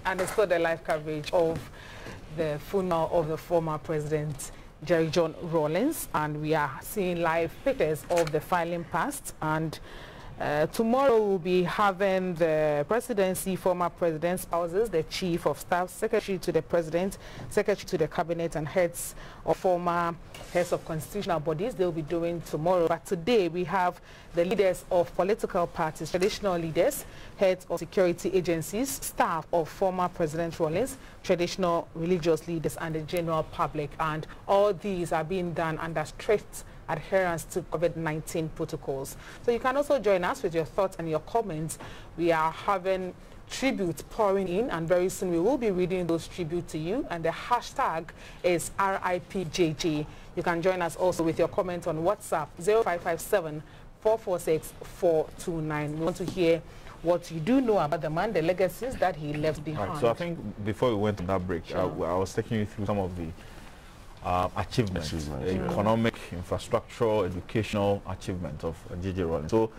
And it's still the live coverage of the funeral of the former president, Jerry John Rawlings, and we are seeing live pictures of the filing past. And tomorrow we'll be having the presidency, former president's spouses, the chief of staff, secretary to the president, secretary to the cabinet, and heads of former heads of constitutional bodies. They'll be doing tomorrow. But today we have the leaders of political parties, traditional leaders, heads of security agencies, staff of former President Rawlings, traditional religious leaders, and the general public. And all these are being done under strict adherence to COVID-19 protocols. So you can also join us with your thoughts and your comments. We are having tributes pouring in, and very soon we will be reading those tributes to you, and the hashtag is RIPJJ. You can join us also with your comments on WhatsApp 0557 446 429. We want to hear what you do know about the man, the legacies that he left behind. Right, so I think before we went on that break, sure, I was taking you through some of the achievements, economic, infrastructural, educational achievement of J.J. Rollins. So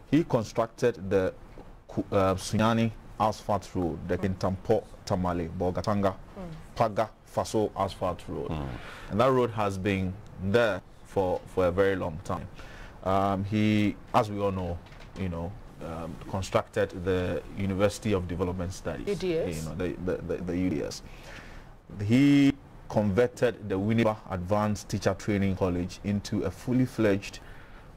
he constructed the Sunyani Asphalt Road, the Kintampo Tamale, Bogatanga, Paga Faso Asphalt Road. And that road has been there for a very long time. He, as we all know, constructed the University of Development Studies, the UDS. He converted the Winneba Advanced Teacher Training College into a fully fledged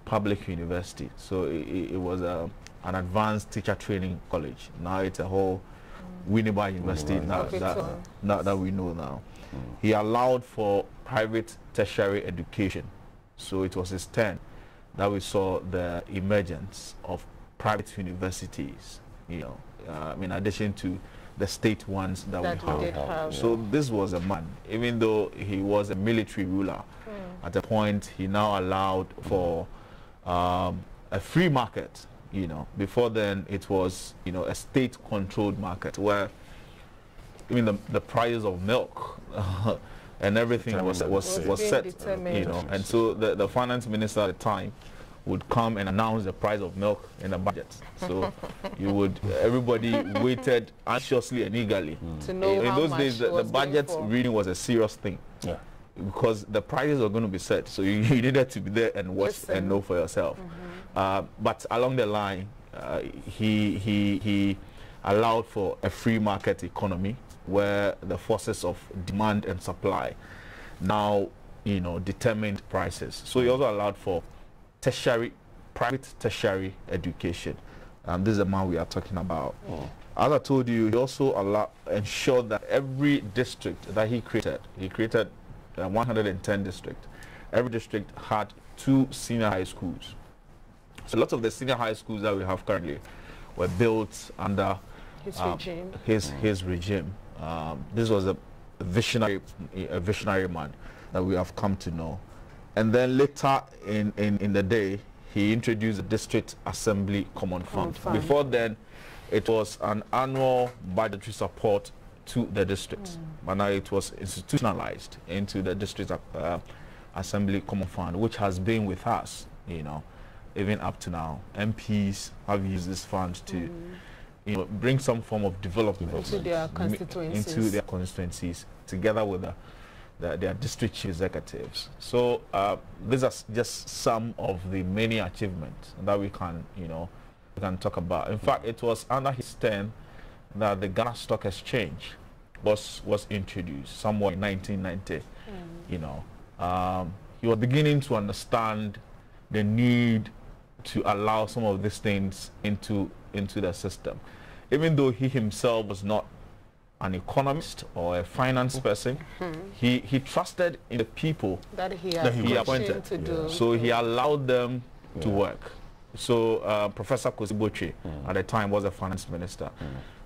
public university. So it was an advanced teacher training college. Now it's a whole Winneba University that we know now. He allowed for private tertiary education. So it was his turn that we saw the emergence of private universities, in addition to the state ones that we have. So this was a man, even though he was a military ruler, at a point he now allowed for a free market. Before then it was a state-controlled market where even the price of milk and everything was set, and so the finance minister at the time would come and announce the price of milk in the budget. So everybody waited anxiously and eagerly. To know in those days, the budget reading was a serious thing. Because the prices were going to be set. So you needed to be there and watch and know for yourself. But along the line, he allowed for a free market economy where the forces of demand and supply now, determined prices. So he also allowed for private tertiary education. This is the man we are talking about. As I told you, he also ensured that every district that he created 110 districts. Every district had 2 senior high schools. So lots of the senior high schools that we have currently were built under his regime. This was a visionary man that we have come to know. And then later in the day, he introduced the District Assembly Common Fund. Before then, it was an annual budgetary support to the districts. But now it was institutionalized into the District Assembly Common Fund, which has been with us, even up to now. MPs have used this fund to bring some form of development into their constituencies, together with their district chief executives. So these are just some of the many achievements that we can talk about. In fact, it was under his term that the Ghana Stock Exchange was introduced somewhere in 1990. He was beginning to understand the need to allow some of these things into the system, even though he himself was not an economist or a finance person. He trusted in the people that he appointed to do. So he allowed them to work. So Professor Kosiboche at the time was a finance minister,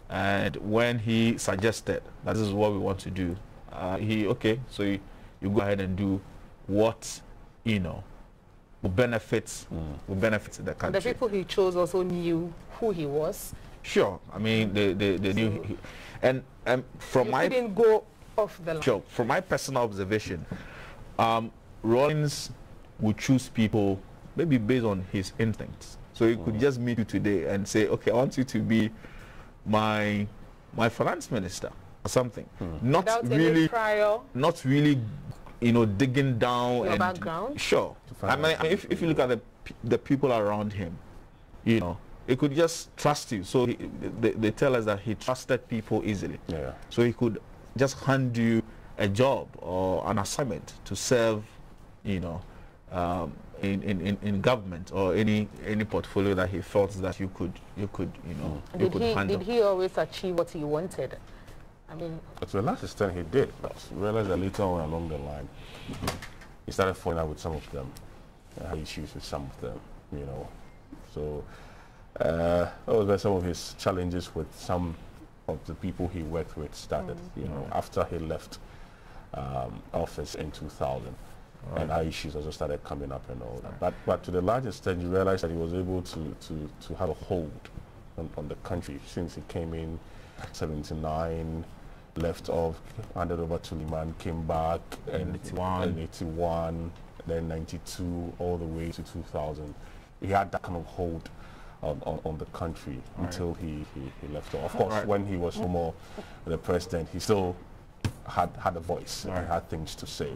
and when he suggested that this is what we want to do, so you go ahead and do what will benefit the country. The people he chose also knew who he was. Sure, I mean they knew, and from my didn't go off the line. Sure, from my personal observation, Rollins would choose people maybe based on his instincts. So he could just meet you today and say, okay, I want you to be my finance minister or something. Not Without really any prior, not really, you know, digging down your and background. Sure. I mean, if you look at the people around him, you know, he could just trust you. So they tell us that he trusted people easily. Yeah. So he could just hand you a job or an assignment to serve, you know, in government or any portfolio that he felt that you could you know you could handle. Did he always achieve what he wanted? I mean, to a large extent he did, but realized that later on along the line he started falling out with some of them, had issues with some of them, you know. So that was where some of his challenges with some of the people he worked with started, you know, after he left office in 2000. Right. And our issues also started coming up and all that. But to the large extent, you realize that he was able to have a hold on the country since he came in 79, left off, handed over to Liman, came back, and 81, then 92, all the way to 2000. He had that kind of hold on the country until he left off. Of course, when he was no more the president, he still had a voice and had things to say.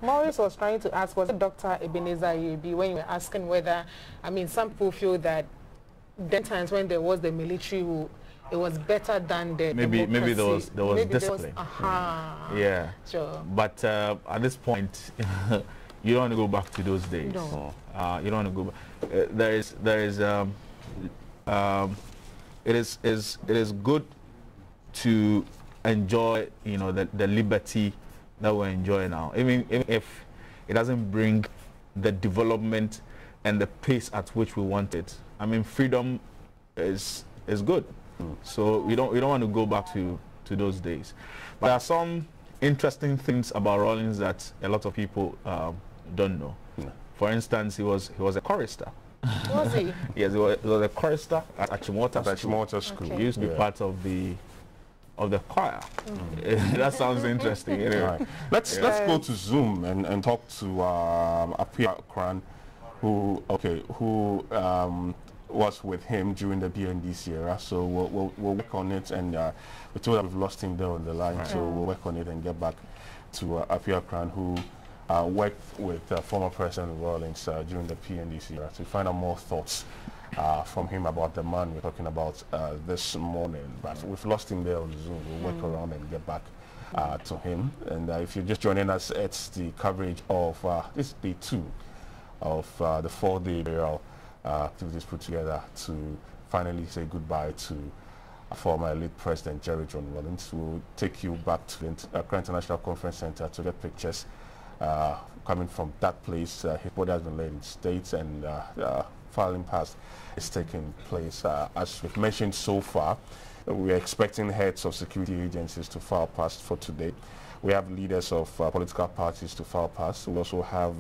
Maurice was trying to ask, was it Dr. Ebenezer Yebi, when you were asking whether, I mean, some people feel that then times when there was the military rule, it was better than the maybe there was discipline. Yeah. Sure. But at this point, you don't want to go back to those days. No. You don't want to go back. It is good to enjoy, you know, the liberty that we enjoy now. Even if it doesn't bring the development and the pace at which we want it. I mean, freedom is good. So we don't want to go back to those days. But there are some interesting things about Rollins that a lot of people don't know. For instance, he was a chorister. Was he? Yes, he was a chorister at Achimota School. Okay. He used to be part of the choir. That sounds interesting. Anyway. Let's go to Zoom and talk to Apia Kran, who was with him during the BNDC era. So we'll work on it, and we told that we've lost him there on the line. So we'll work on it and get back to Apia Kran, who worked with former President Rawlings during the PNDC era, to find out more thoughts from him about the man we're talking about this morning. But we've lost him there on Zoom. We'll work around and get back to him. And if you're just joining us, it's the coverage of this day 2 of the 4-day burial activities put together to finally say goodbye to former late President Jerry John Rollins. We'll take you back to the Accra International Conference Center to get pictures coming from that place. His body has been laid in state, and filing past is taking place. As we've mentioned so far, we are expecting heads of security agencies to file past for today. We have leaders of political parties to file past. We also have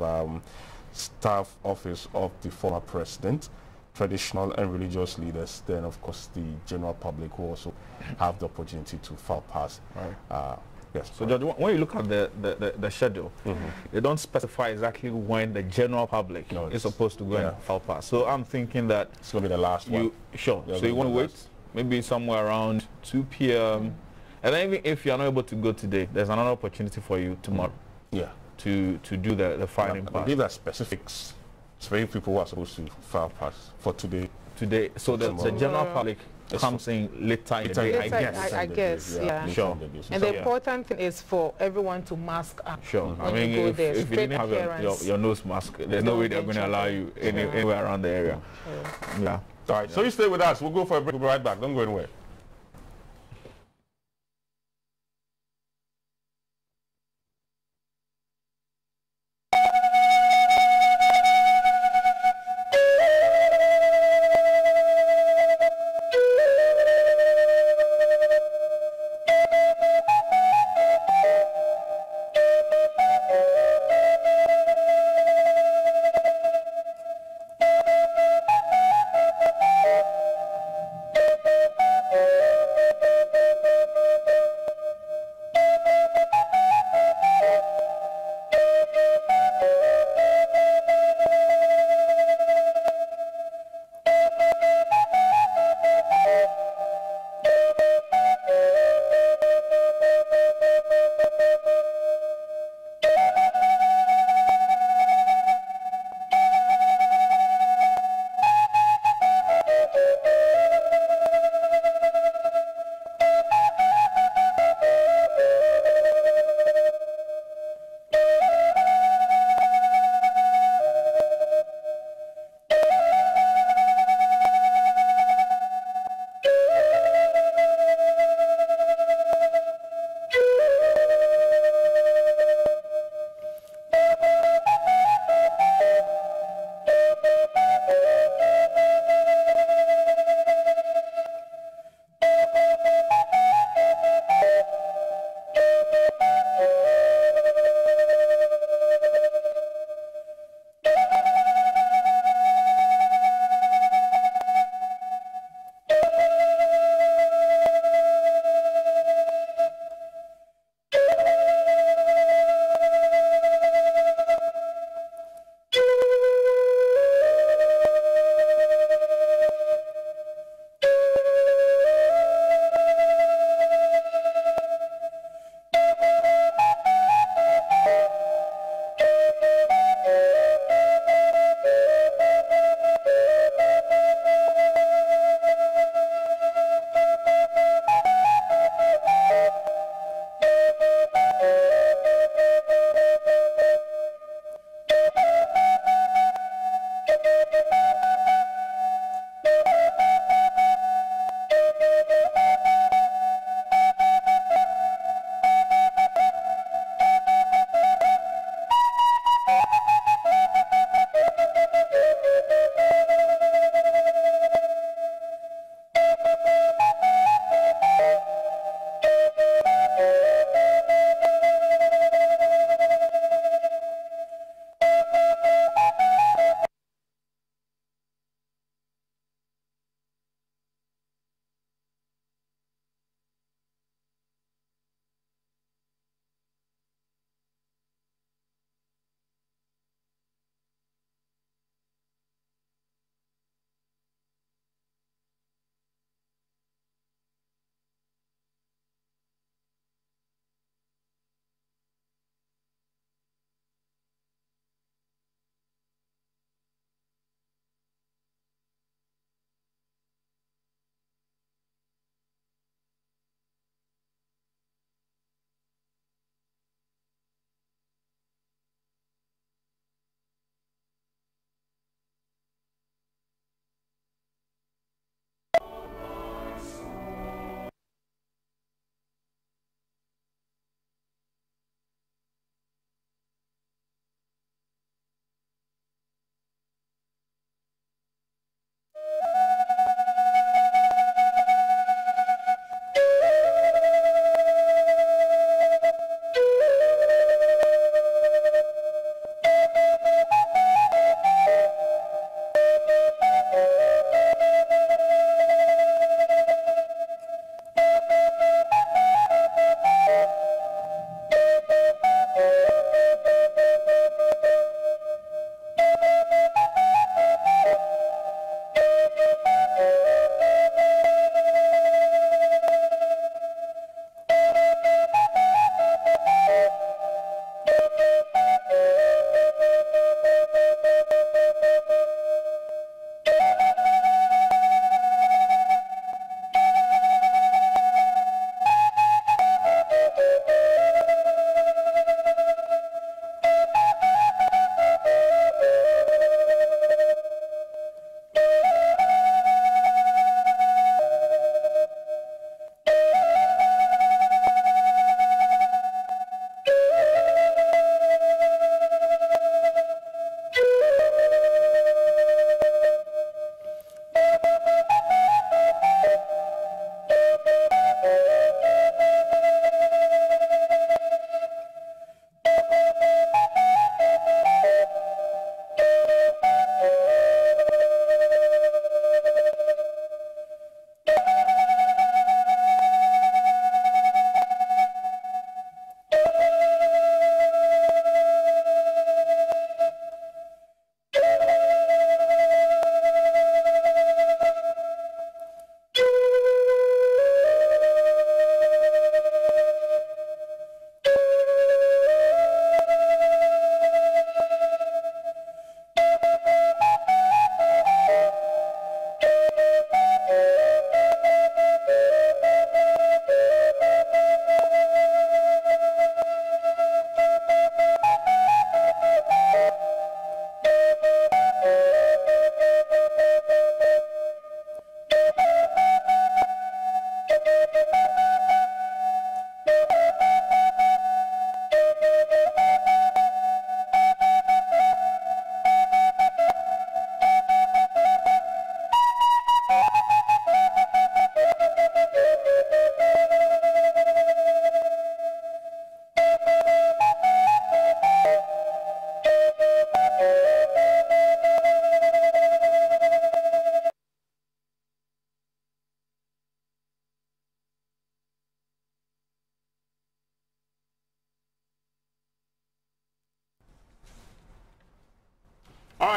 staff office of the former president, traditional and religious leaders, then of course the general public who also have the opportunity to file past. Yes. So George, when you look at the schedule, they don't specify exactly when the general public is supposed to go and file pass. So I'm thinking that it's going to be the last one. Sure. So you want to wait maybe somewhere around 2 p.m. And then even if you're not able to go today, there's another opportunity for you tomorrow. To do the filing pass. I believe that specifics people who are supposed to file pass for today. So the general public comes in later in the day, I guess. Yeah. Sure. And the important thing is for everyone to mask up. Sure. I mean, if you didn't have your nose mask, there's no way they're going to allow you anywhere around the area. Yeah. All right. So you stay with us. We'll go for a break. We'll be right back. Don't go anywhere.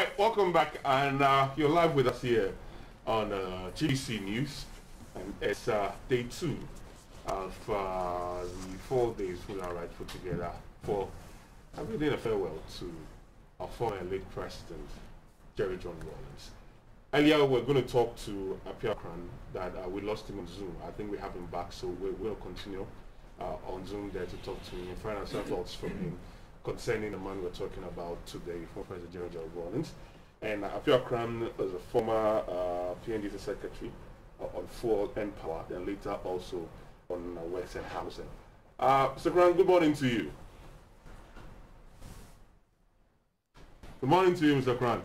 right, welcome back, and you're live with us here on GBC News, and it's day 2 of the 4 days funeral rites put together for bidding a farewell to our former late president, Jerry John Rollins. Earlier, we're going to talk to Apiakran that we lost him on Zoom. I think we have him back, so we'll continue on Zoom there to talk to him and find out some thoughts from him concerning the man we're talking about today, former President Jerry John Rollins. And Apiakran is a former PNDC secretary on Fuel and Power, and later also on Works and Housing. Mr. Kran, good morning to you. Good morning to you, Mr. Kran.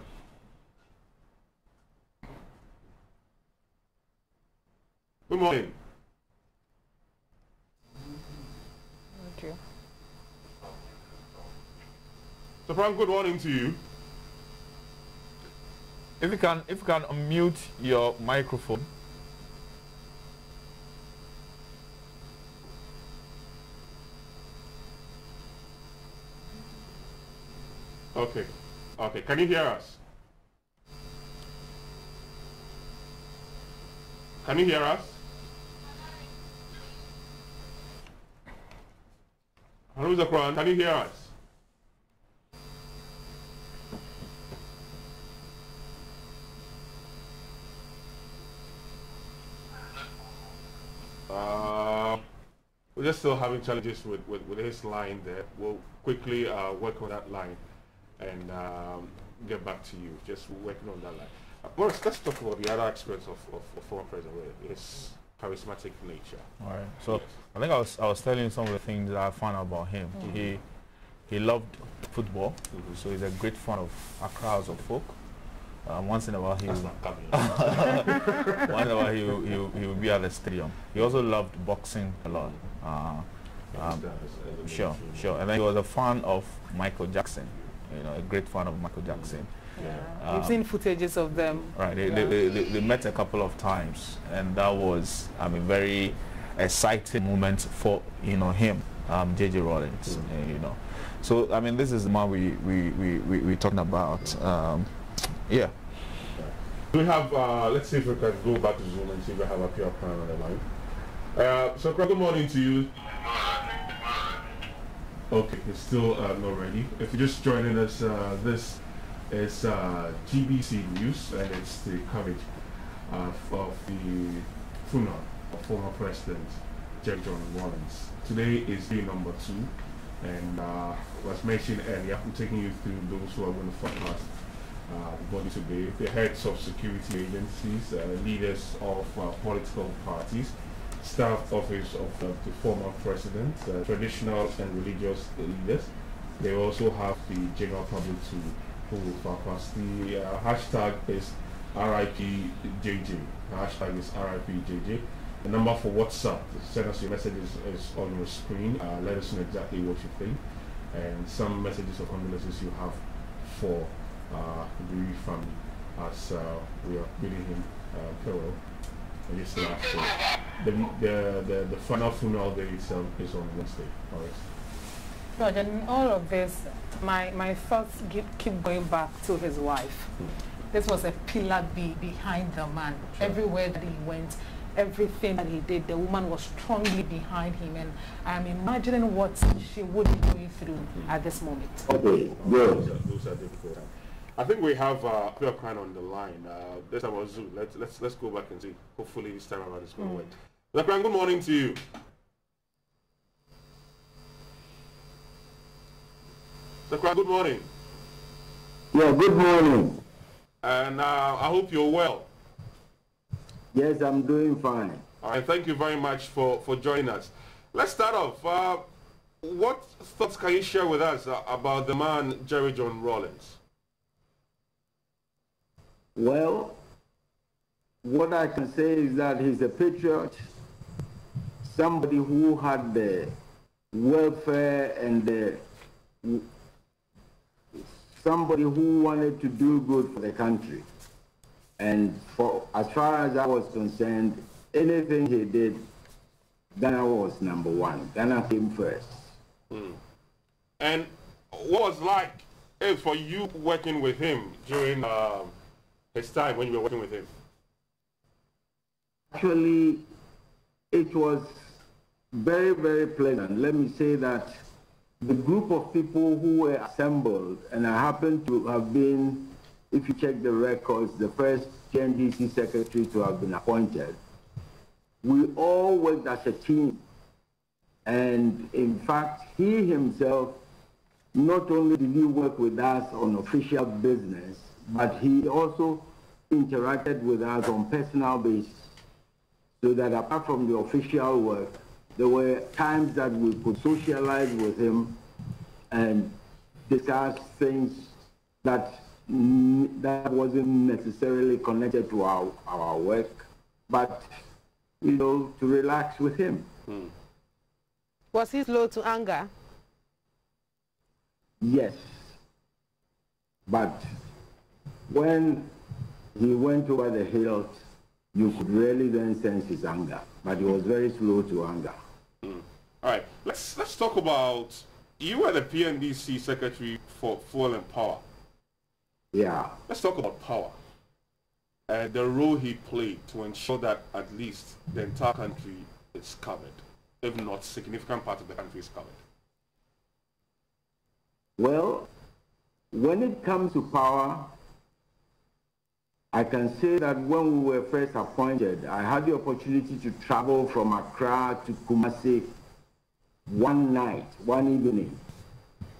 Good morning. Thank you. Mr. Kran, good morning to you. If you can unmute your microphone. Okay. Okay. Can you hear us? Can you hear us? Hello, Mr. Kran, can you hear us? We're just still having challenges with his line there. We'll quickly work on that line and get back to you. Just working on that line. Morris, let's talk about the other aspects of former president, his charismatic nature. All right. So yes. I think I was telling you some of the things that I found out about him. He loved football, so he's a great fan of Accra as a folk. Once in a while he will be at the stadium. He also loved boxing a lot. Sure. And then he was a fan of Michael Jackson. You know, a great fan of Michael Jackson. Yeah. We've seen footages of them. Right. They met a couple of times, and that was a very exciting moment for him, JJ Rollins. So this is the man we're talking about. Yeah. We have, let's see if we can go back to Zoom and see if we have a PR plan on the line. So good morning to you. Okay, it's still not ready. If you're just joining us, this is GBC News, and it's the coverage of the funeral of former President Jerry John Rollins. Today is day number 2, and was mentioned earlier, I'm taking you through those who are going to forecast the body today, the heads of security agencies, leaders of political parties, staff office of the former president, traditional and religious leaders. They also have the general public who will forecast. The hashtag is RIPJJ. Hashtag is RIPJJ. The number for WhatsApp, send us your messages, is on your screen. Let us know exactly what you think, and some messages of condolences you have for the bereaved family as we are bidding him farewell. This last the final funeral day itself is on Wednesday. George, and all of this, my thoughts keep going back to his wife. This was a pillar behind the man. Sure. Everywhere that he went, everything that he did, the woman was strongly behind him, and I'm imagining what she would be going through at this moment. Okay, good. Those are difficult. I think we have Apiakran on the line. This time on Zoom. Let's go back and see. Hopefully this time around it's going to work. Apiakran, good morning to you. Apiakran, good morning. Yeah, good morning. And I hope you're well. Yes, I'm doing fine. All right, thank you very much for joining us. Let's start off. What thoughts can you share with us about the man Jerry John Rollins? Well, what I can say is that he's a patriot, somebody who had the welfare and somebody who wanted to do good for the country. And for as far as I was concerned, anything he did, Ghana was #1. Ghana came first. And what was like for you working with him during his time when you were working with him? Actually, it was very, very pleasant. Let me say that the group of people who were assembled, and I happen to have been, if you check the records, the first GNDC secretary to have been appointed, we all worked as a team. And in fact, he himself, not only did he work with us on official business, but he also interacted with us on personal basis. So that apart from the official work, there were times that we could socialize with him and discuss things that wasn't necessarily connected to our work, but, you know, to relax with him. Was he slow to anger? Yes. But when he went over the hills, you could really then sense his anger. But he was very slow to anger. All right. Let's talk about, you were the PNDC secretary for Fuel and Power. Yeah. Let's talk about power. The role he played to ensure that at least the entire country is covered, if not significant part of the country is covered. Well, when it comes to power, I can say that when we were first appointed, I had the opportunity to travel from Accra to Kumasi one night, one evening.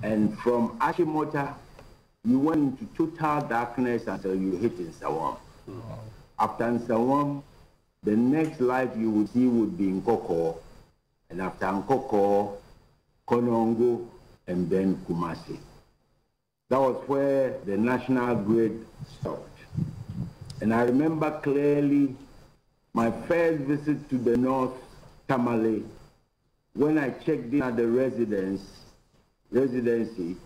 And from Ashimota, you went into total darkness until you hit Nsawam. After Nsawam, the next light you would see would be Nkoko. And after Nkoko, Konongo, and then Kumasi. That was where the national grid stopped. And I remember clearly my first visit to the North Tamale, when I checked in at the residency,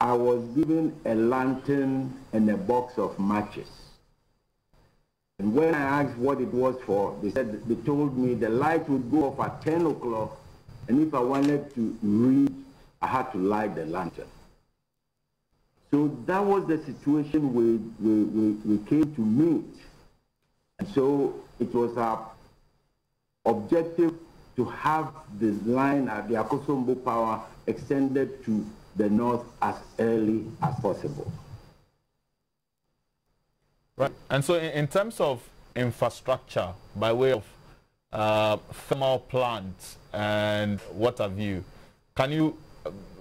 I was given a lantern and a box of matches. And when I asked what it was for, they told me the light would go off at 10 o'clock, and if I wanted to read, I had to light the lantern. So that was the situation we came to meet. And so it was our objective to have the line at the Akosombo Power extended to the north as early as possible. Right. And so in terms of infrastructure, by way of thermal plants and what have you, can you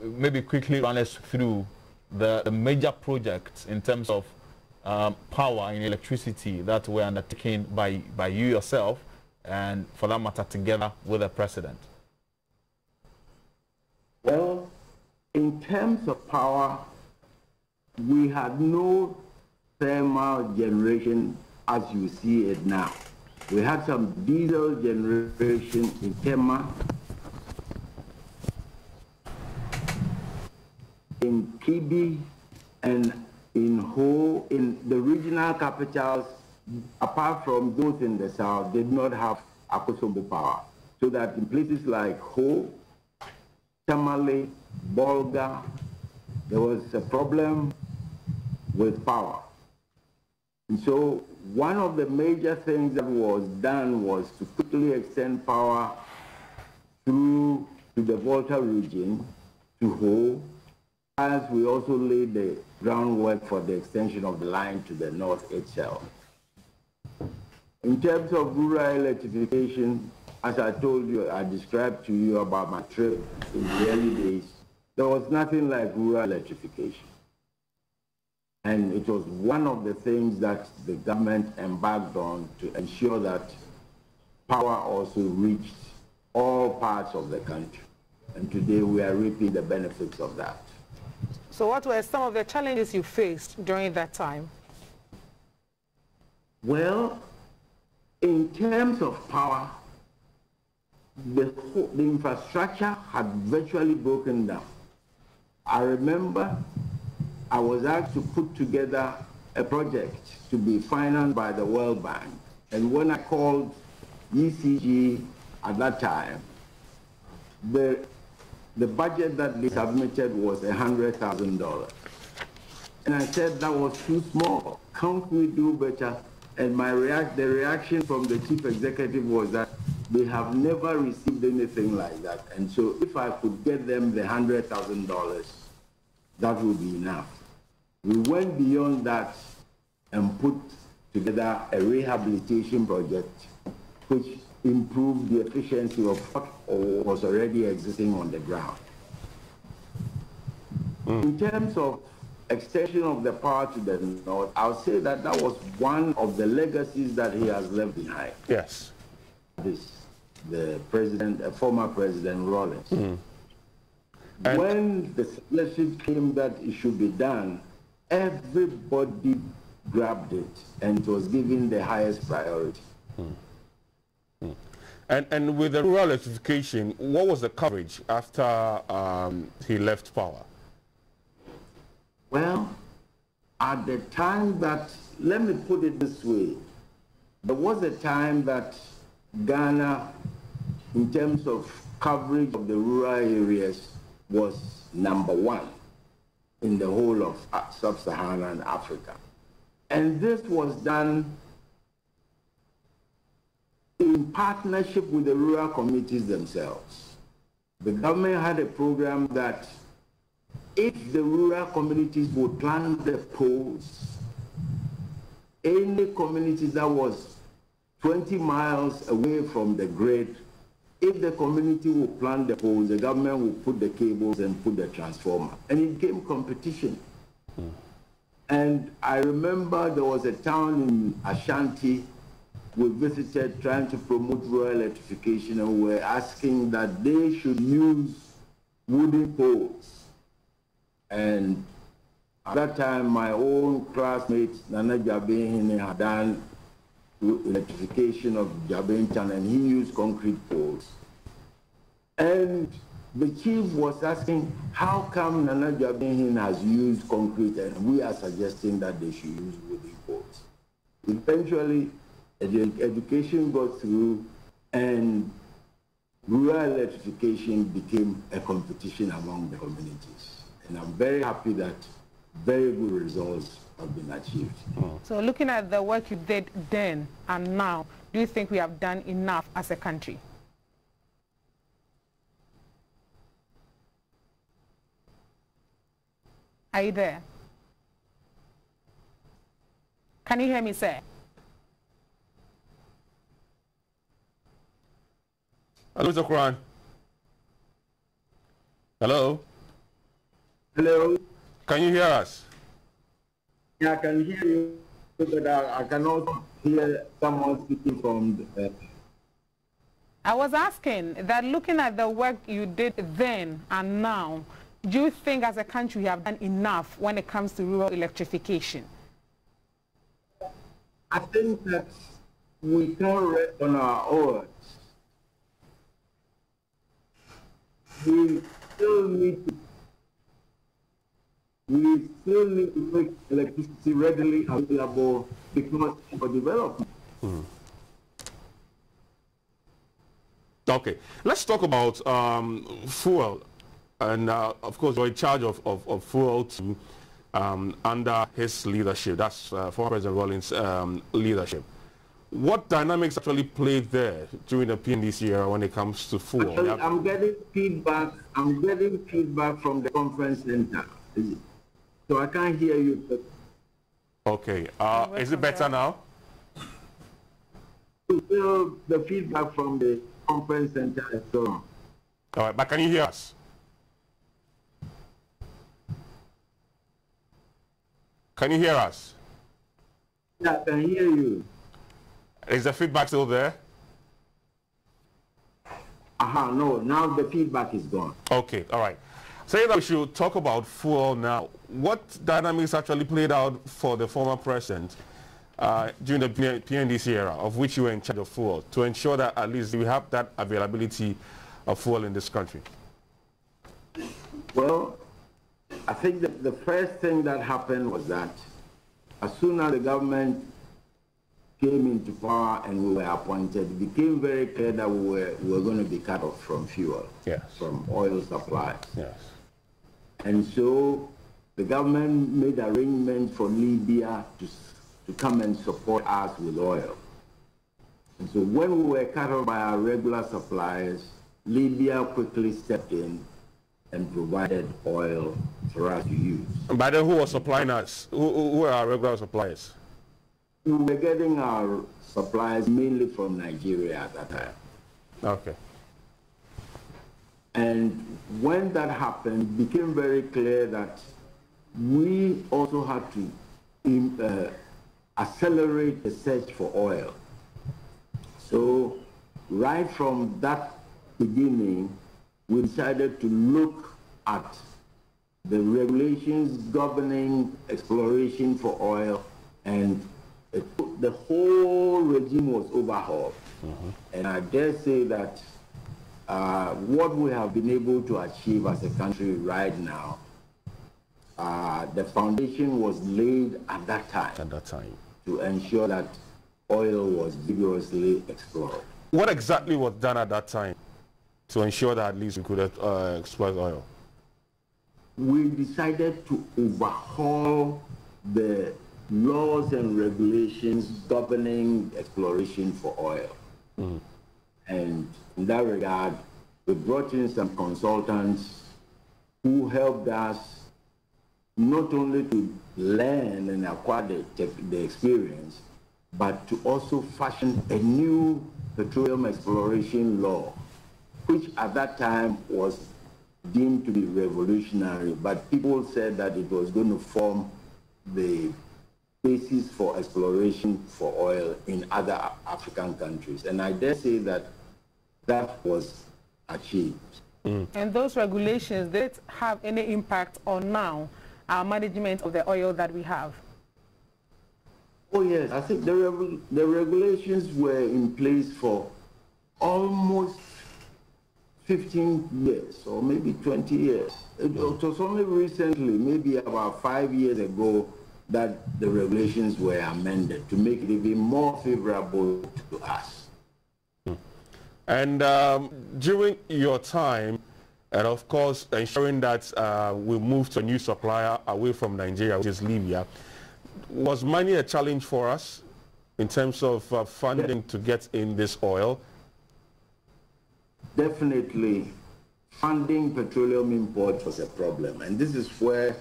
maybe quickly run us through the major projects in terms of power and electricity that were undertaken by you yourself and, for that matter, together with the president? Well, in terms of power, we had no thermal generation as you see it now. We had some diesel generation in Tema, in Kibi, and in Ho. In the regional capitals, apart from those in the south, did not have Akosombo power. So that in places like Ho, Tamale, Bolga, there was a problem with power. And so one of the major things that was done was to quickly extend power through to the Volta region, to Ho, as we also laid the groundwork for the extension of the line to the north itself. In terms of rural electrification, as I told you, I described to you about my trip in the early days, there was nothing like rural electrification. And it was one of the things that the government embarked on to ensure that power also reached all parts of the country. And today we are reaping the benefits of that. So what were some of the challenges you faced during that time? Well, in terms of power, the infrastructure had virtually broken down. I remember I was asked to put together a project to be financed by the World Bank. And when I called ECG at that time, the the budget that they submitted was $100,000. And I said that was too small. Can't we do better? And the reaction from the chief executive was that they have never received anything like that. And so if I could get them the $100,000, that would be enough. We went beyond that and put together a rehabilitation project which improved the efficiency of what was already existing on the ground. In terms of extension of the power to the north, I'll say that that was one of the legacies that he has left behind. Yes. The former president Rollins. When the suggestion came that it should be done, everybody grabbed it and it was given the highest priority. And with the rural electrification, what was the coverage after he left power? Well, at the time that, let me put it this way, there was a time that Ghana, in terms of coverage of the rural areas, was #1 in the whole of sub-Saharan Africa. And this was done in partnership with the rural communities themselves. The government had a program that if the rural communities would plant the poles, any community that was 20 miles away from the grid, if the community would plant the poles, the government would put the cables and put the transformer. And it became competition. And I remember there was a town in Ashanti we visited trying to promote rural electrification, and we were asking that they should use wooden poles. And at that time, my own classmate, Nana Jabin, had done electrification of Jabinchan, and he used concrete poles. And the chief was asking, how come Nana Jabin has used concrete and we are suggesting that they should use wooden poles? Eventually, education got through and rural electrification became a competition among the communities. And I'm very happy that very good results have been achieved. So looking at the work you did then and now, do you think we have done enough as a country? Are you there? Can you hear me, sir? Hello, Mr. Quran. Hello? Hello? Can you hear us? Yeah, I can hear you, but I cannot hear someone speaking from the... I was asking that looking at the work you did then and now, do you think as a country we have done enough when it comes to rural electrification? I think that we can't rest on our oars. We still need to make electricity readily available because for development. Okay, let's talk about fuel. And of course, you're in charge of fuel too, under his leadership. That's former President Rollins' leadership. What dynamics actually played there during the PNDC era when it comes to fuel? Actually, I'm getting feedback. I'm getting feedback from the conference center, so I can't hear you. Okay. Is it better now? Still, the feedback from the conference center is so on. All right, but can you hear us? Can you hear us? Yeah, I can hear you. Is the feedback still there? No, now the feedback is gone. Okay, all right. Saying that we should talk about fuel now, what dynamics actually played out for the former president during the PNDC era, of which you were in charge of fuel, to ensure that at least we have that availability of fuel in this country? Well, I think that the first thing that happened was that as soon as the government came into power and we were appointed, it became very clear that we were going to be cut off from fuel, yes, from oil supplies. Yes. And so the government made arrangements for Libya to come and support us with oil. And so when we were cut off by our regular suppliers, Libya quickly stepped in and provided oil for us to use. And by then, who was supplying us? Who were our regular suppliers? We were getting our supplies mainly from Nigeria at that time. Okay. And when that happened, it became very clear that we also had to accelerate the search for oil. So right from that beginning, we decided to look at the regulations governing exploration for oil, and the whole regime was overhauled. And I dare say that what we have been able to achieve as a country right now, the foundation was laid at that time. To ensure that oil was vigorously explored. What exactly was done at that time to ensure that at least we could exploit oil? We decided to overhaul the laws and regulations governing exploration for oil. And in that regard, we brought in some consultants who helped us not only to learn and acquire the experience, but to also fashion a new petroleum exploration law, which at that time was deemed to be revolutionary, but people said that it was going to form the basis for exploration for oil in other African countries. And I dare say that that was achieved. And those regulations, did it have any impact on now our management of the oil that we have? Oh yes, I think the regulations were in place for almost 15 years or maybe 20 years. It was only recently, maybe about 5 years ago, that the regulations were amended to make it even more favorable to us. And during your time, and of course ensuring that we move to a new supplier away from Nigeria, which is Libya, was money a challenge for us in terms of funding to get in this oil? Definitely, funding petroleum imports was a problem. And this is where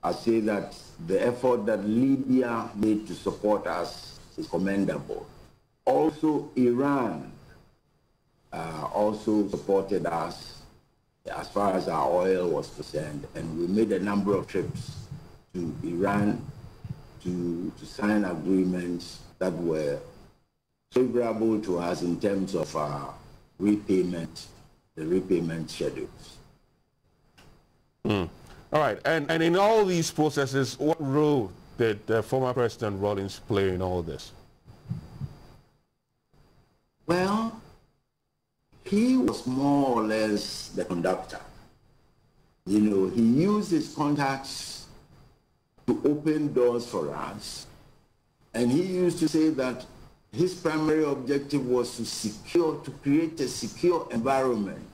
I say that the effort that Libya made to support us is commendable. Also, Iran also supported us as far as our oil was concerned. And we made a number of trips to Iran to sign agreements that were favorable to us in terms of repayment, the repayment schedules. All right, and in all these processes, what role did former President Rollins play in all this? Well, he was more or less the conductor. You know, he used his contacts to open doors for us. And he used to say that his primary objective was to create a secure environment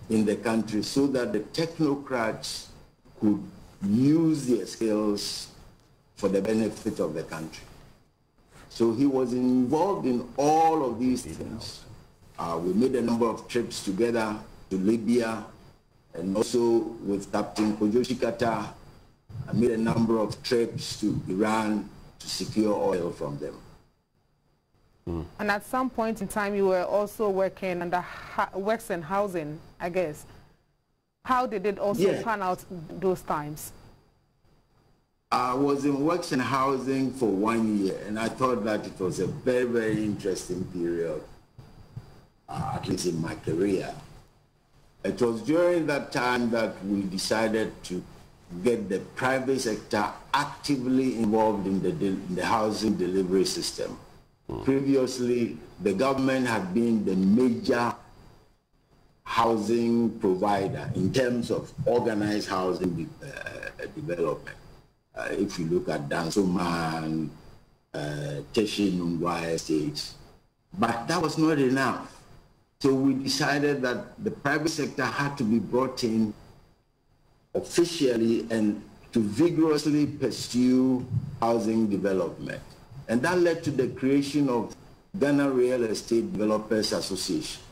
in the country so that the technocrats could use their skills for the benefit of the country. So he was involved in all of these things. We made a number of trips together to Libya, and also with Captain Kojoshi Kata, I made a number of trips to Iran to secure oil from them. And at some point in time, you were also working under works and housing, I guess. How did it also pan out those times? I was in works and housing for 1 year, and I thought that it was a very, very interesting period, at least in my career. It was during that time that we decided to get the private sector actively involved in the housing delivery system. Previously, the government had been the major housing provider in terms of organized housing development. If you look at Dansoman, Teshe Nungwa estates. But that was not enough. So we decided that the private sector had to be brought in officially and to vigorously pursue housing development. And that led to the creation of Ghana Real Estate Developers Association.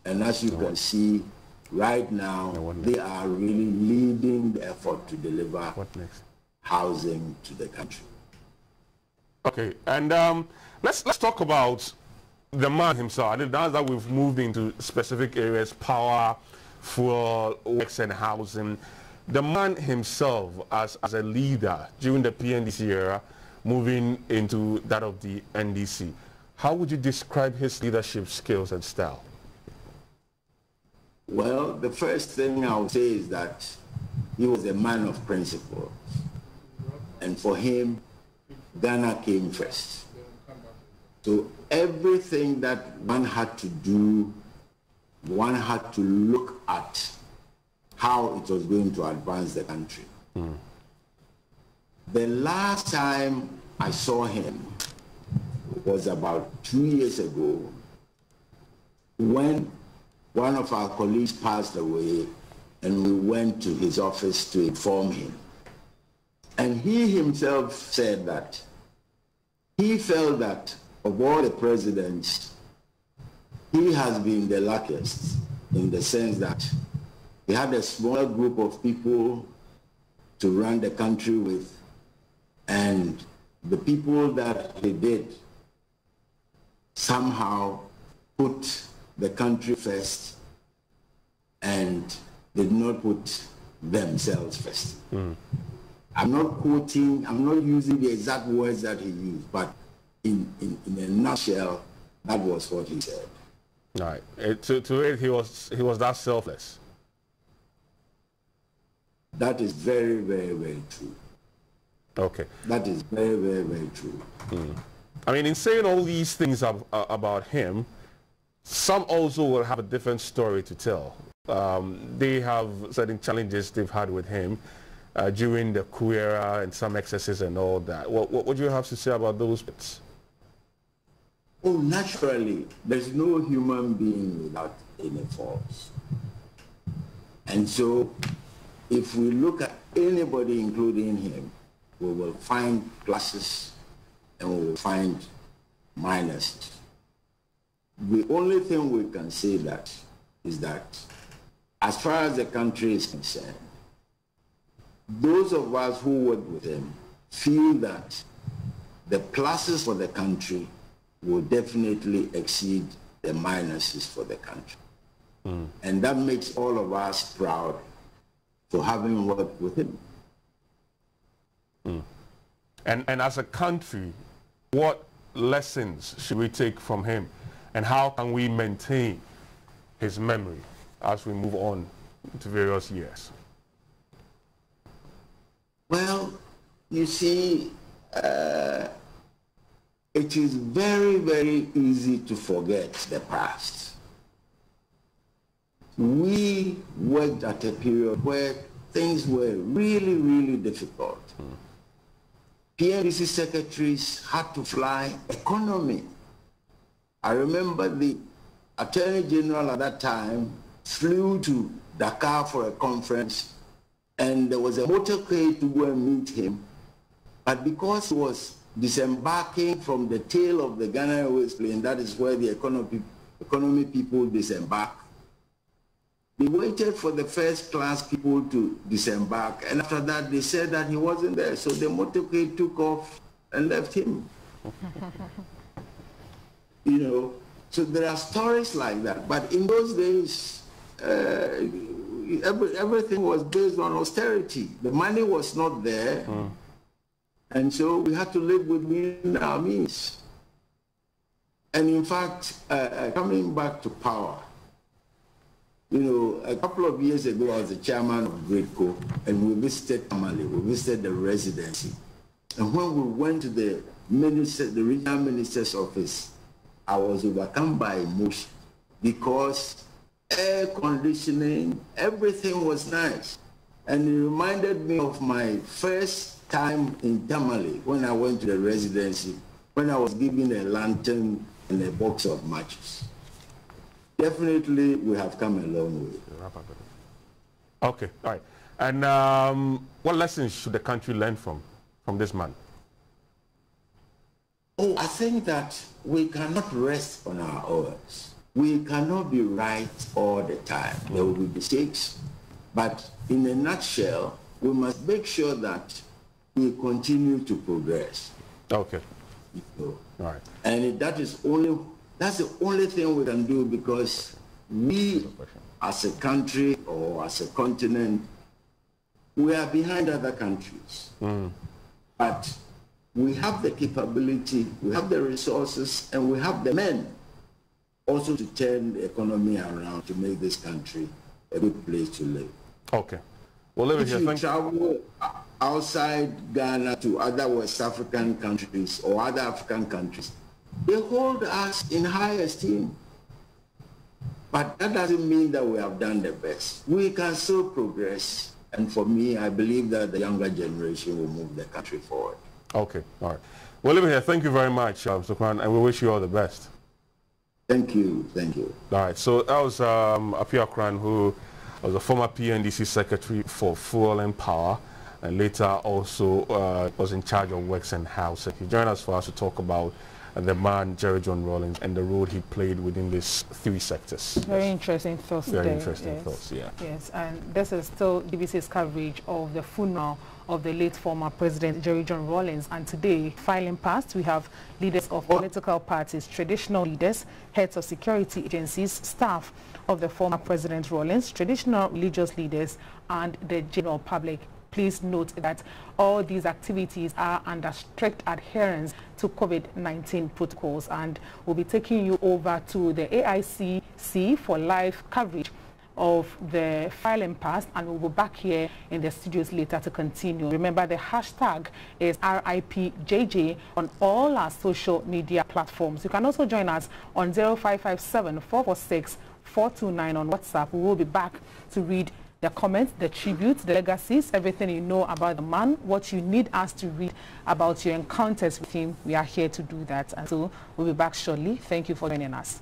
And as you can see, right now, they are really leading the effort to deliver housing to the country. Okay, and let's talk about the man himself. I think now that we've moved into specific areas, power, fuel, works and housing, the man himself as a leader during the PNDC era, moving into that of the NDC, how would you describe his leadership skills and style? Well, the first thing I would say is that he was a man of principle. And for him, Ghana came first. So everything that one had to do, one had to look at how it was going to advance the country. The last time I saw him was about 2 years ago when one of our colleagues passed away and we went to his office to inform him. And he himself said that he felt that of all the presidents, he has been the luckiest in the sense that he had a small group of people to run the country with, and the people that he did somehow put the country first and did not put themselves first. I'm not quoting, I'm not using the exact words that he used, but in a nutshell, that was what he said. Right. To it, he was that selfless. That is very, very, very true. Okay. That is very, very, very true. I mean, in saying all these things about him, some also will have a different story to tell. They have certain challenges they've had with him during the coup era and some excesses and all that. What do you have to say about those bits? Oh, naturally, there's no human being without any faults. And so, if we look at anybody, including him, we will find pluses and we will find minuses. The only thing we can say that is that, as far as the country is concerned, those of us who work with him feel that the pluses for the country will definitely exceed the minuses for the country. And that makes all of us proud for having worked with him. And as a country, what lessons should we take from him? And how can we maintain his memory as we move on to various years? Well, you see, it is very, very easy to forget the past. We worked at a period where things were really, really difficult. PNDC secretaries had to fly economy. I remember the Attorney General at that time flew to Dakar for a conference, and there was a motorcade to go and meet him. But because he was disembarking from the tail of the Ghana Airways plane, that is where the economy people disembark, they waited for the first class people to disembark, and after that they said that he wasn't there, so the motorcade took off and left him. You know, so there are stories like that. But in those days, everything was based on austerity. The money was not there, and so we had to live within our means. And in fact, coming back to power, you know, a couple of years ago, I was the chairman of GREDCO, and we visited Tamale, we visited the residency. And when we went to the regional minister's office, I was overcome by emotion because air conditioning, everything was nice. And it reminded me of my first time in Tamale when I went to the residency, when I was given a lantern and a box of matches. Definitely, we have come a long way. Okay, all right. And what lessons should the country learn from this man? Oh, I think that we cannot rest on our oars. We cannot be right all the time. There will be mistakes. But in a nutshell, we must make sure that we continue to progress. Okay. So, all right. And that's the only thing we can do, because we as a country or as a continent, we are behind other countries. But we have the capability, we have the resources, and we have the men also to turn the economy around to make this country a good place to live. Okay. Well, if you travel outside Ghana to other West African countries or other African countries, they hold us in high esteem. But that doesn't mean that we have done the best. We can still progress. And for me, I believe that the younger generation will move the country forward. Okay, all right. Well, leave it here. Thank you very much, Mr. Kwan, and we wish you all the best. Thank you. Thank you. All right. So that was Apia Kran, who was a former PNDC Secretary for Fuel and Power, and later also was in charge of Works and Housing. He joined us for us to talk about the man, Jerry John Rawlings, and the role he played within these three sectors. Very interesting thoughts. Very interesting thoughts, yeah. Yes, and this is still DBC's coverage of the funeral of the late former President Jerry John Rawlings. And today, filing past, we have leaders of political parties, traditional leaders, heads of security agencies, staff of the former President Rawlings, traditional religious leaders, and the general public. Please note that all these activities are under strict adherence to COVID-19 protocols, and we'll be taking you over to the AICC for live coverage of the filing past, and we'll be back here in the studios later to continue. Remember, the hashtag is RIPJJ on all our social media platforms. You can also join us on 0557 446 429 on WhatsApp. We will be back to read the comments, the tributes, the legacies, everything you know about the man, what you need us to read about your encounters with him. We are here to do that. And so we'll be back shortly. Thank you for joining us.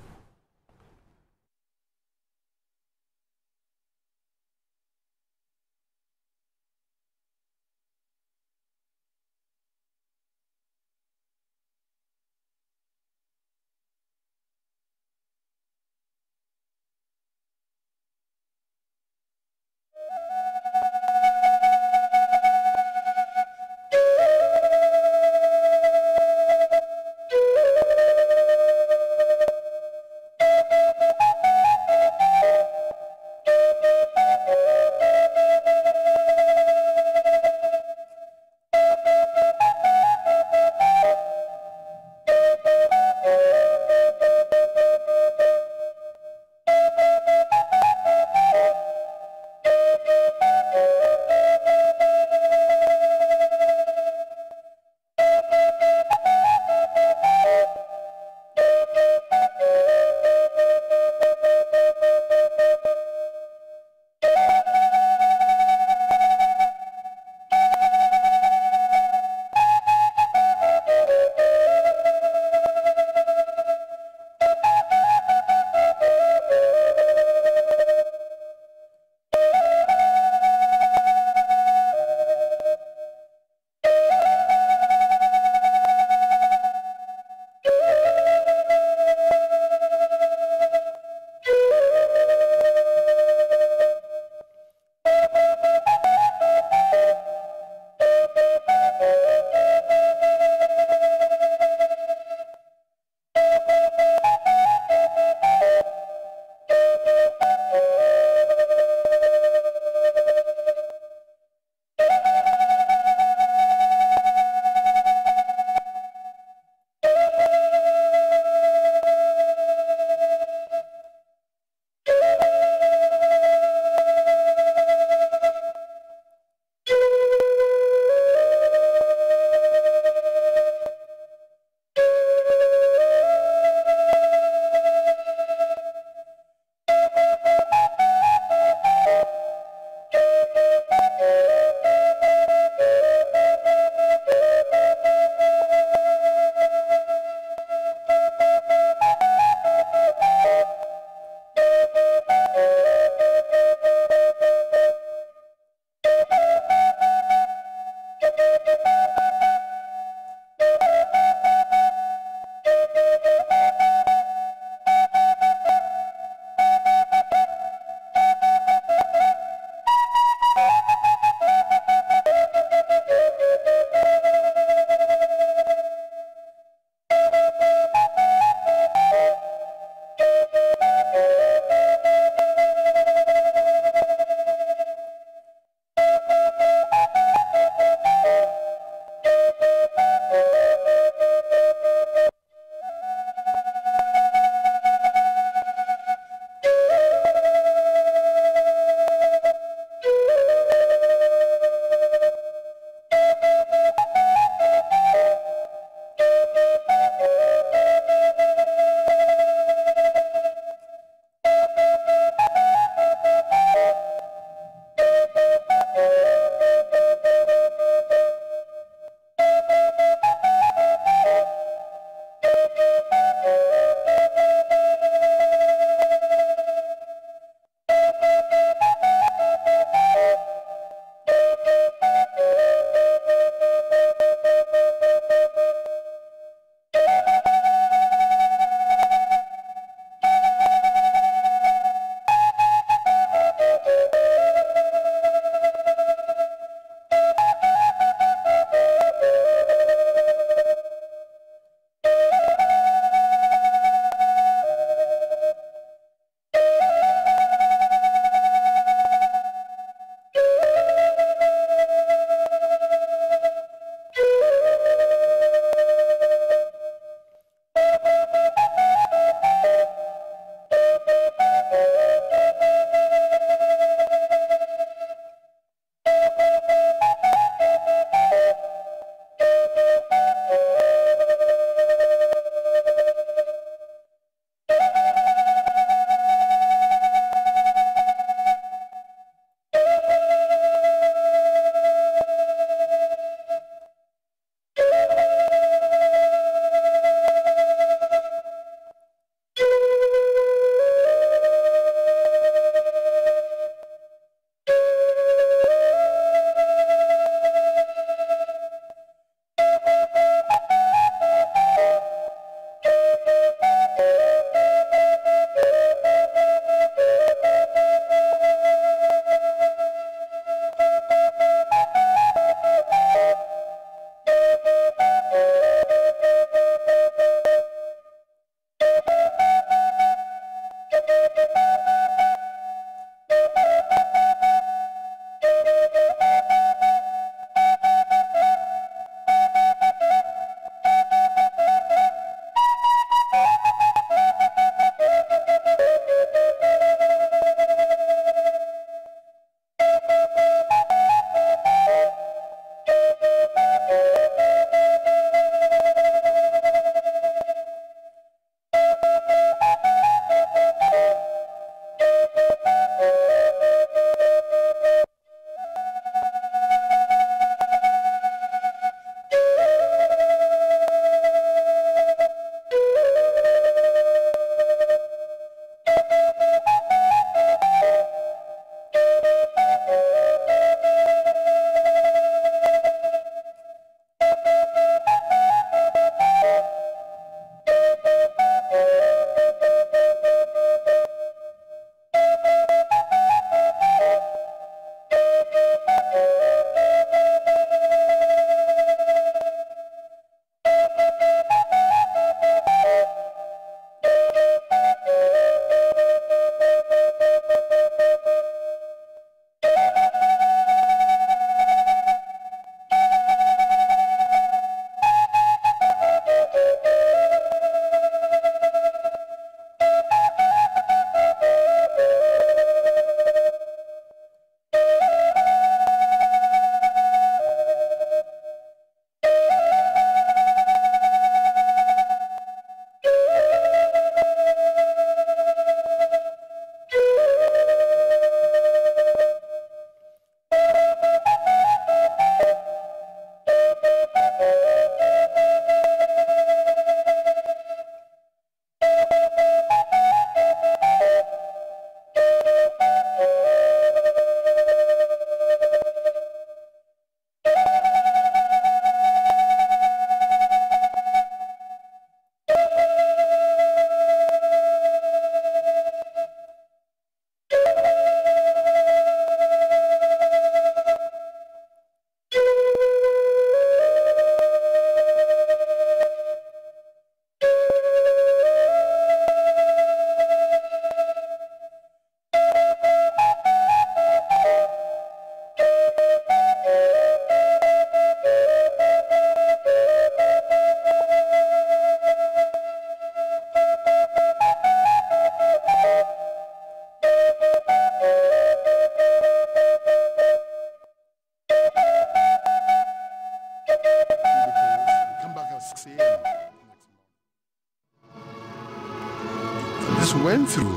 just went through,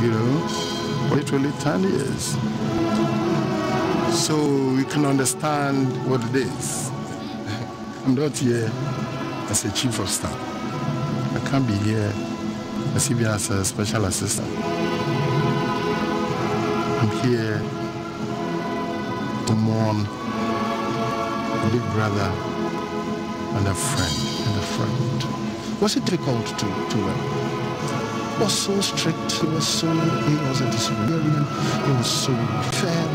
you know, literally 10 years. So you can understand what it is. I'm not here as a chief of staff. I can't be here even as a special assistant. I'm here to mourn a big brother and a friend. Was it difficult to He was so strict, he was a disciplinarian, he was so firm,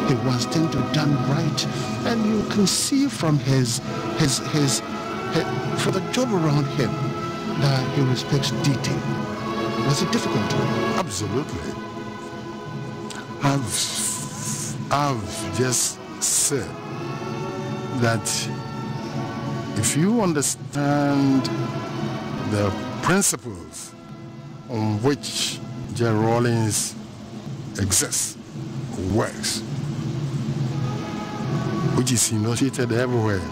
he wants things to be done right, and you can see from his for the job around him that he respects detail. Was it difficult to him? Absolutely. I've just said that if you understand the principles on which Jerry Rawlings exists, works, which is enunciated everywhere,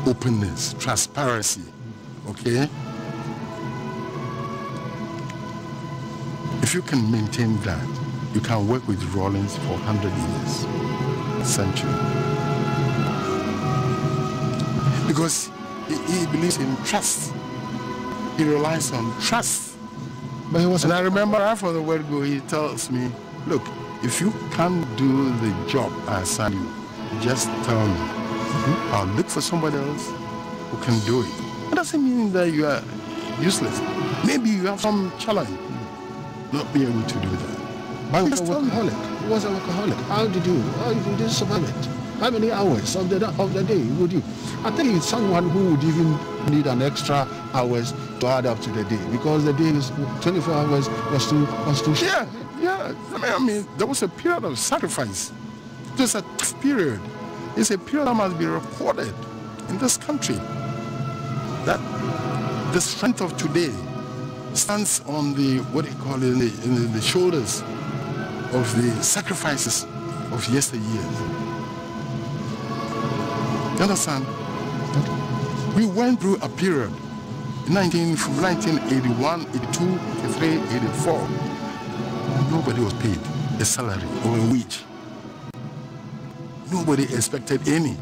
openness, transparency, okay? If you can maintain that, you can work with Rollins for 100 years, a century. Because he believes in trust. He relies on trust. But he was, and I remember right from the word go, he tells me, look, if you can't do the job I assign you, just tell me. I'll look for somebody else who can do it. That doesn't mean that you are useless. Maybe you have some challenge not being able to do that. But he was a workaholic. He was a workaholic. How did you survive it? How many hours of the day would you? I think it's someone who would even need an extra hours to add up to the day, because the day is 24 hours was too short. Yeah. I mean, there was a period of sacrifice. It was a tough period. It's a period that must be recorded in this country. That the strength of today stands on the, what do you call it, in the shoulders of the sacrifices of yesteryears. You understand? We went through a period from 1981, 82, 83, 84. Nobody was paid a salary or a wage. Nobody expected any.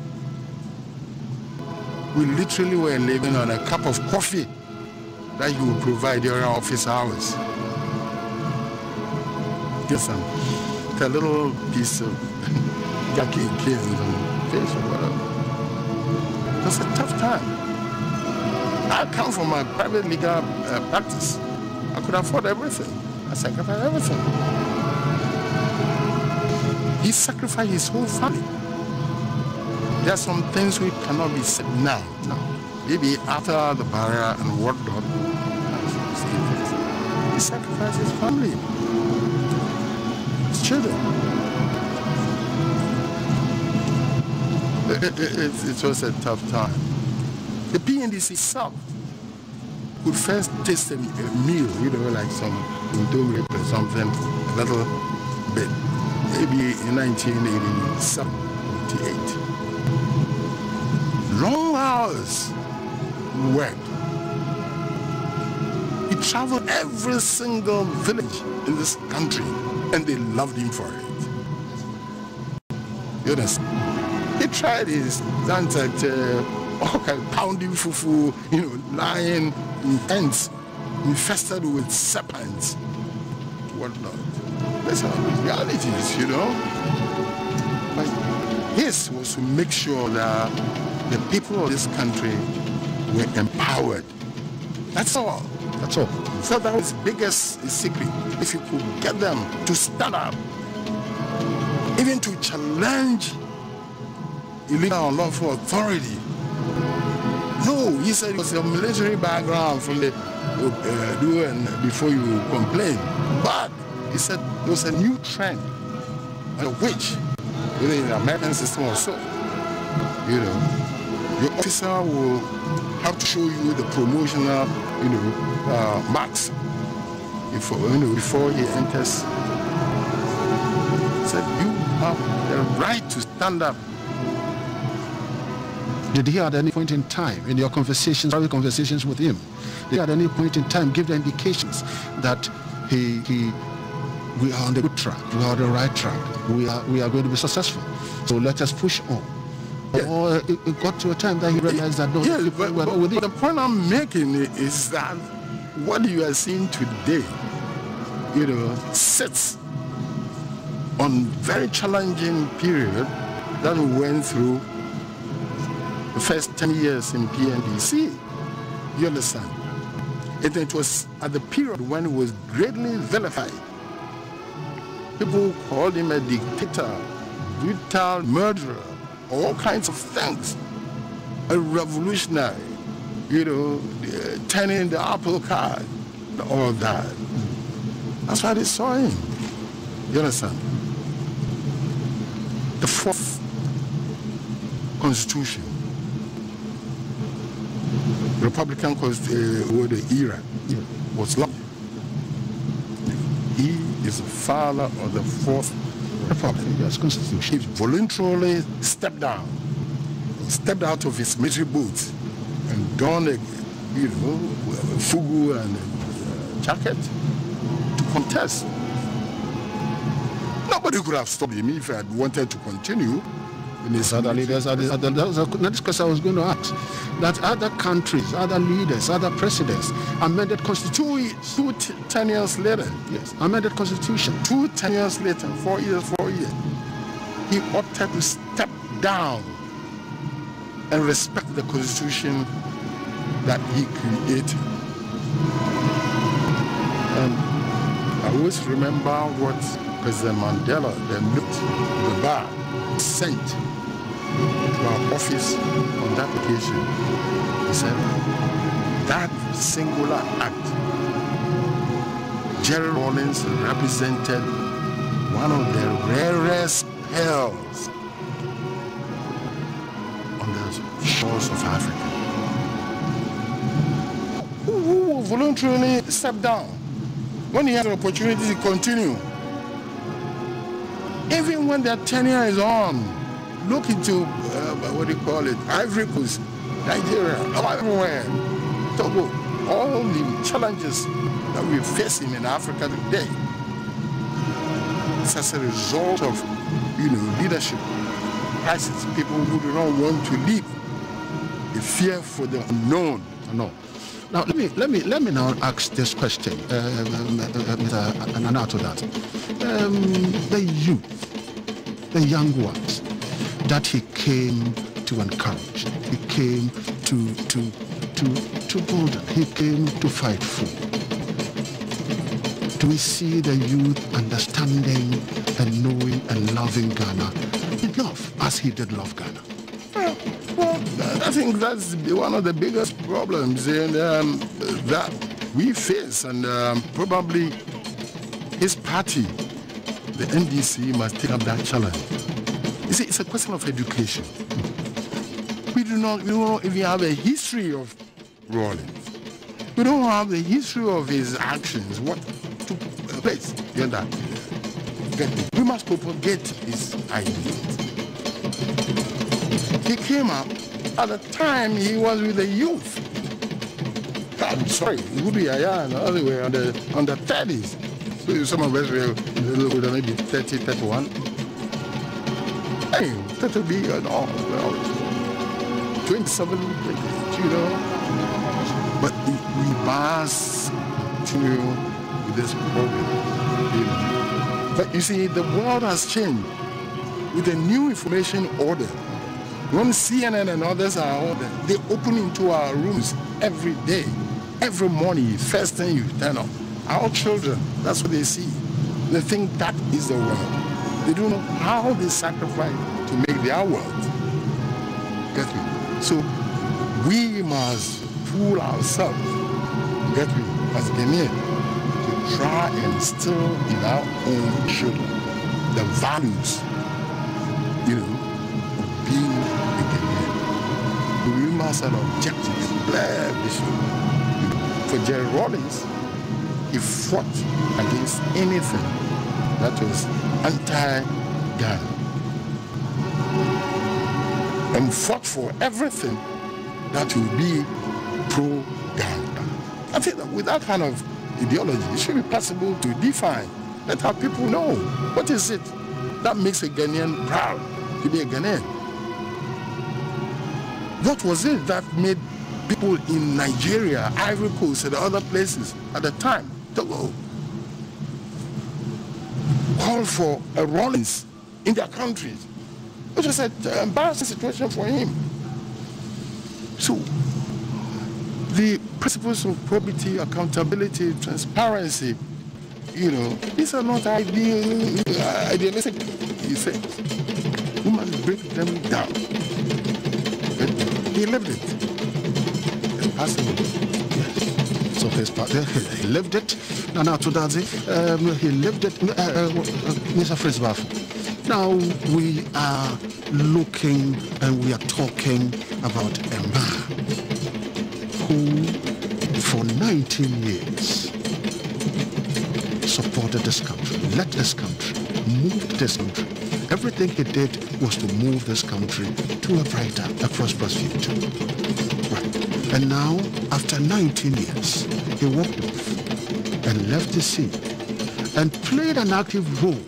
We literally were living on a cup of coffee that you would provide during office hours. Yes, a little piece of jackie cans and fish or whatever. It was a tough time. I come from my private legal practice. I could afford everything. I sacrificed everything. He sacrificed his whole family. There are some things we cannot be said now. Maybe after the barrier and whatnot, he sacrificed his family, his children. It was a tough time. The PNDC itself could first taste a meal, like some indomie or something, a little bit, maybe in 1987, 88. Long hours worked. He traveled every single village in this country, and they loved him for it. You understand? He tried his dance at all kind of pounding fufu, lying in tents infested with serpents, whatnot. These are realities, But his was to make sure that the people of this country were empowered. That's all. That's all. So that was his biggest secret. If you could get them to stand up, even to challenge illegal and unlawful authority. No, he said it was a military background from the before you complain. But he said there was a new trend, which within the American system also, your officer will have to show you the promotional, marks before he enters. He said you have the right to stand up. Did he at any point in time, in your conversations, private conversations with him, did he at any point in time give the indications that we are on the good track. We are on the right track. We are going to be successful. So let us push on. Yeah. Or it got to a time that he realized that no, the point I'm making is that what you are seeing today, sits on very challenging period that we went through the first 10 years in PNDC. You understand? It was at the period when he was greatly vilified. People called him a dictator, brutal murderer, all kinds of things. A revolutionary, turning the apple cart, all that. That's why they saw him. You understand? The fourth constitution, Republican era, was locked. He is the father of the fourth Republic. Yes, constitution. He voluntarily stepped out of his military boots and donned a, fugu and a jacket to contest. Nobody could have stopped him if he had wanted to continue. Other leaders, that's because I was going to ask, that other countries, other leaders, other presidents amended constitution. Two tenures later. Yes, amended constitution. 2 tenures later, 4 years, he opted to step down and respect the constitution that he created. And I always remember what President Mandela, the bar, sent to our office on that occasion. He said, that singular act, Jerry Rollins represented one of the rarest pearls on the shores of Africa, who voluntarily stepped down when he had an opportunity to continue. Even when their tenure is on, look into, Ivory Coast, Nigeria, everywhere, Togo, all the challenges that we're facing in Africa today. It's as a result of, leadership crisis. People who do not want to leave, the fear for the unknown. No. Now let me now ask this question, and out of that, the youth, the young ones that he came to encourage, he came to bolden, he came to fight for. Do we see the youth understanding and knowing and loving Ghana enough as he did love Ghana? Well, I think that's one of the biggest problems that we face, and probably his party, the NDC, must take up that challenge. You see, it's a question of education. We don't even have a history of Rollins. We don't have the history of his actions, what took place. You understand? We must propagate his ideas. He came up at the time he was with the youth. I'm sorry, he would be other way on the 30s. So some of us were maybe 30, 31. Hey, that would be 27, But we pass through this problem, But you see, the world has changed with the new information order. When CNN and others are ordered, they open into our rooms every day, every morning, first thing you turn on. Our children, that's what they see. They think that is the world. They don't know how they sacrifice to make their world. Get me? So we must pull ourselves, get me, as Ghanaians, to try and instill in our own children the values, of being a Ghanaian. We must have objectives, clear vision. For Jerry Rawlings, he fought against anything that was anti-Ghana and fought for everything that will be pro-Ghana. I think that with that kind of ideology. It should be possible to define. Let our people know what is it that makes a Ghanaian proud to be a Ghanaian. What was it that made people in Nigeria, Ivory Coast, and other places at the time to go call for a Rollins in their countries? It was an embarrassing situation for him. So the principles of probity, accountability, transparency, these are not idealistic. He said, we must break them down. But he lived it. It's possible. Yes. So his part, he lived it. Now to that, he lived it. Mr. Fritzbaff. Now we are looking and we are talking about a man who, for 19 years, supported this country, led this country, moved this country. Everything he did was to move this country to a brighter, a prosperous future. Right. And now, after 19 years, he walked off and left the scene and played an active role,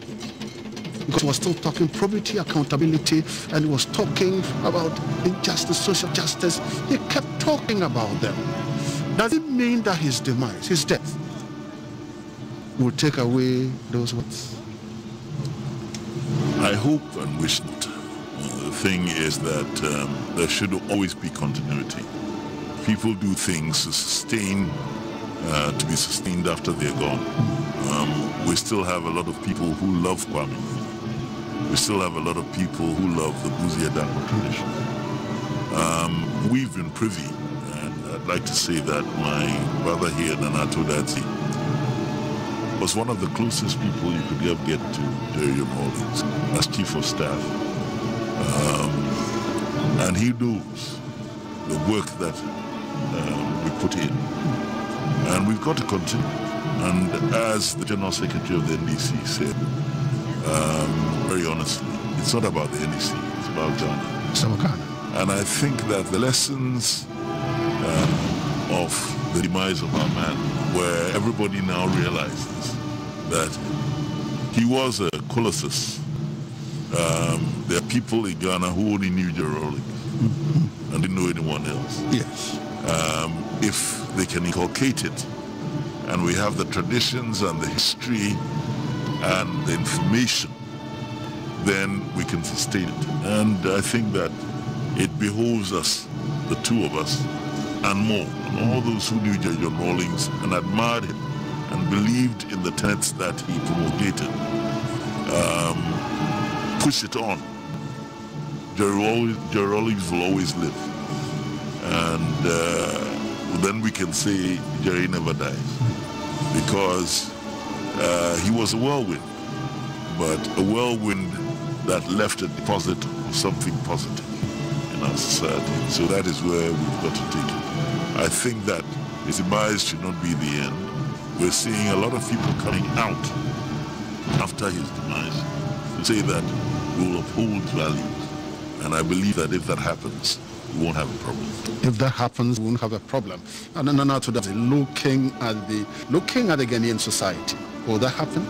because he was still talking probity, accountability, and he was talking about injustice, social justice. He kept talking about them. Does it mean that his demise, his death, will take away those words? I hope and wish not. The thing is that there should always be continuity. People do things to sustain, to be sustained after they're gone. We still have a lot of people who love Kwame. We still have a lot of people who love the Buzi Adanko tradition. We've been privy, and I'd like to say that my brother here, Nanato Dadzi, was one of the closest people you could ever get to Jerry Rawlings as Chief of Staff. And he knows the work that we put in. And we've got to continue. And as the General Secretary of the NDC said, very honestly, it's not about the NDC, it's about Ghana. And I think that the lessons of the demise of our man, where everybody now realizes that he was a colossus. There are people in Ghana who only knew Jerry Rawlings and didn't know anyone else. Yes. If they can inculcate it, and we have the traditions and the history and the information, then we can sustain it. And I think that it behoves us, the two of us, and more, and all those who knew Jerry Rawlings and admired him and believed in the tenets that he promulgated, push it on. Jerry Rawlings will always live. And then we can say Jerry never dies, because he was a whirlwind, but a whirlwind that left a deposit of something positive in our society. So that is where we've got to take it. I think that his demise should not be the end. We're seeing a lot of people coming out after his demise to say that we will uphold values. And I believe that if that happens, we won't have a problem. If that happens, we won't have a problem. And then now to that, looking at the Ghanaian society, will that happen?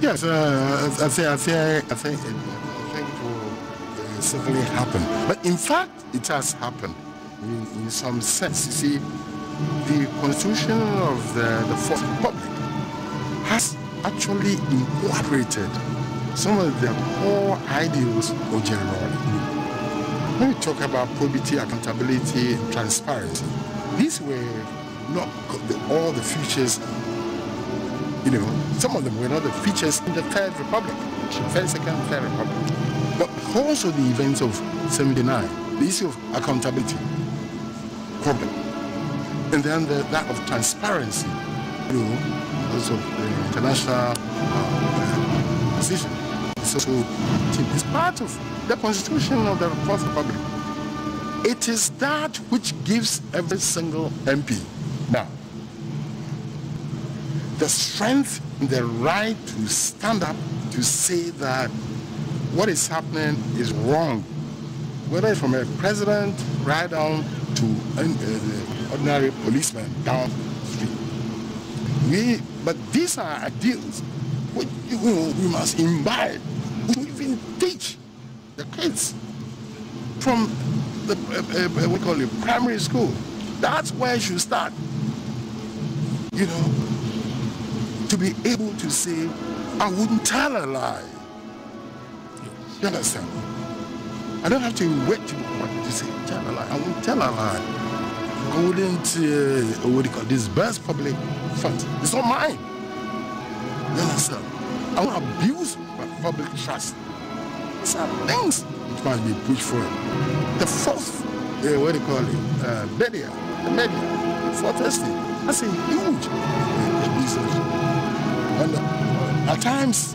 Yes, I think it will certainly happen. But in fact, it has happened in some sense. You see, the Constitution of the Fourth Republic has actually incorporated some of the core ideals of Jerry Rawlings. When we talk about probity, accountability, and transparency, these were not all the features, some of them were not the features in the Third Republic, Second, Third Republic. But also the events of 79, the issue of accountability, problem. And then that of transparency, also the international position. So it's part of the Constitution of the Fourth Republic. It is that which gives every single MP now the strength and the right to stand up to say that what is happening is wrong, whether it's from a president right down to the ordinary policeman down the street. But these are ideals which we must imbibe. We even teach the kids from the we call it primary school. That's where you should start. You know, to be able to say, I wouldn't tell a lie. You understand? I don't have to wait to say, tell a lie. I won't tell a lie. I wouldn't, what do you call this, disburse public funds. It's not mine. You understand? I won't abuse public trust. These are things which must be pushed for. The fourth, what do you call it, media, fourth estate. That's a huge business. And at times,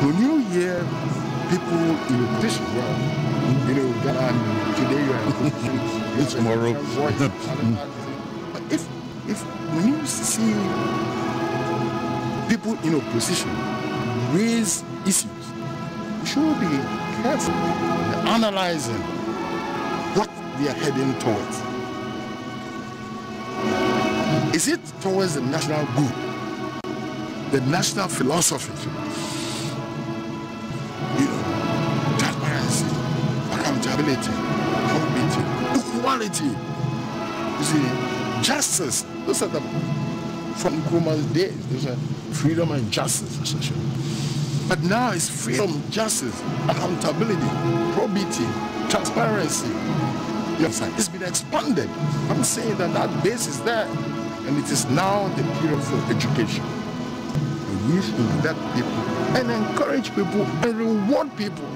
when you hear people in a position, well, you know, today you are tomorrow. But if when you see people in opposition raise issues, you should be careful analyzing what they are heading towards. Is it towards the national good, the national philosophy? You know, transparency, accountability, equality. You see, justice. Those are the from Nkrumah's days. Those are freedom and justice. But now it's freedom, justice, accountability, probity, transparency. Yes, it's been expanded. I'm saying that base is there. And it is now the period for education. We need to let people and encourage people and reward people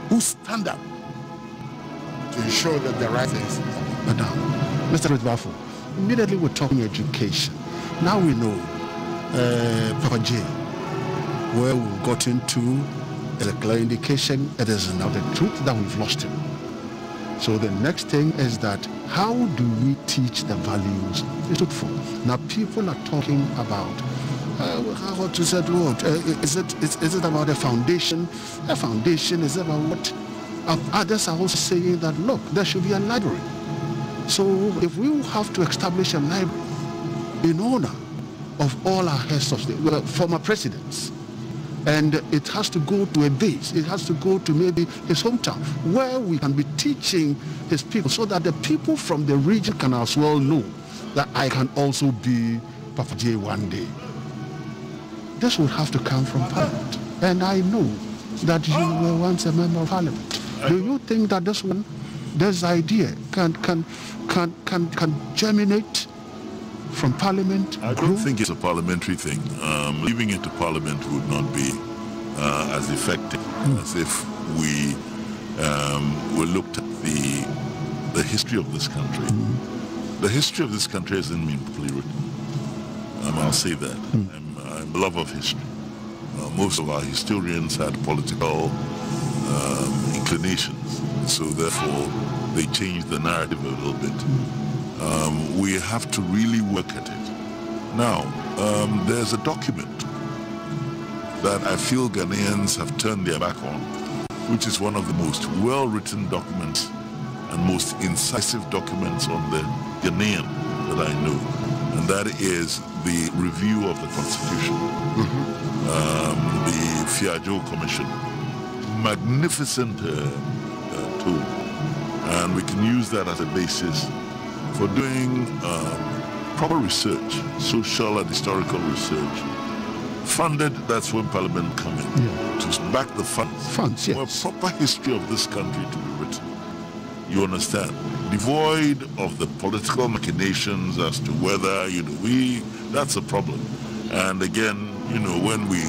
who stand up to ensure that the right things are done. Mr. Redbafo, immediately we're talking education. Now we know Papa J, where we've got into is a clear indication it is now the truth that we've lost him. So the next thing is that how do we teach the values we stood for? Now people are talking about what is that word? Is it about a foundation? A foundation is about what? Others are also saying that look, there should be a library. So if we have to establish a library in honor of all our heads of state, former presidents, and it has to go to a base, it has to go to maybe his hometown, where we can be teaching his people so that the people from the region can as well know that I can also be Papa J one day. This would have to come from Parliament. And I know that you were once a member of Parliament. Do you think that this idea can germinate from Parliament? I don't think it's a parliamentary thing. Leaving it to Parliament would not be as effective as if we looked at the history of this country. The history of this country hasn't been properly written. I'll say that. I'm a lover of history. Most of our historians had political inclinations, so therefore they changed the narrative a little bit. We have to really work at it. Now, there's a document that I feel Ghanaians have turned their back on, which is one of the most well-written documents and most incisive documents on the Ghanaian that I know, and that is the review of the Constitution, the Fiajo Commission. Magnificent tool, and we can use that as a basis for doing proper research, social and historical research. Funded, that's when Parliament come in, to back the funds yes. For a proper history of this country to be written. You understand? Devoid of the political machinations as to whether, that's a problem. And again, when we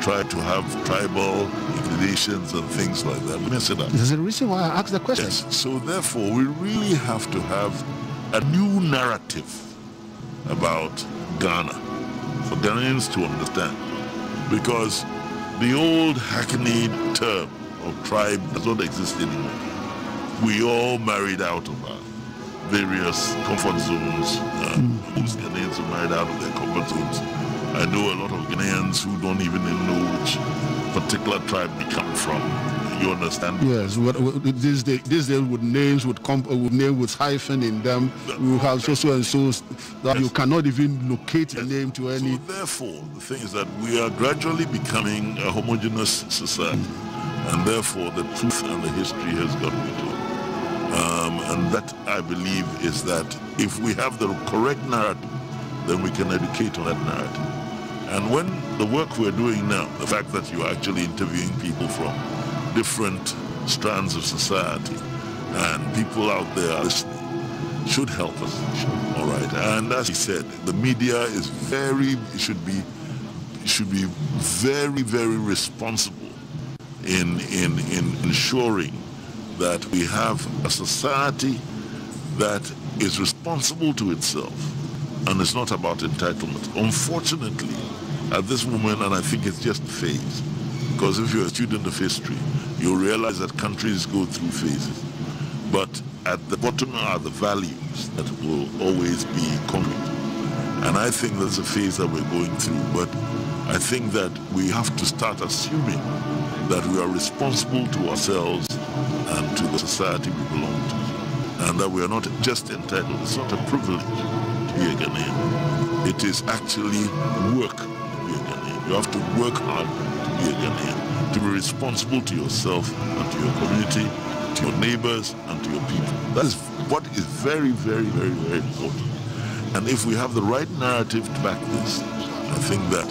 try to have tribal inclinations and things like that, we mess it up. There's a reason why I asked the question. Yes. So therefore, we really have to have a new narrative about Ghana for Ghanaians to understand. Because the old hackneyed term of tribe does not exist anymore. We all married out of our various comfort zones. Most Ghanaians are married out of their comfort zones. I know a lot of Ghanaians who don't even know which particular tribe they come from. You understand? Yes. These days with names with name with hyphen in them, you have so and so that you cannot even locate a name to any. So therefore, the thing is that we are gradually becoming a homogeneous society, and therefore the truth and the history has got to be told. And that, I believe, is that if we have the correct narrative, then we can educate on that narrative. And when the work we're doing now, the fact that you're actually interviewing people from different strands of society and people out there listening should help us. All right. And as he said, the media is should be very, very responsible in ensuring that we have a society that is responsible to itself and it's not about entitlement. Unfortunately, at this moment, and I think it's just a phase, because if you're a student of history, you'll realize that countries go through phases. But at the bottom are the values that will always be concrete. And I think that's a phase that we're going through. But I think that we have to start assuming that we are responsible to ourselves and to the society we belong to. And that we are not just entitled. It's not a privilege to be a Ghanaian. It is actually work to be a Ghanaian. You have to work hard to be a Ghanaian, to be responsible to yourself and to your community, to your neighbors and to your people. That is what is very, very, very, very important. And if we have the right narrative to back this, I think that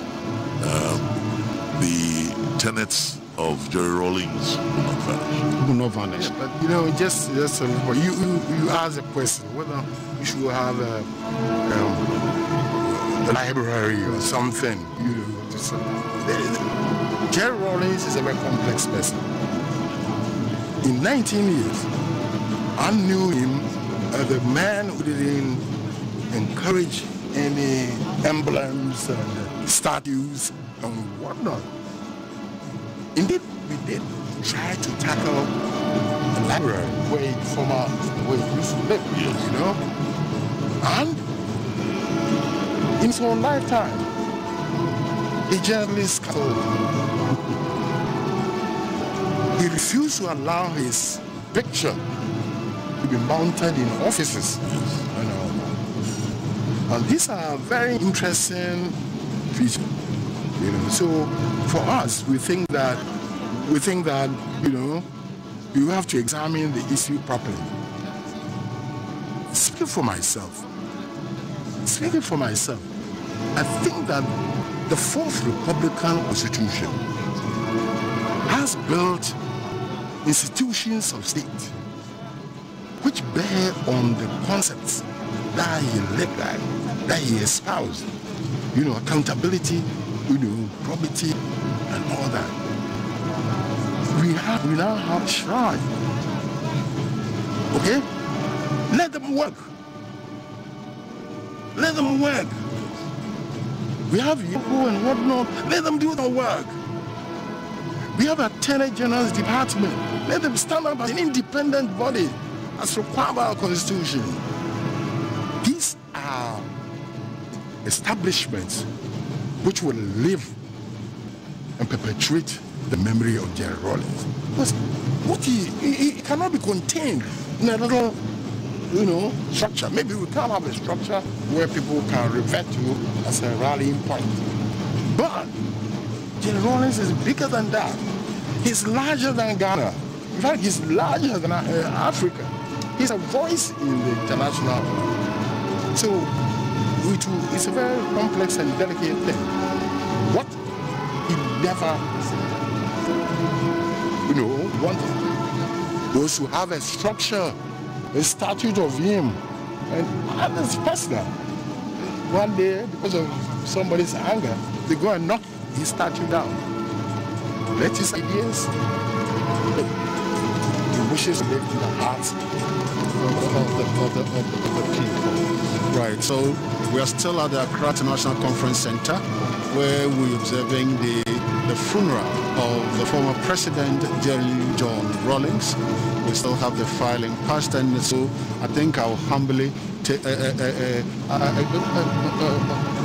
the tenets of Jerry Rawlings will not vanish. Will not vanish. Yeah, but you know, just you ask a question whether we should have a library or something. Jerry Rawlings is a very complex person. In 19 years, I knew him as a man who didn't encourage any emblems and statues and whatnot. Indeed, we did try to tackle the library where he used to live, yes. You know? And in his own lifetime, he generally scuttled. He refused to allow his picture to be mounted in offices. Yes. You know? And these are very interesting features. You know, so for us, we think that you know, you have to examine the issue properly. Speaking for myself, I think that the Fourth Republican Constitution has built institutions of state which bear on the concepts that he espoused. You know, accountability, you know, probity, and all that. We now have shrine. Okay? Let them work. Let them work. We have Yoko and whatnot. Let them do the work. We have a Attorney General's Department. Let them stand up as an independent body as required by our Constitution. These are establishments which will live and perpetuate the memory of Jerry Rawlings. Because what he cannot be contained in a little, you know, structure. Maybe we can't have a structure where people can revert to as a rallying point. But Jerry Rawlings is bigger than that. He's larger than Ghana. In fact, he's larger than Africa. He's a voice in the international. So it's a very complex and delicate thing. What he never, you know, wanted was to have a structure, a statute of him, and it's personal. One day, because of somebody's anger, they go and knock his statue down. Let his ideas, the wishes live in the hearts of the people. Right, so we are still at the Accra International Conference Center, where we're observing the funeral of the former President Jerry John Rawlings. We still have the filing past, and so I think I'll humbly take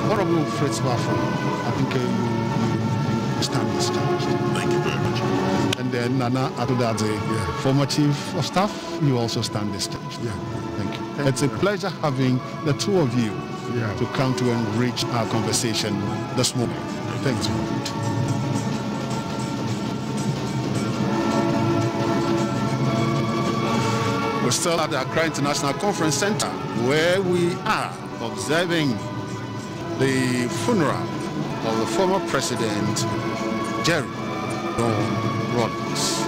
Honorable Fritz Baffo. I think stand discharged. Thank you very much. And then Nana Atudadze, former Chief of Staff, you also stand discharged. Yeah. Thank you. It's a pleasure having the two of you to come to enrich our conversation this morning. Thanks. We're still at the Accra International Conference Center, where we are observing the funeral of the former president, Jerry Rollins.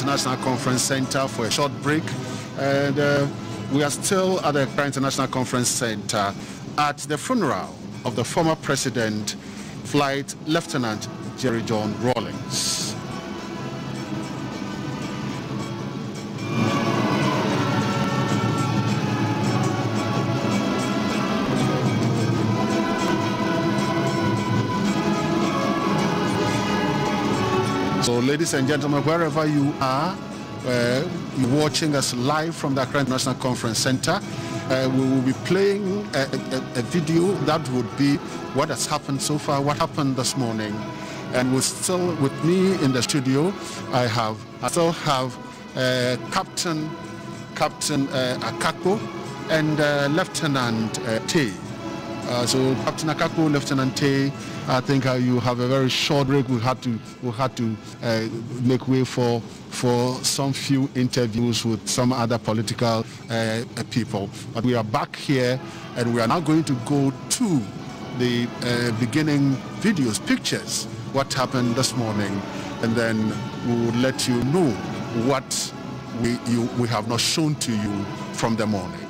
International Conference Center for a short break. And we are still at the Accra International Conference Center at the funeral of the former President, Flight Lieutenant Jerry John Rawlings. So, ladies and gentlemen, wherever you are, watching us live from the Accra International Conference Center, we will be playing a video that would be what has happened so far, what happened this morning. And we're still with me in the studio. I still have Captain Akako and Lieutenant Tay. So Captain Akako, Lieutenant Tay, I think you have a very short break. We had to make way for some few interviews with some other political people. But we are back here, and we are now going to go to the beginning videos, pictures, what happened this morning, and then we will let you know what we have not shown to you from the morning.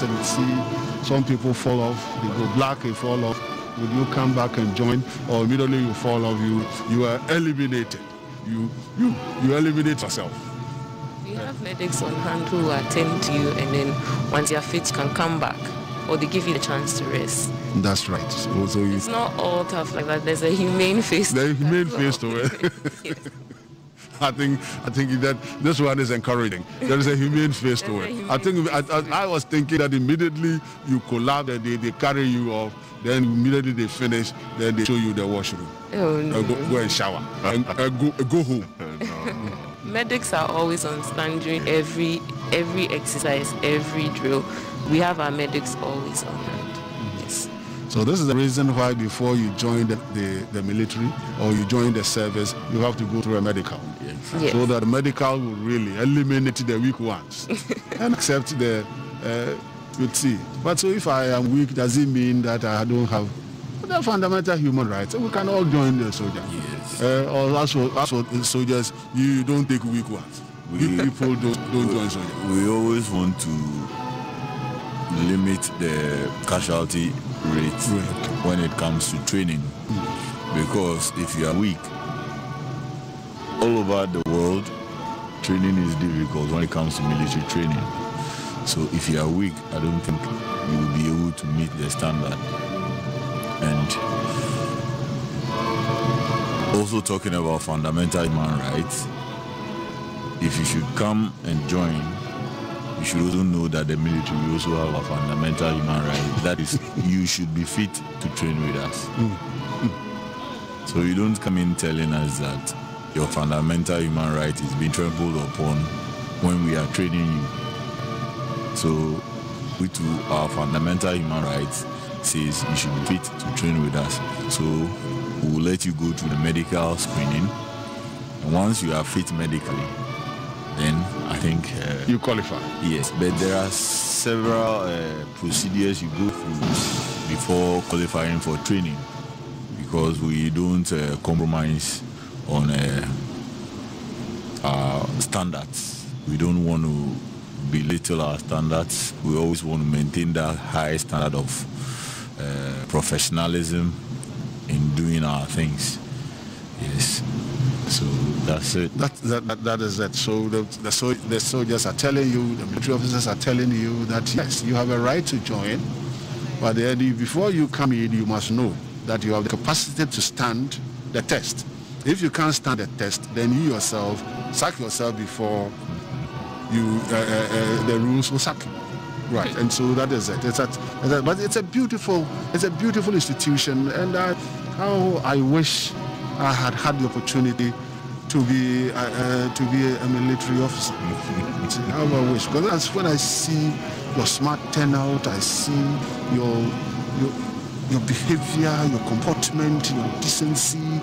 and you see some people fall off, they go black, they fall off. Would you come back and join, or immediately you fall off, you are eliminated. You eliminate yourself. We have medics on hand who attend to you, and then once you're fit, you can come back, or they give you the chance to rest. That's right. So it's not all tough like that. There's a humane face. There's a humane face to it. Yes. I think that this one is encouraging. There is a humane face to it. I was thinking that immediately you collapse, they carry you off, then immediately they finish, then they show you the washroom. Oh, no. Go and shower and go home. Medics are always on stand during every exercise, every drill. We have our medics always on hand. Yes. So this is the reason why before you join the military or you join the service, you have to go through a medical. Yes. So that the medical will really eliminate the weak ones and accept the you'd see. But so if I am weak, does it mean that I don't have the fundamental human rights? We can all join the soldiers. Yes. Or also soldiers, you don't take weak ones. People don't join soldiers. We always want to limit the casualty rate when it comes to training. Because if you are weak, all over the world, training is difficult when it comes to military training. So if you are weak, I don't think you will be able to meet the standard. And also talking about fundamental human rights, if you should come and join, you should also know that the military will also have a fundamental human right. That is, you should be fit to train with us. So you don't come in telling us that your fundamental human right is being trampled upon when we are training you. So we to our fundamental human rights says you should be fit to train with us. So we will let you go through the medical screening. And once you are fit medically, then I think you qualify. Yes, but there are several procedures you go through before qualifying for training, because we don't compromise on our standards. We don't want to belittle our standards. We always want to maintain that high standard of professionalism in doing our things. Yes. So that's it. That is it. So the soldiers are telling you, the military officers are telling you that yes, you have a right to join, but before you come in, you must know that you have the capacity to stand the test. If you can't stand the test, then you yourself sack yourself before you the rules will sack you. Right, and so that is it. But it's a beautiful institution, and how I wish I had the opportunity to be a military officer. How I wish, because that's when I see your smart turnout, I see your behavior, your comportment, your decency,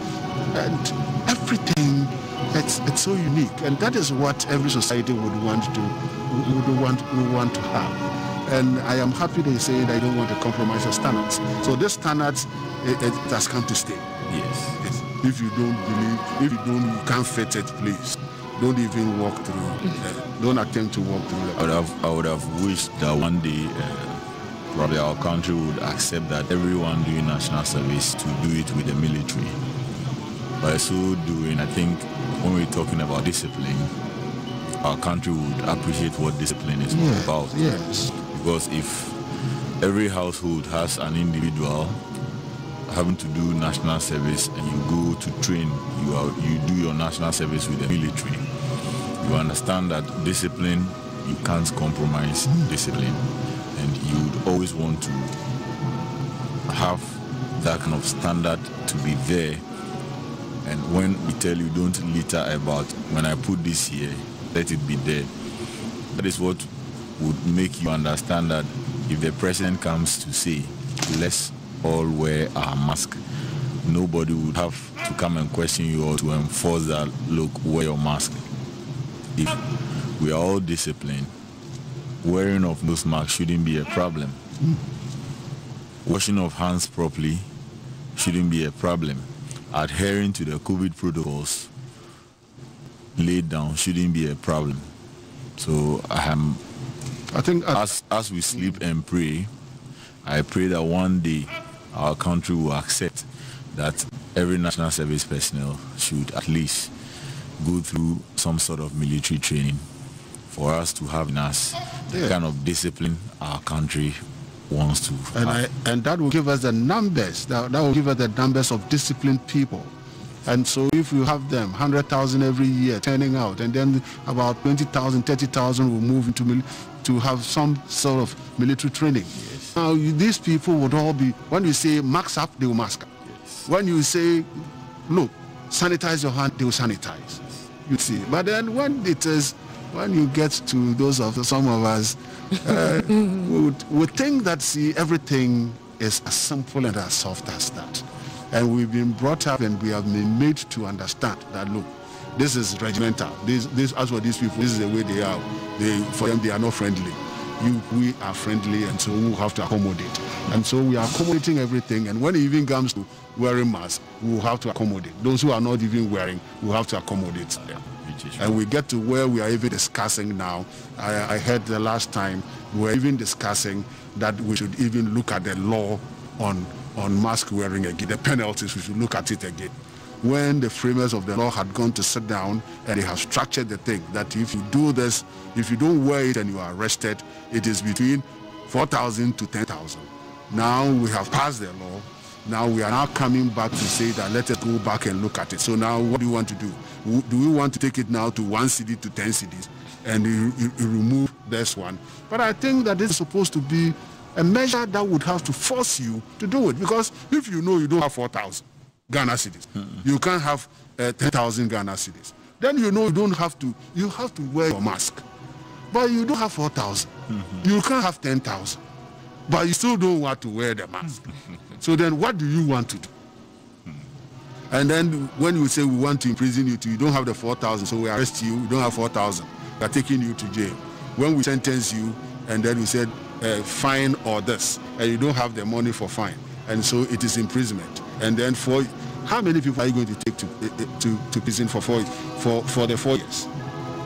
and everything. It's so unique, and that is what every society would want to have. And I am happy they say they don't want to compromise your standards. So this standards, it has come to stay. Yes. If you don't believe, you can't fit it, please don't even walk through. Don't attempt to walk through. I would have wished that one day probably our country would accept that everyone doing national service to do it with the military. By so doing, I think when we're talking about discipline, our country would appreciate what discipline is all about. Yes. Because if every household has an individual having to do national service and you go to train, you do your national service with the military, you understand that discipline, you can't compromise discipline, and you would always want to have that kind of standard to be there. And when we tell you don't litter about, when I put this here, let it be there. That is what would make you understand that if the president comes to say, let's all wear our mask, nobody would have to come and question you or to enforce that, look, wear your mask. If we are all disciplined, wearing of those masks shouldn't be a problem. Washing of hands properly shouldn't be a problem. Adhering to the COVID protocols laid down shouldn't be a problem. So I am I think as we sleep and pray, I pray that one day our country will accept that every national service personnel should at least go through some sort of military training for us to have in us the kind of discipline our country wants to have. And that will give us the numbers, that will give us the numbers of disciplined people. And so if you have them, 100,000 every year turning out, and then about 20,000, 30,000 will move into to have some sort of military training. Yes. Now, these people would all be, when you say mask up, they will mask up. Yes. When you say, look, sanitize your hand, they will sanitize. You see. But then when you get to those of some of us, would think that, see, everything is as simple and as soft as that. And we've been brought up and we have been made to understand that, look, this is regimental. This as for these people, this is the way they are. For them, they are not friendly. We are friendly, and so we have to accommodate. And so we are accommodating everything. And when it even comes to wearing masks, we will have to accommodate. Those who are not even wearing, we have to accommodate them. And we get to where we are even discussing now. I heard the last time we were even discussing that we should even look at the law on mask wearing again, the penalties, we should look at it again. When the framers of the law had gone to sit down and they have structured the thing that if you do this, if you don't wear it and you are arrested, it is between 4,000 to 10,000. Now we have passed the law. Now we are now coming back to say that let us go back and look at it. So now what do you want to do? Do we want to take it now to 1 city to 10 cities and you remove this one? But I think that this is supposed to be a measure that would have to force you to do it, because if you know you don't have 4,000 Ghana cedis, you can't have 10,000 Ghana cedis, then you know you have to wear your mask. But you don't have 4,000, you can't have 10,000, but you still don't want to wear the mask. So then what do you want to do? And then when you say we want to imprison you, you don't have the 4,000, so we arrest you, you don't have 4,000, we are taking you to jail. When we sentence you, and then we said fine or this, and you don't have the money for fine, and so it is imprisonment. And then for how many people are you going to take to prison for the 4 years?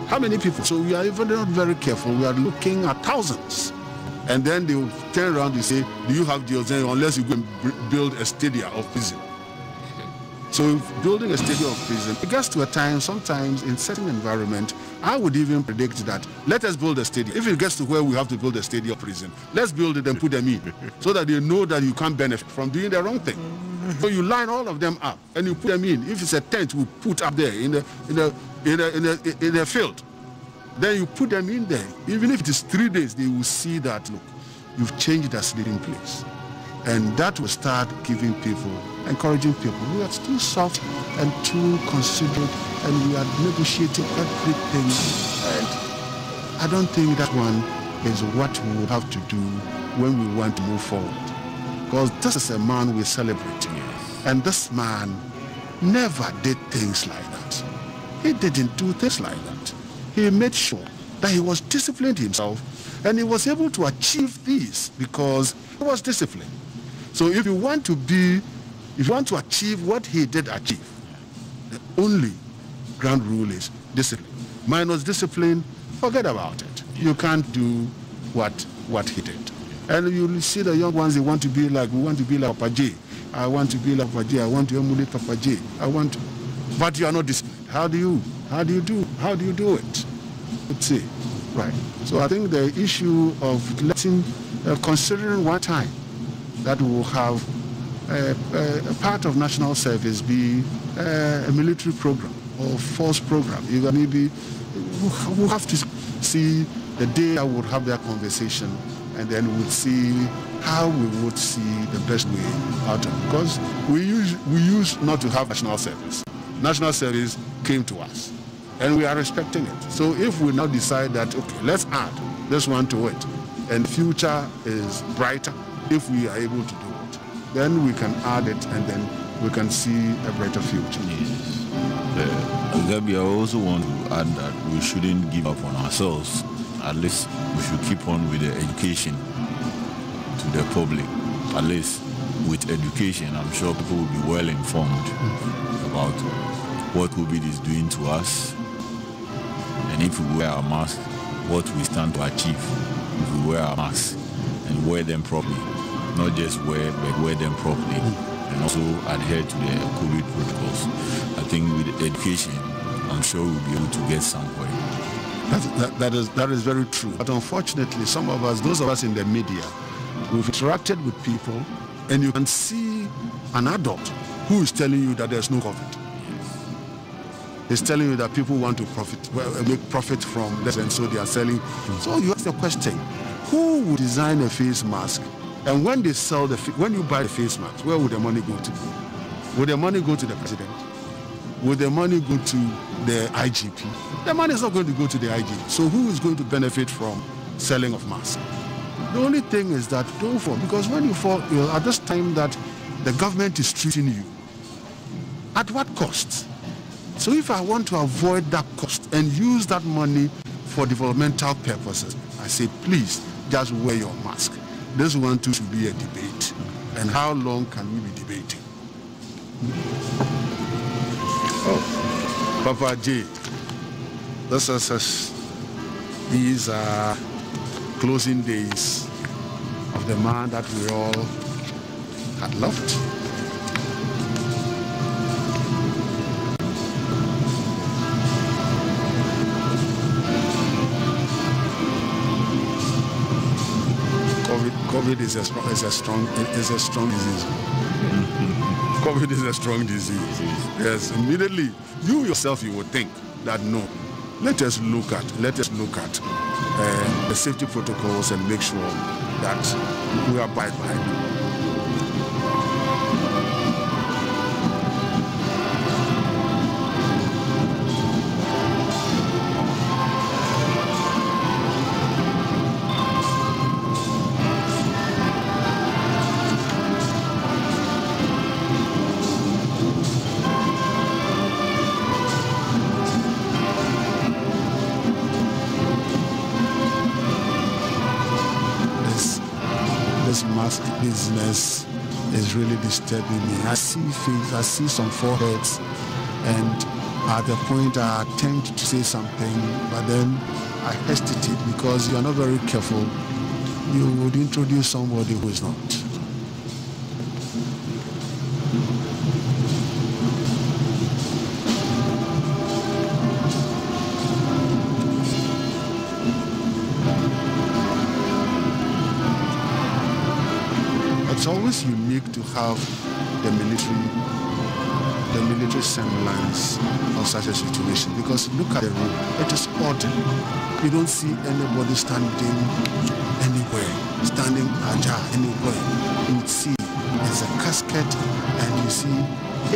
How many people? So we are even not very careful. We are looking at thousands. And then they will turn around and say, do you have deals? Unless you go and build a stadium of prison. So building a stadium of prison, it gets to a time, sometimes in certain environment, I would even predict that let us build a stadium. If it gets to where we have to build a stadium of prison, let's build it and put them in, so that they know that you can't benefit from doing the wrong thing. So you line all of them up and you put them in. If it's a tent, we put up there in the field. Then you put them in there. Even if it is 3 days, they will see that, look, you've changed the sleeping place. And that will start giving people, encouraging people. We are too soft and too considerate, and we are negotiating everything. And I don't think that one is what we will have to do when we want to move forward. Because this is a man we're celebrating. And this man never did things like that. He didn't do things like that. He made sure that he was disciplined himself, and he was able to achieve these because he was disciplined. So if you want to achieve what he did achieve, the only ground rule is discipline. Minus discipline, forget about it. You can't do what he did. And you see the young ones, they want to be like, we want to be like Papa J. I want to be like Papa J. I want to emulate Papa J. But you are not disciplined. How do you do it? Let's see. Right. So I think the issue of considering one time that we will have a part of national service be a military program or force program. Even maybe we'll have to see the day I would have that conversation, and then we'll see how we would see the best way out of it. Because we used not to have national service. National service came to us, and we are respecting it. So if we now decide that, okay, let's add this one to it, and future is brighter if we are able to do it, then we can add it, and then we can see a brighter future. Yes. Gabi, I also want to add that we shouldn't give up on ourselves. At least we should keep on with the education to the public. At least with education, I'm sure people will be well informed about what COVID is doing to us, and if we wear our mask, what we stand to achieve if we wear our masks and wear them properly, not just wear, but wear them properly, and also adhere to the COVID protocols. I think with education, I'm sure we'll be able to get somewhere. That is very true. But unfortunately, some of us, those of us in the media, we've interacted with people, and you can see an adult who is telling you that there's no COVID. He's telling you that people want to make profit from this, and so they are selling. So you ask the question, who would design a face mask? And when they sell when you buy the face mask, where would the money go to? Would the money go to the president? Would the money go to the IGP? The money is not going to go to the IGP. So who is going to benefit from selling of masks? The only thing is that don't fall, because when you fall ill at this time that the government is treating you, at what cost? So if I want to avoid that cost and use that money for developmental purposes, I say, please, just wear your mask. This one too should be a debate. And how long can we be debating? Oh, Papa J, these are closing days of the man that we all had loved. COVID is a strong disease. COVID is a strong disease. Yes, immediately you yourself you would think that no. Let us look at the safety protocols and make sure that we abide by them. Business is really disturbing me. I see some foreheads, and at the point I attempt to say something, but then I hesitate because you are not very careful. You would introduce somebody who is not. It's always unique to have the military semblance of such a situation, because look at the room, it is orderly. You don't see anybody standing anywhere, standing agile anywhere. You see it's a casket, and you see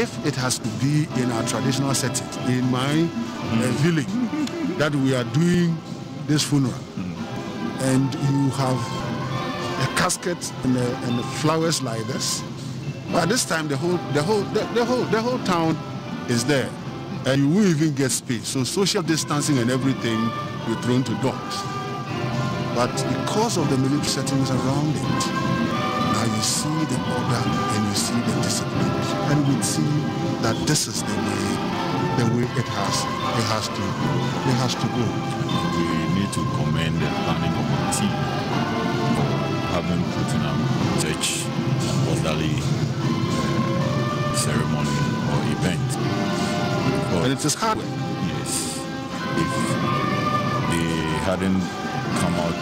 if it has to be in our traditional setting, in my village, that we are doing this funeral, and you have a casket and the flowers like this. But this time the whole town is there, and you won't even get space. So social distancing and everything will thrown to dogs. But because of the military settings around it, now you see the order and you see the discipline, and we see that this is the way it has to go. We need to commend the planning committee having put in a church orderly ceremony or event. And it is hard. Yes. If they hadn't come out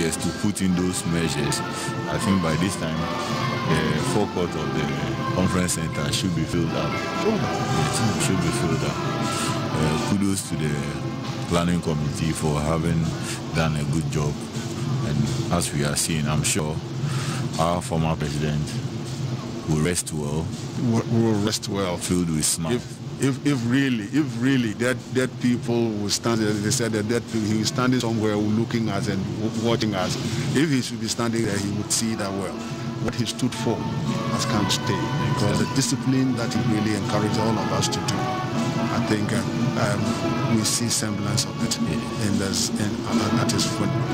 to put in those measures, I think by this time the forecourt of the conference center should be filled up. It should be filled up. Kudos to the planning committee for having done a good job. And as we are seeing, I'm sure our former president will rest well. Will rest well. Filled with smiles. If really dead people will stand there, they said that dead people, he was standing somewhere looking at us and watching us. If he should be standing there, he would see that, well, what he stood for has come to stay. Because the discipline that he really encouraged all of us to do, I think we see semblance of it at his funeral.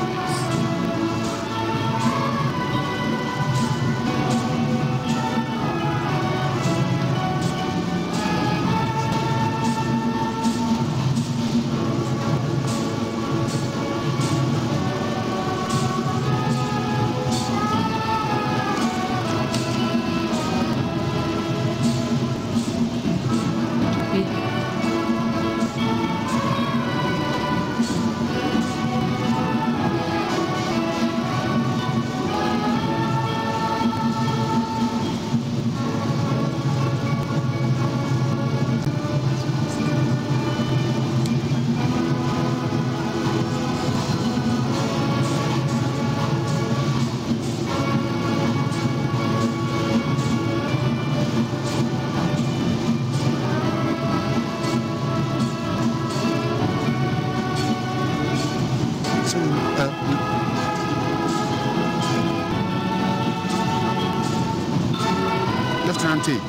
Asante,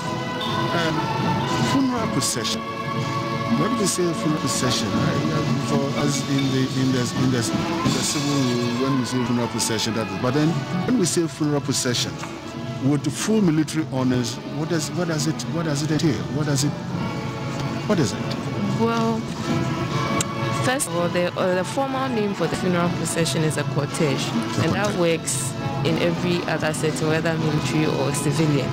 funeral procession. What do we say funeral procession? For us in the civil, when we say funeral procession, that is. But then when we say funeral procession, with the full military honors, what does it entail? What is it? Well, first of all, the formal name for the funeral procession is a cortege, and that works in every other setting, whether military or civilian.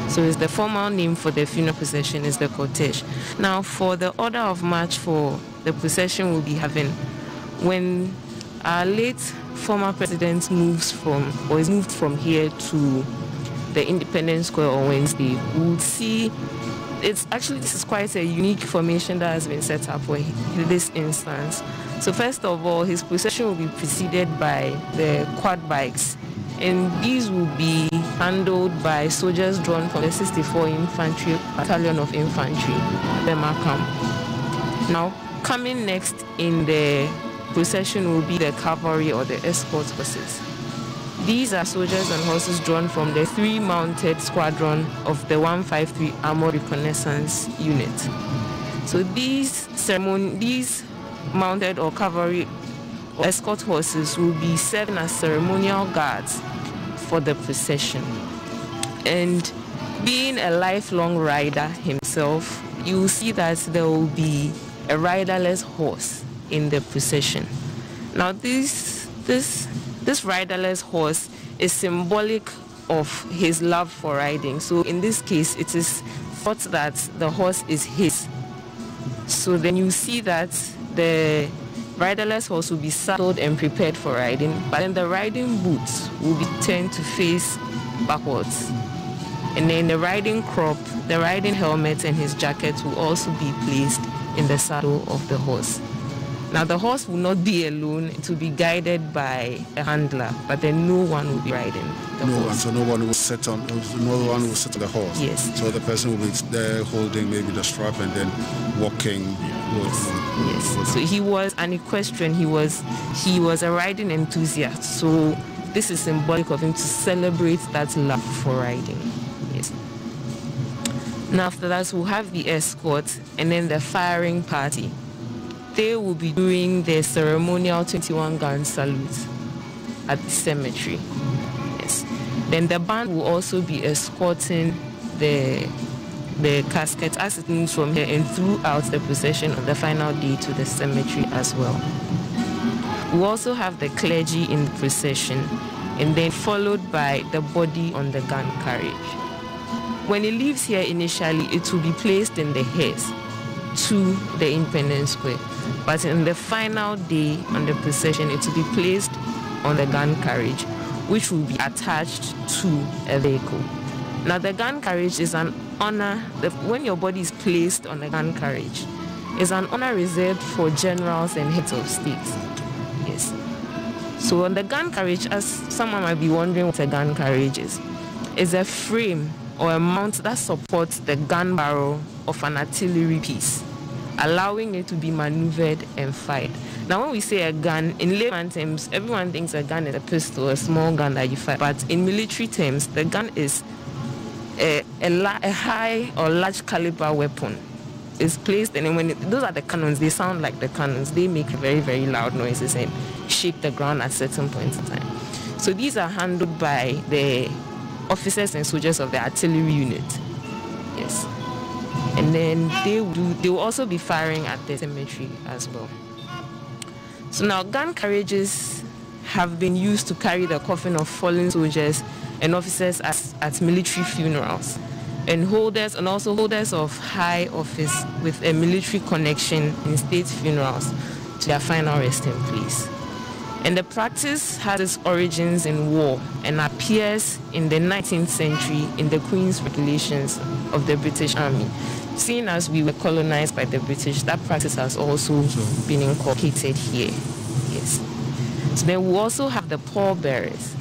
So it's the formal name for the funeral procession is the cortege. Now, for the order of march for the procession we'll be having, when our late former president is moved from here to the Independence Square on Wednesday, we'll see this is quite a unique formation that has been set up for this instance. So first of all, his procession will be preceded by the quad bikes, and these will be handled by soldiers drawn from the 64 Infantry Battalion of Infantry, the Markham. Now, coming next in the procession will be the cavalry or the escort horses. These are soldiers and horses drawn from the 3-mounted squadron of the 153 Armored Reconnaissance Unit. So these mounted or cavalry or escort horses will be serving as ceremonial guards for the procession. And being a lifelong rider himself, you will see that there will be a riderless horse in the procession. Now this riderless horse is symbolic of his love for riding. So in this case, it is thought that the horse is his. So then you see that the riderless horse will be saddled and prepared for riding, but then the riding boots will be turned to face backwards. And then the riding crop, the riding helmet and his jacket will also be placed in the saddle of the horse. Now the horse will not be alone, it will be guided by a handler, but then no one will be riding the horse. So no one will sit on the horse? Yes. So the person will be there holding maybe the strap and then walking. Yes. So he was an equestrian, he was a riding enthusiast. So this is symbolic of him to celebrate that love for riding. Yes. Now after that we'll have the escort and then the firing party. They will be doing their ceremonial 21-gun salute at the cemetery. Yes. Then the band will also be escorting the casket as it moves from here and throughout the procession on the final day to the cemetery as well. We also have the clergy in the procession, and then followed by the body on the gun carriage. When it leaves here initially, it will be placed in the hearse to the Independence Square. But in the final day on the procession, it will be placed on the gun carriage, which will be attached to a vehicle. Now the gun carriage is an honor, when your body is placed on a gun carriage, is an honor reserved for generals and heads of state. Yes. So on the gun carriage, as someone might be wondering what a gun carriage is a frame or a mount that supports the gun barrel of an artillery piece, allowing it to be maneuvered and fired. Now when we say a gun, in layman terms, everyone thinks a gun is a pistol, a small gun that you fire. But in military terms, the gun is a high or large caliber weapon. It's placed, and when those are the cannons, they sound like the cannons. They make very, very loud noises and shake the ground at certain points in time. So these are handled by the officers and soldiers of the artillery unit. Yes. And then they will also be firing at the cemetery as well. So now gun carriages have been used to carry the coffin of fallen soldiers and officers at military funerals, and also holders of high office with a military connection in state funerals to their final resting place. And the practice has its origins in war and appears in the 19th century in the Queen's Regulations of the British Army. Seeing as we were colonized by the British, that practice has also been inculcated here. Yes. So then we also have the pallbearers.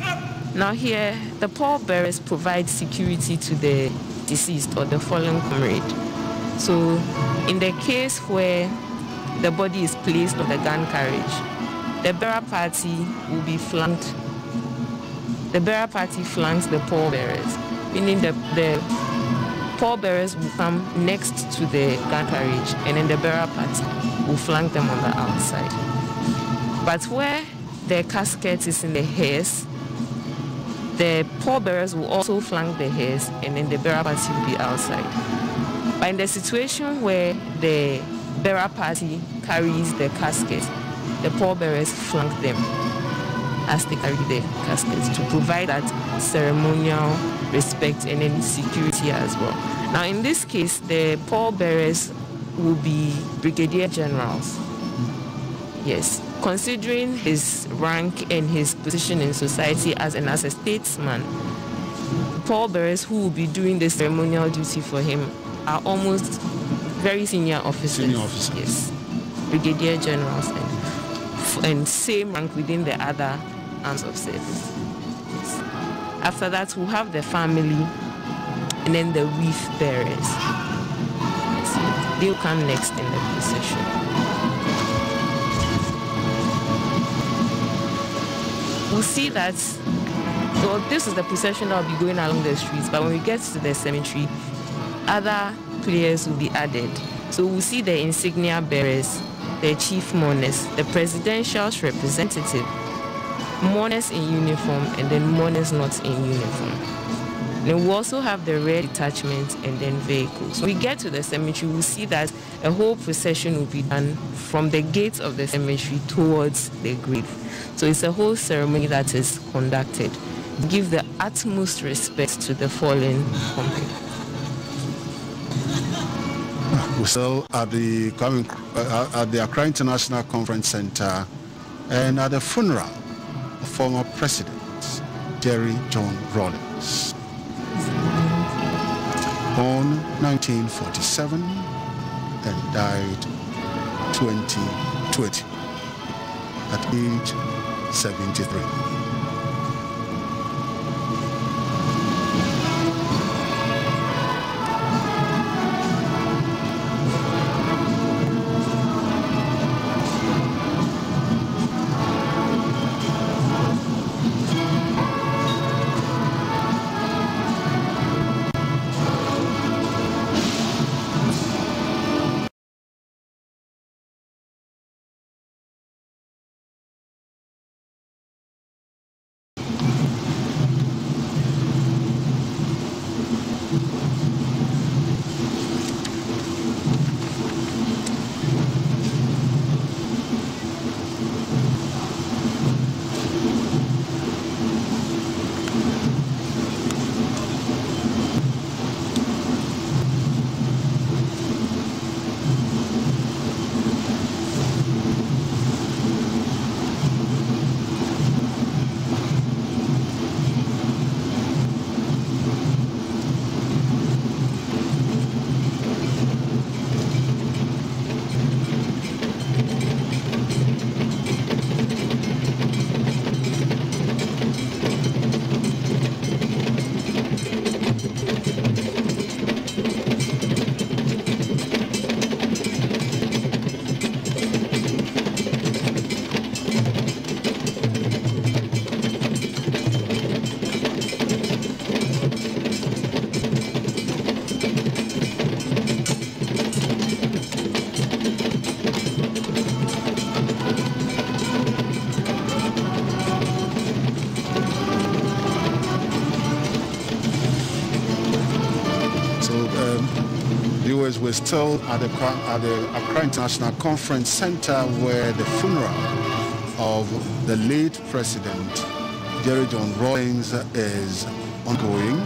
Now here, the pallbearers provide security to the deceased or the fallen comrade. So in the case where the body is placed on the gun carriage, the bearer party will be flanked. The bearer party flanks the pallbearers, meaning the pallbearers will come next to the gun carriage, and then the bearer party will flank them on the outside. But where the casket is in the hearse, the pallbearers will also flank the hearse, and then the bearer party will be outside. But in the situation where the bearer party carries the casket, the pallbearers flank them as they carry the casket to provide that ceremonial respect and then security as well. Now in this case, the pallbearers will be brigadier generals. Yes, considering his rank and his position in society as a statesman, pallbearers who will be doing the ceremonial duty for him are almost very senior officers. Senior officers. Yes, brigadier generals and same rank within the other arms of service. Yes. After that, we'll have the family and then the wreath bearers. Yes. They'll come next in the procession. We'll see that, well, this is the procession that will be going along the streets, but when we get to the cemetery, other players will be added. So we'll see the insignia bearers, the chief mourners, the presidential's representative, mourners in uniform, and then mourners not in uniform. Then we'll also have the rear detachment and then vehicles. When we get to the cemetery, we'll see that a whole procession will be done from the gates of the cemetery towards the grave. So it's a whole ceremony that is conducted. Give the utmost respect to the fallen company. We're still at the Accra International Conference Center and at the funeral of former President Jerry John Rawlings. Born 1947 and died 2020 at age 73. We're still at the Accra International Conference Center where the funeral of the late President Jerry John Rawlings is ongoing.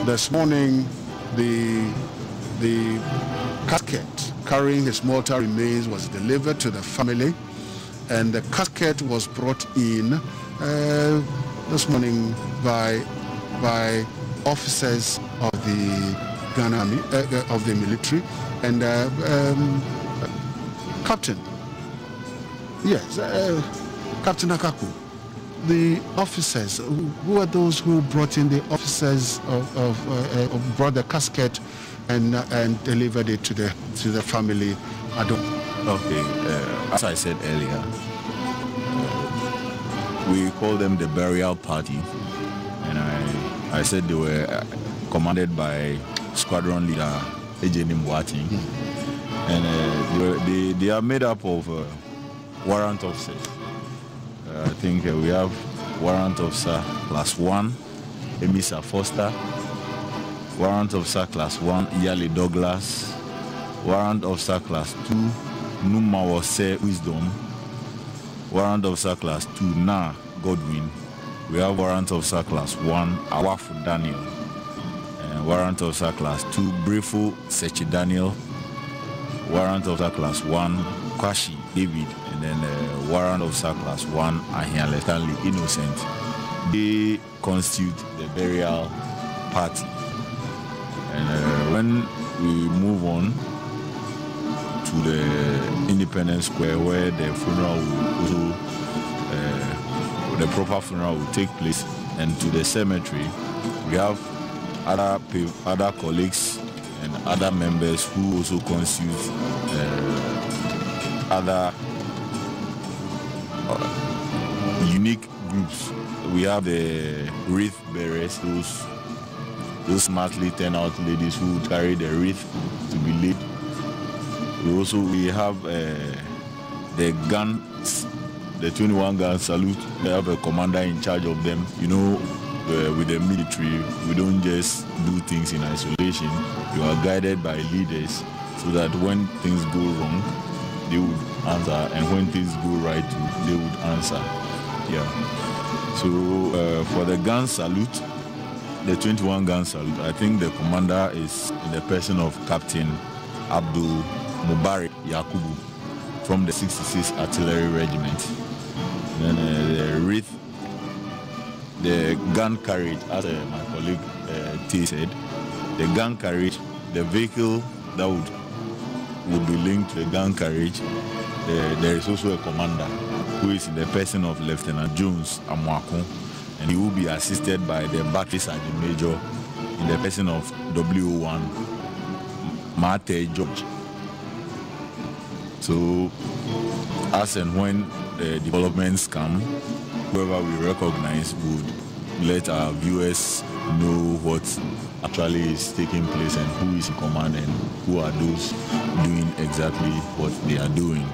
This morning, the casket carrying his mortal remains was delivered to the family, and the casket was brought in this morning by officers of the Ghana of the military and Captain Akaku. The officers, who are those who brought in the officers of brought the casket and delivered it to the family? I don't. Okay, as I said earlier, we call them the burial party, and I said they were commanded by squadron leader, Ejeni Mwati. And they are made up of warrant officers. I think we have warrant officer class 1, Emisa Foster, warrant officer class 1, Yali Douglas, warrant officer class 2, Numa Wose Wisdom, warrant officer class 2, Na Godwin. We have warrant officer class 1, Awafu Daniel, and warrant officer class 2, Brefo Sechi Daniel, warrant officer class 1, Kwashi David, and then warrant officer class 1, Ahiale Stanley Innocent. They constitute the burial party. And when we move on to the Independence Square, where the funeral will also, the proper funeral will take place, and to the cemetery, we have other colleagues and other members who also constitute other unique groups. We have the wreath bearers, those smartly turned out ladies who carry the wreath to be laid. We have the guns, the 21 gun salute. They have a commander in charge of them. You know, with the military, we don't just do things in isolation. You are guided by leaders so that when things go wrong, they would answer, and when things go right, they would answer. Yeah. So for the gun salute, the 21 gun salute, I think the commander is in the person of Captain Abdul Mubarak Yakubu from the 66th Artillery Regiment. And then the wreath, the gun carriage, as my colleague T said, the gun carriage, the vehicle that would be linked to the gun carriage, there is also a commander who is in the person of Lieutenant Jones Amwako, and he will be assisted by the battery sergeant major in the person of W1 Mate George. So as and when the developments come, whoever we recognize would let our viewers know what actually is taking place and who is in command and who are those doing exactly what they are doing.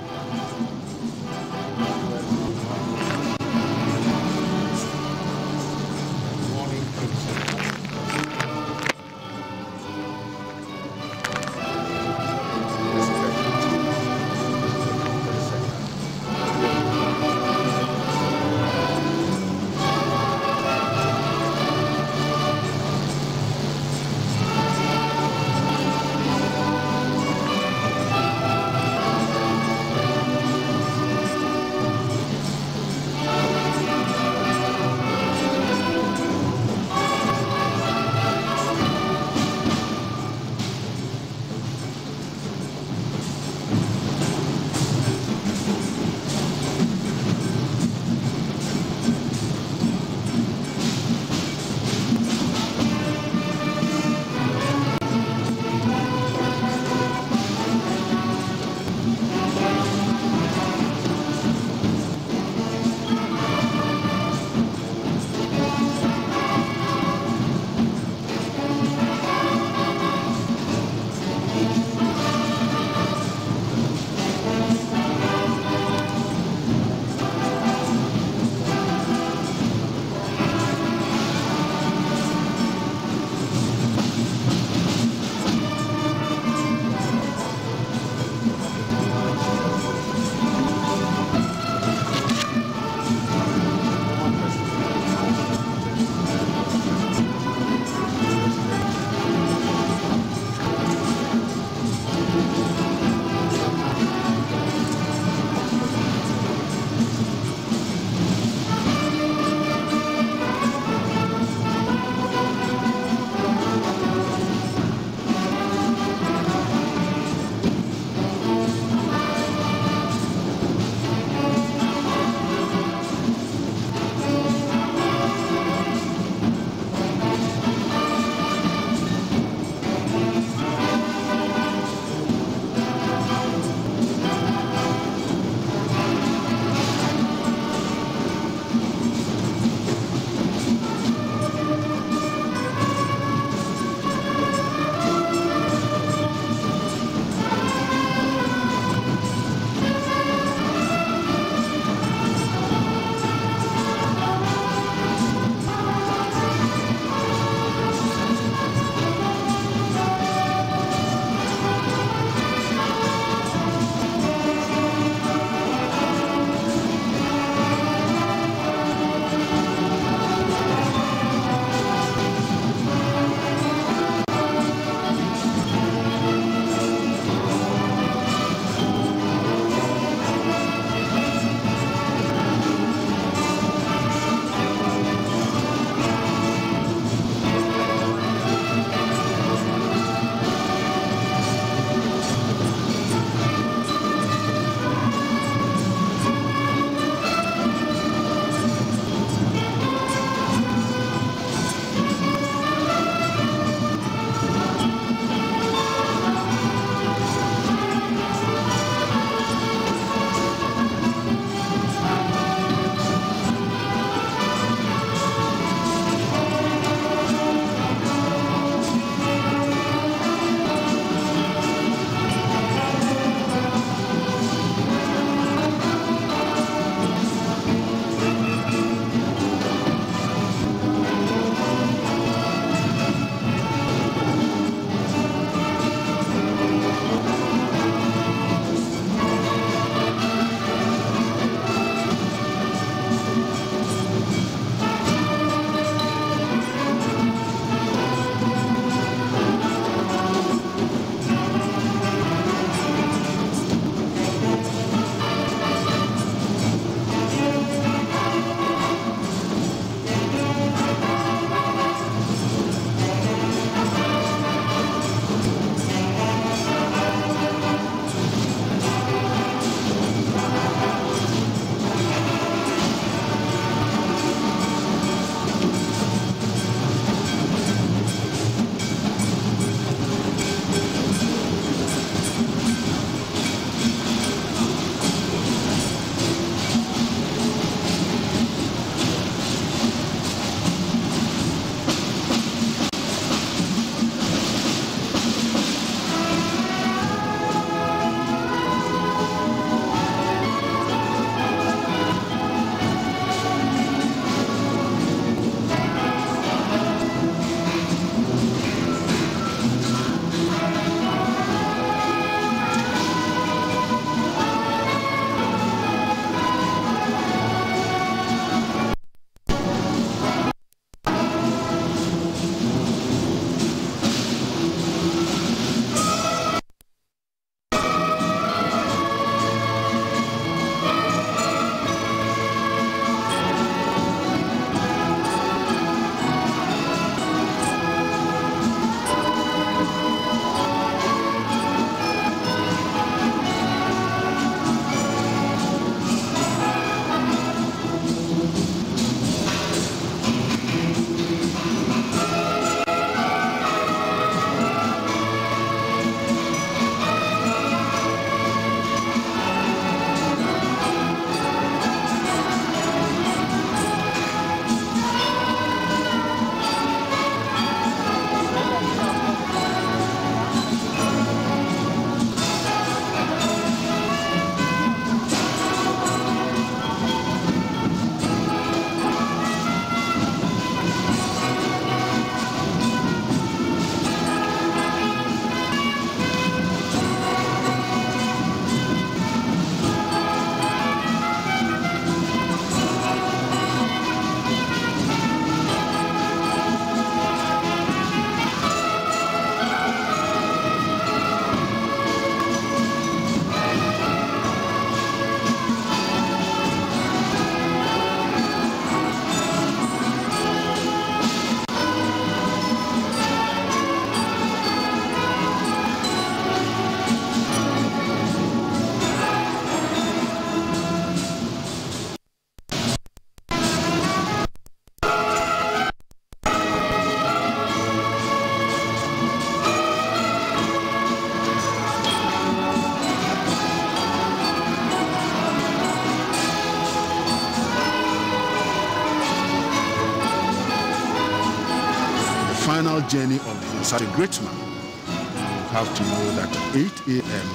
final journey of such a great man, you have to know that 8 a.m.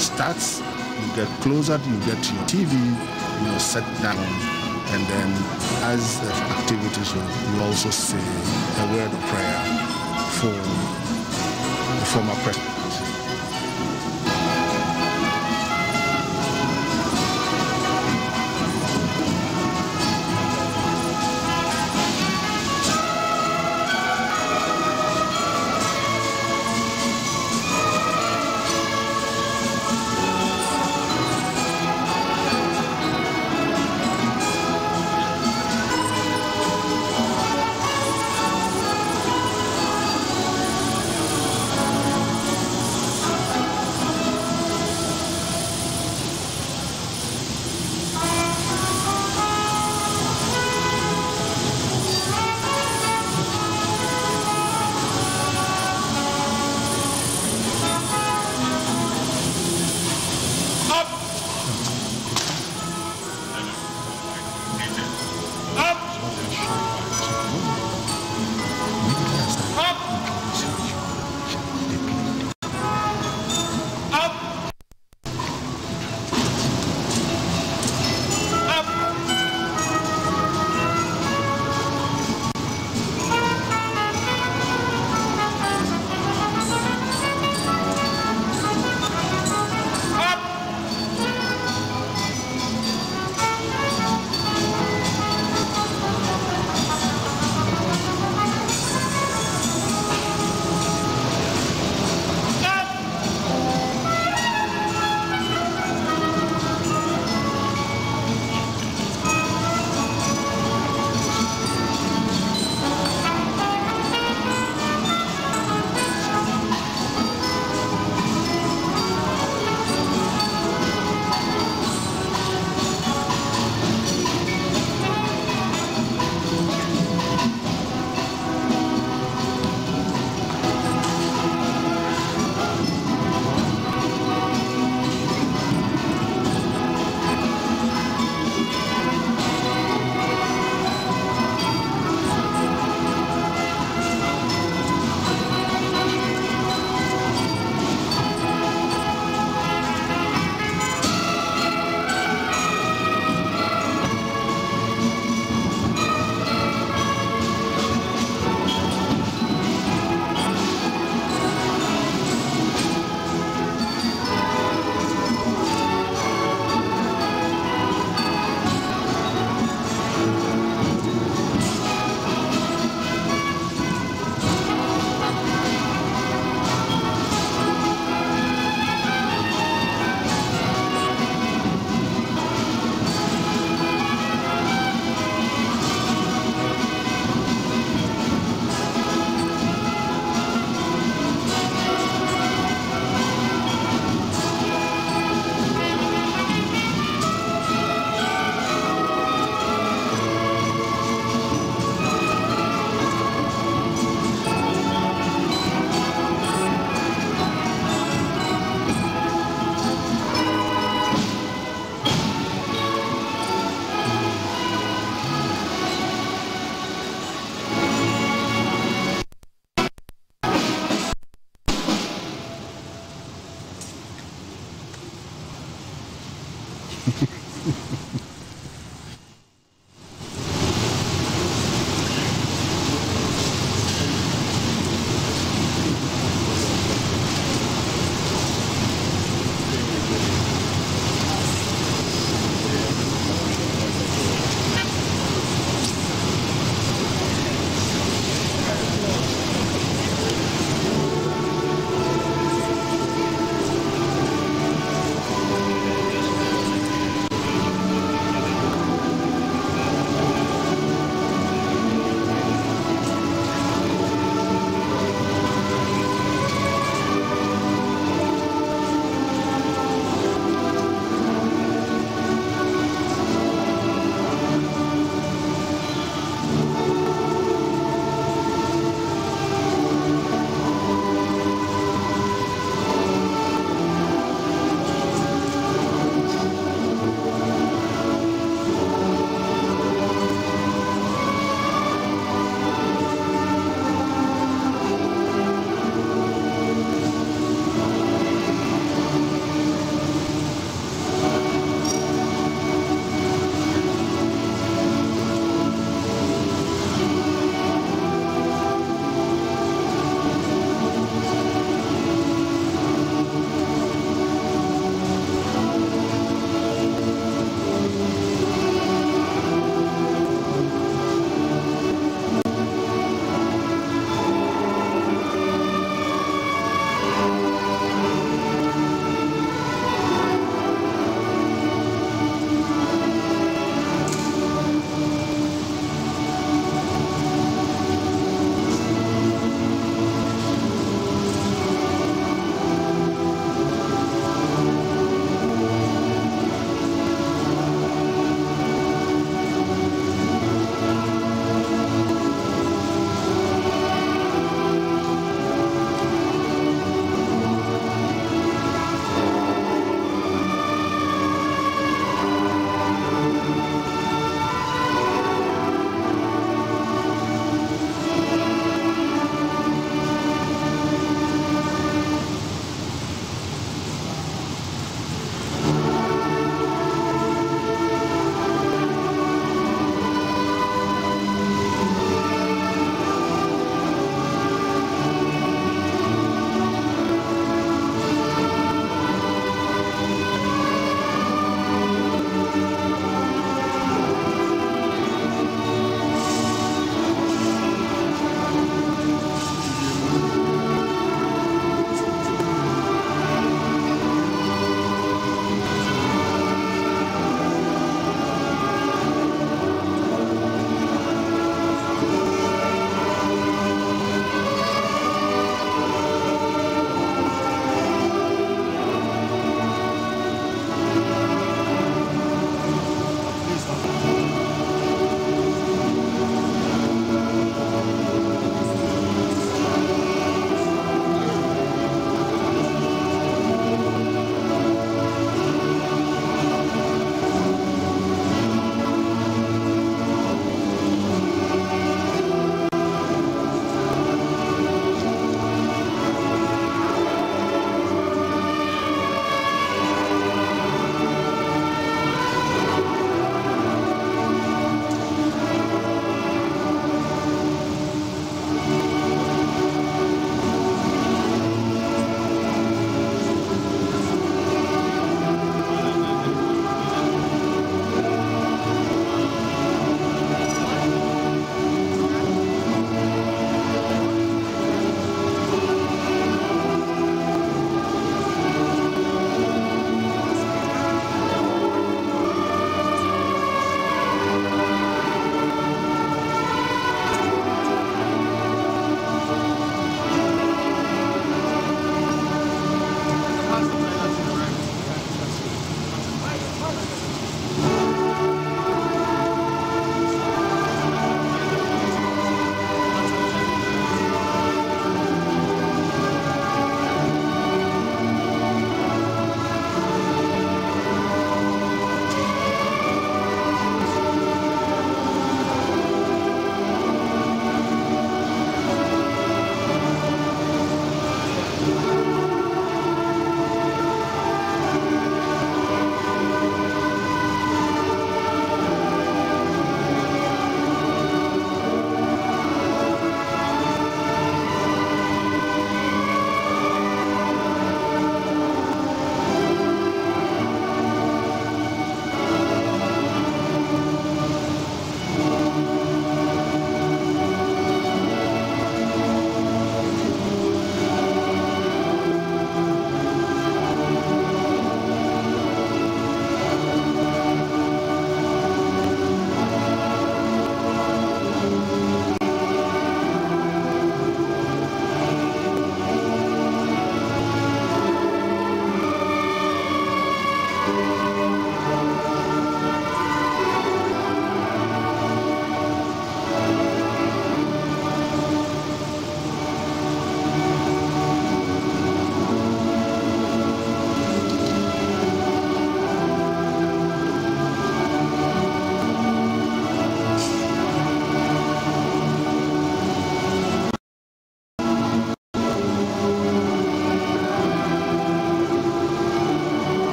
starts, you get closer, you get to your TV, sit down, and then as the activities will, you also say a word of prayer for the former president.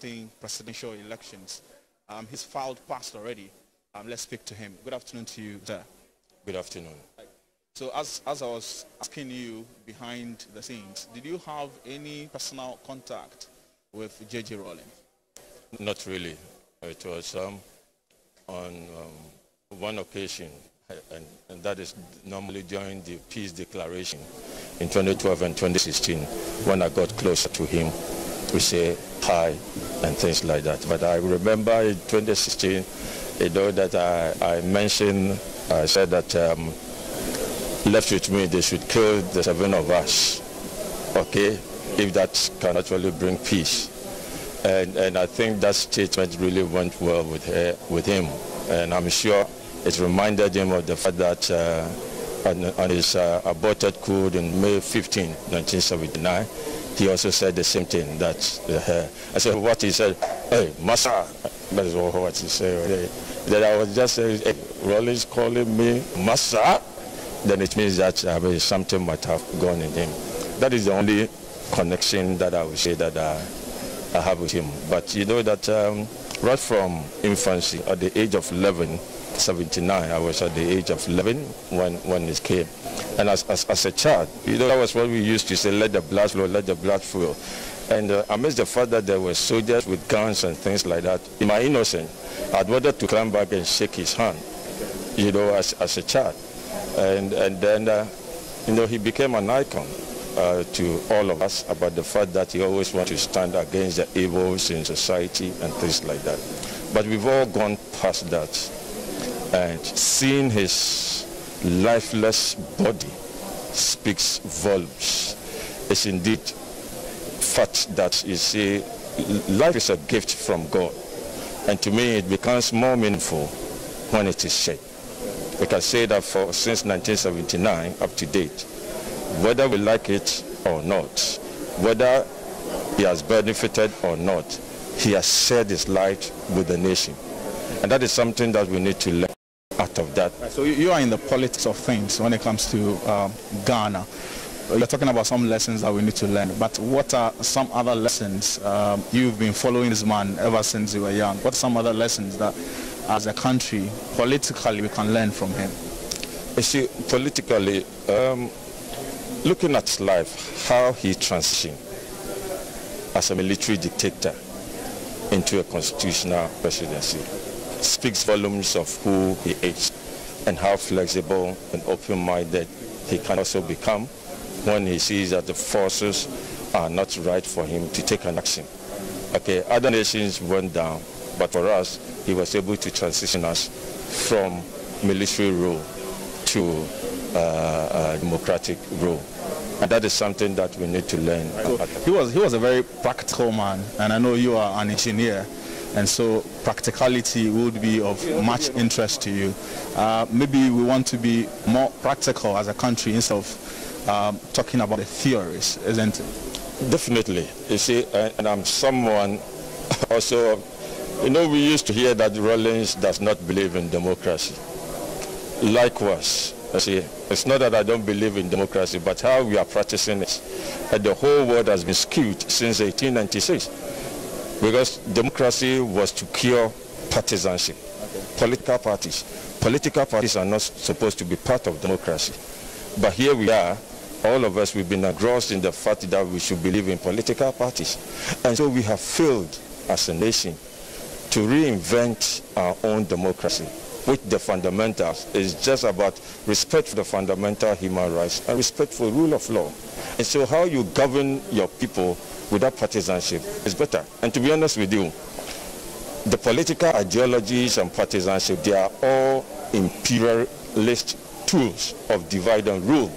2016 presidential elections. He's filed past already. Let's speak to him. Good afternoon to you, sir. Good afternoon. So as I was asking you behind the scenes, did you have any personal contact with J.J. Rollins? Not really. It was on one occasion, and that is normally during the peace declaration in 2012 and 2016, when I got closer to him. We say hi and things like that. But I remember in 2016, you know, that I mentioned, I said that left with me, they should kill the 7 of us, okay, if that can actually bring peace. And I think that statement really went well with him. And I'm sure it reminded him of the fact that on his aborted coup in May 15, 1979, he also said the same thing. That I said what he said. Hey, Massa. That is what he said. Then I was just saying, hey, Rollins calling me Massa. Then it means that something might have gone in him. That is the only connection that I would say that I have with him. But you know that right from infancy, at the age of 11, 79, I was at the age of 11 when it came. And as a child, you know, that was what we used to say, let the blood flow, let the blood flow. And amidst the fact that there were soldiers with guns and things like that, in my innocence, I'd wanted to climb back and shake his hand, you know, as a child. And then, you know, he became an icon to all of us about the fact that he always wanted to stand against the evils in society and things like that. But we've all gone past that. And seeing his lifeless body speaks volumes. It's indeed fact that you see, life is a gift from God. And to me, it becomes more meaningful when it is shared. We can say that since 1979 up to date, whether we like it or not, whether he has benefited or not, he has shared his light with the nation. And that is something that we need to learn out of that. So you are in the politics of things when it comes to Ghana. You're talking about some lessons that we need to learn, but what are some other lessons? You've been following this man ever since you were young. What are some other lessons that as a country, politically, we can learn from him? You see, politically, looking at life, how he transitioned as a military dictator into a constitutional presidency speaks volumes of who he is and how flexible and open-minded he can also become when he sees that the forces are not right for him to take an action. Okay, other nations went down, but for us, he was able to transition us from military rule to democratic rule. And that is something that we need to learn. He was a very practical man, and I know you are an engineer, and so practicality would be of much interest to you. Maybe we want to be more practical as a country instead of talking about the theories, isn't it? Definitely. You see, and I'm someone also, you know, we used to hear that Rollins does not believe in democracy. Likewise, you see, it's not that I don't believe in democracy, but how we are practicing it. And the whole world has been skewed since 1896. Because democracy was to cure partisanship. Political parties are not supposed to be part of democracy. But here we are, all of us, we've been engrossed in the fact that we should believe in political parties. And so we have failed as a nation to reinvent our own democracy, which the fundamentals is just about respect for the fundamental human rights and respect for rule of law. And so how you govern your people without partisanship is better. And to be honest with you, the political ideologies and partisanship, they are all imperialist tools of divide and rule.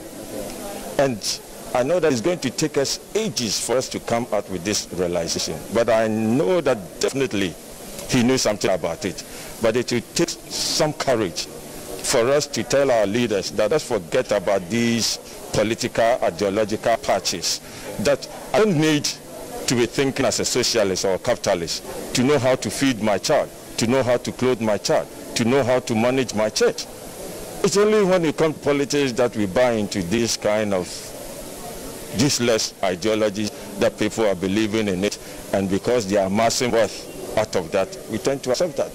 And I know that it's going to take us ages for us to come out with this realization. But I know that definitely he knew something about it. But it will take some courage for us to tell our leaders that let's forget about these political ideological patches. That I don't need to be thinking as a socialist or a capitalist to know how to feed my child, to know how to clothe my child, to know how to manage my church. It's only when it comes to politics that we buy into this kind of useless ideologies that people are believing in it. And because they are amassing wealth out of that, we tend to accept that.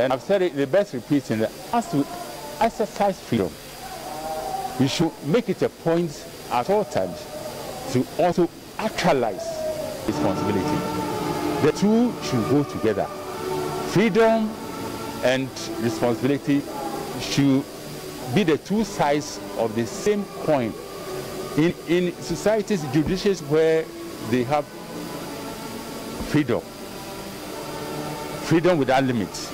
And I've said it, the best repeating, that as we exercise freedom, we should make it a point at all times to also actualize responsibility. The two should go together. Freedom and responsibility should be the two sides of the same coin. In societies, judiciaries where they have freedom without limits,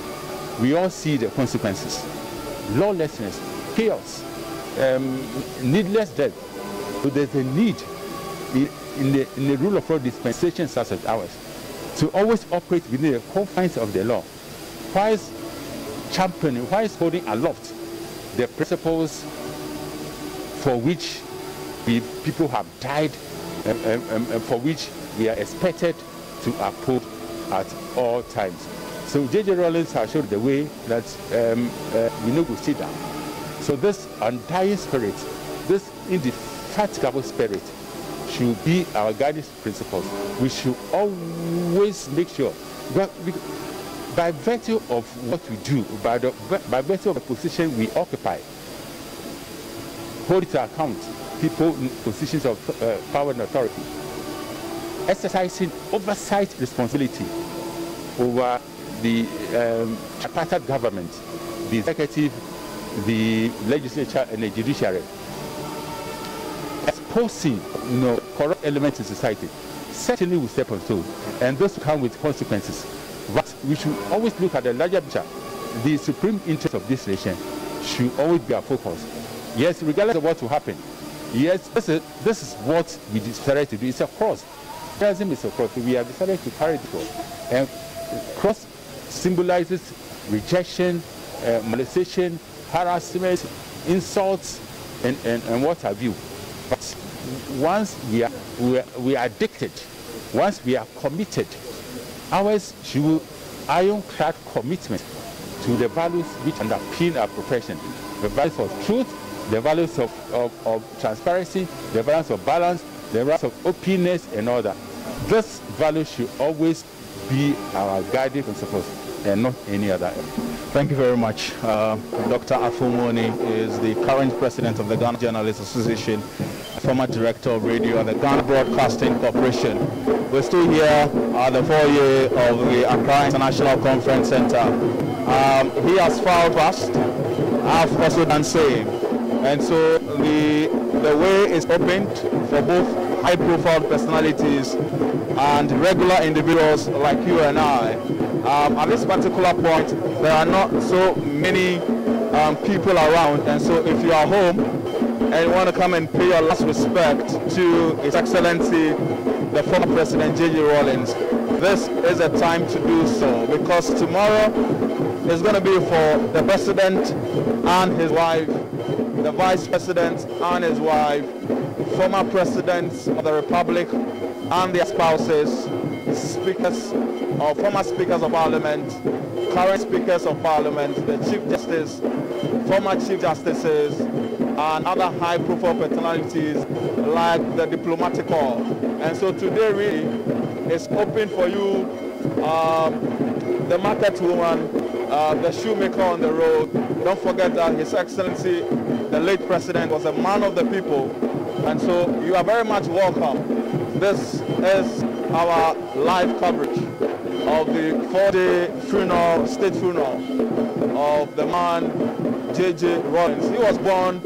we all see the consequences. Lawlessness, chaos, needless death. So there's a need in the rule of law dispensations such as ours to always operate within the confines of the law, whilst championing, whilst holding aloft the principles for which people have died and for which we are expected to uphold at all times. So J.J. Rollins has showed the way that we know we sit down. So this undying spirit, this indefatigable spirit should be our guiding principles. We should always make sure, by virtue of what we do, by virtue of the position we occupy, hold to account people in positions of power and authority, exercising oversight responsibility over the tripartite government, the executive, the legislature, and the judiciary, exposing corrupt elements in society, certainly will step on toes, and those come with consequences. But we should always look at the larger picture. The supreme interest of this nation should always be our focus. Yes, regardless of what will happen. Yes, this is what we decided to do. It's a cross. Terrorism is a cross. We have decided to carry the cross. And cross symbolizes rejection, molestation, harassment, insults, and what have you. But once we are addicted, once we are committed, ours should be ironclad commitment to the values which underpin our profession, the values of truth, the values of transparency, the values of balance, the values of openness, and all that. This value should always be our guiding principles and not any other. Thank you very much. Dr. Afomoni is the current president of the Ghana Journalists Association, former director of radio at the Ghana Broadcasting Corporation. We're still here at the foyer of the Accra International Conference Center. He has filed past. I've also done same. And so the way is opened for both high-profile personalities and regular individuals like you and I. At this particular point, there are not so many people around, and so if you are home and you want to come and pay your last respect to His Excellency, the former President J.J. Rollins, this is a time to do so, because tomorrow is going to be for the President and his wife, the Vice President and his wife, former Presidents of the Republic and their spouses, speakers or former Speakers of Parliament, current Speakers of Parliament, the Chief Justice, former Chief Justices, and other high-profile personalities like the Diplomatic Corps. And so today really is open for you, the market woman, the shoemaker on the road. Don't forget that His Excellency, the late President, was a man of the people. And so you are very much welcome. This is our live coverage of the 4-day funeral, state funeral of the man J.J. Rollins. He was born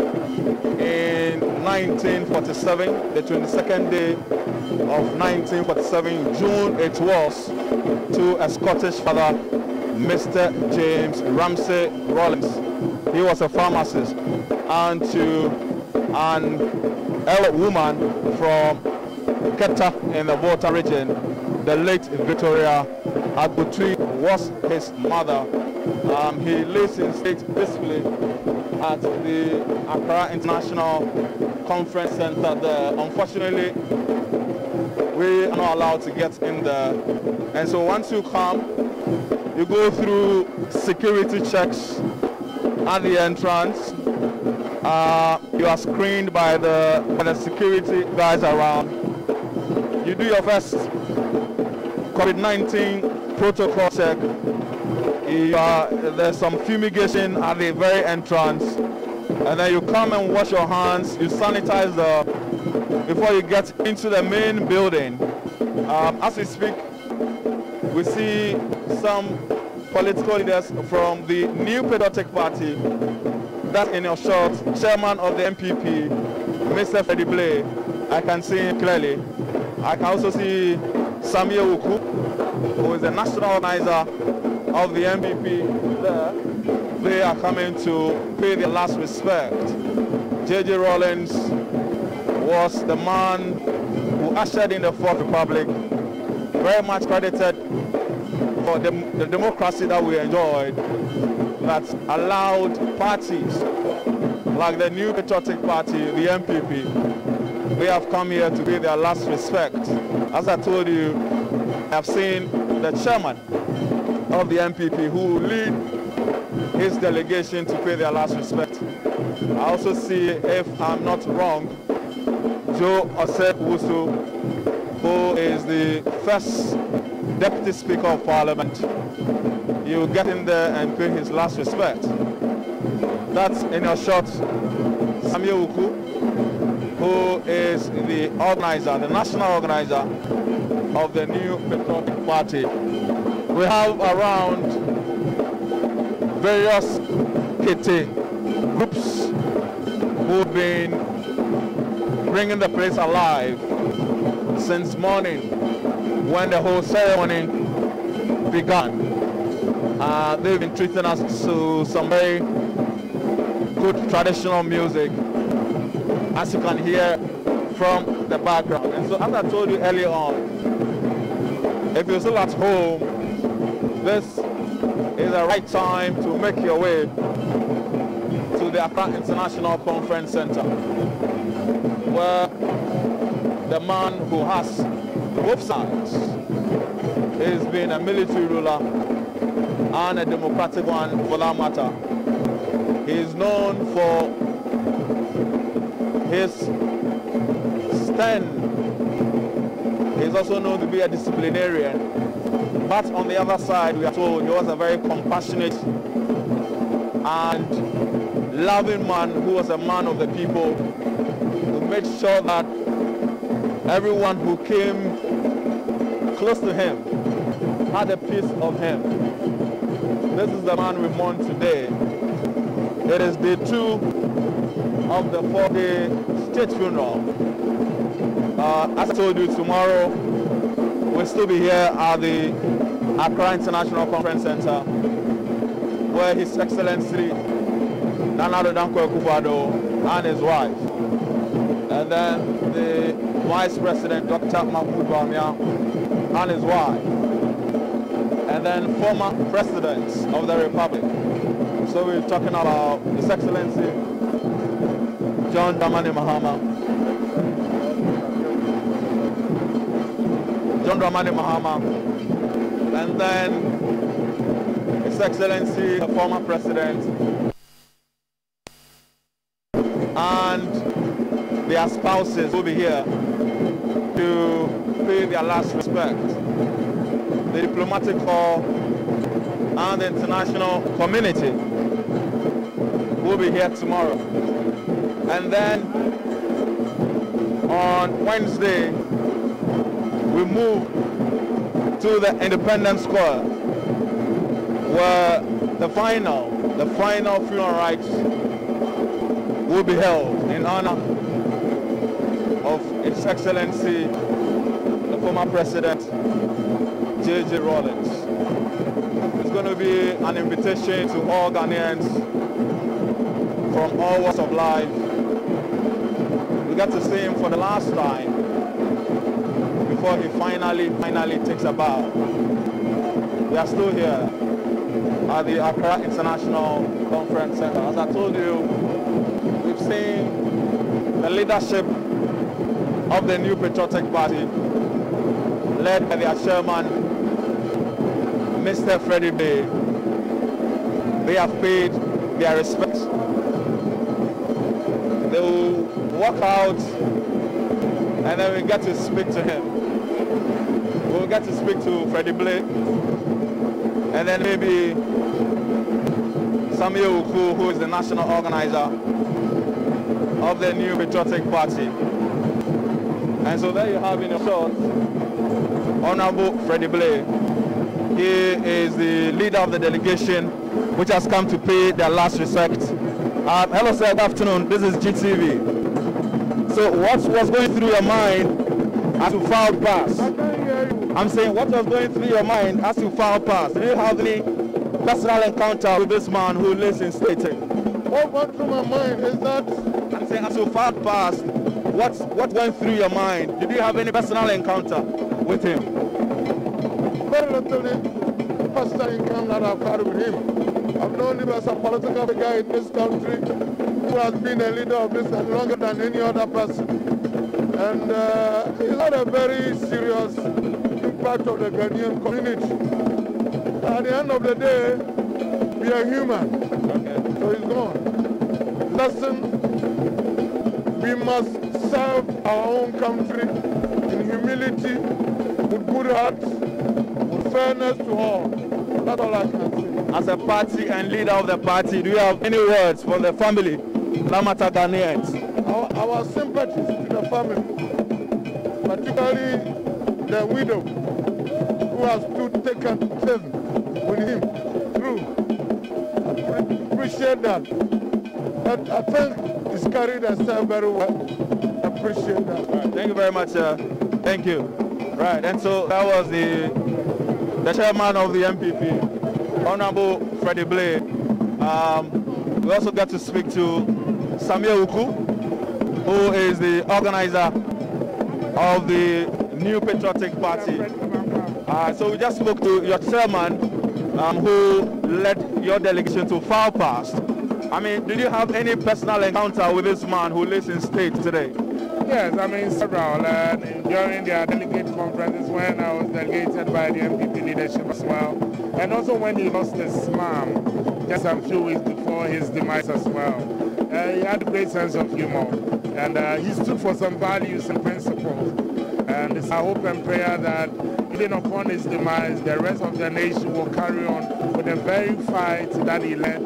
in 1947, the 22nd day of 1947, June it was, to a Scottish father, Mr. James Ramsay Rollins. He was a pharmacist, and to an elder woman from Keta in the Volta region, the late Victoria Agbutui was his mother. He lives in state peacefully at the Accra International Conference Center there. Unfortunately, we are not allowed to get in there. And so once you come, you go through security checks at the entrance. You are screened by the security guys around. You do your first COVID-19 protocol check. There's some fumigation at the very entrance, and then you come and wash your hands, you sanitize before you get into the main building. As we speak, we see some political leaders from the New Patriotic Party. That in your shot, chairman of the MPP, Mr. Freddie Blay. I can see him clearly. I can also see Samuel Uku, who is the national organizer of the MPP there. They are coming to pay their last respect. J.J. Rollins was the man who ushered in the Fourth Republic, very much credited for the democracy that we enjoyed, that allowed parties like the New Patriotic Party, the MPP, they have come here to pay their last respect. As I told you, I have seen the chairman of the MPP who will lead his delegation to pay their last respect. I also see, if I'm not wrong, Joe Osei-Wusu, who is the first Deputy Speaker of Parliament. He will get in there and pay his last respect. That's in your shot, Samuel Uku, who is the organizer, the national organizer of the New Patriotic Party. We have around various KT groups who've been bringing the place alive since morning when the whole ceremony began. They've been treating us to some very good traditional music, as you can hear from the background. And so, as I told you earlier on, if you're still at home, this is the right time to make your way to the Accra International Conference Center, where the man who has both sides has been a military ruler and a democratic one for that matter. He is known for his stand. He is also known to be a disciplinarian. But on the other side, we are told he was a very compassionate and loving man who was a man of the people, who made sure that everyone who came close to him had a piece of him. This is the man we mourn today. It is day 2 of the 4-day state funeral. As I told you, tomorrow we'll still be here at the Accra International Conference Center, where His Excellency Nana Addo Dankwa Akufo-Addo and his wife, and then the Vice President Dr. Mahmoud Bawumia and his wife, and then former presidents of the Republic. So we're talking about His Excellency John Dramani Mahama, and then His Excellency, the former president, and their spouses will be here to pay their last respect. The diplomatic corps and the international community will be here tomorrow. And then on Wednesday, we move to the Independence Square, where the final funeral rites will be held in honor of His Excellency, the former President, J.J. Rollins. It's going to be an invitation to all Ghanaians from all walks of life. We got to see him for the last time before he finally takes a bow. We are still here at the Accra International Conference Center. As I told you, we've seen the leadership of the New Patriotic Party, led by their chairman, Mr. Freddie Blay. They have paid their respects. They will walk out, and then we get to speak to him. We'll get to speak to Freddie Blay. and then maybe Samuel Uku, who is the national organizer of the New Patriotic Party. And so there you have in a short, Honorable Freddie Blay. He is the leader of the delegation which has come to pay their last respect. Hello sir, good afternoon. This is GTV. So what was going through your mind as you filed past? I'm saying what was going through your mind as you filed past? Did you have any personal encounter with this man who lives in Staten? What went through my mind is that... I'm saying as you filed past, what went through your mind? Did you have any personal encounter with him? Very little personal encounter that I've had with him. I've known him as a political figure in this country who has been a leader of this longer than any other person. And he's had a very serious impact on the Ghanaian community. At the end of the day, we are human. Okay. So he's gone. Lesson, we must serve our own country in humility, with good heart, with fairness to all. That's all I can say. As a party and leader of the party, do you have any words for the family, Lamata Ghanaians? Our sympathies to the family, particularly the widow who has stood taken with him through. I appreciate that. But I think he's carried himself very well. I appreciate that. Right, thank you very much. Thank you. Right, and so that was the chairman of the MPP, Honorable Freddie Blay. We also got to speak to Samuel Uku, who is the organizer of the New Patriotic Party. So we just spoke to your chairman, who led your delegation to file past. I mean, did you have any personal encounter with this man who lives in State today? Yes, I mean several. During their delegate conferences when I was delegated by the MPP leadership as well. And also when he lost his mom just a few weeks before his demise as well. He had a great sense of humor. And he stood for some values and principles. And it's our hope and prayer that even upon his demise, the rest of the nation will carry on with the very fight that he led,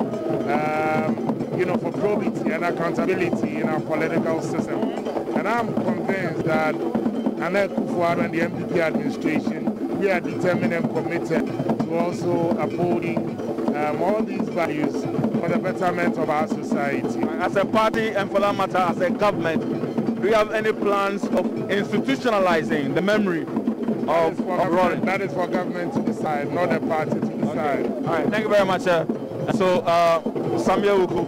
for probity and accountability in our political system. And I'm convinced that under Kufuor and the MPP administration, we are determined and committed to also upholding all these values for the betterment of our society. As a party and for that matter, as a government, do you have any plans of institutionalizing the memory of Rollins? That is for government to decide, not the party to decide. Okay. All right, thank you very much. So Samuel Uku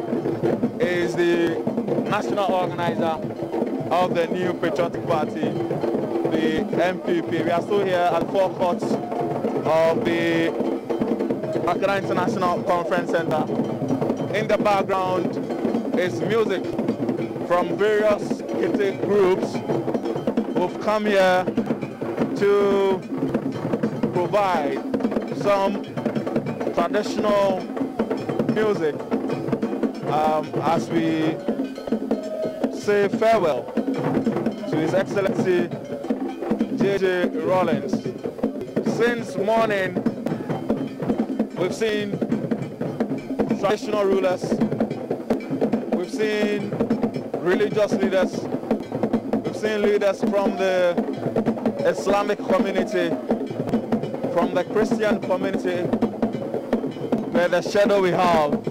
is the national organizer of the New Patriotic Party, the MPP. We are still here at forecourt of the Accra International Conference Center. In the background is music from various Kete groups who've come here to provide some traditional music as we say farewell to His Excellency J.J. Rollins. Since morning, we've seen traditional rulers, we've seen religious leaders, we've seen leaders from the Islamic community, from the Christian community, where the shadow we have,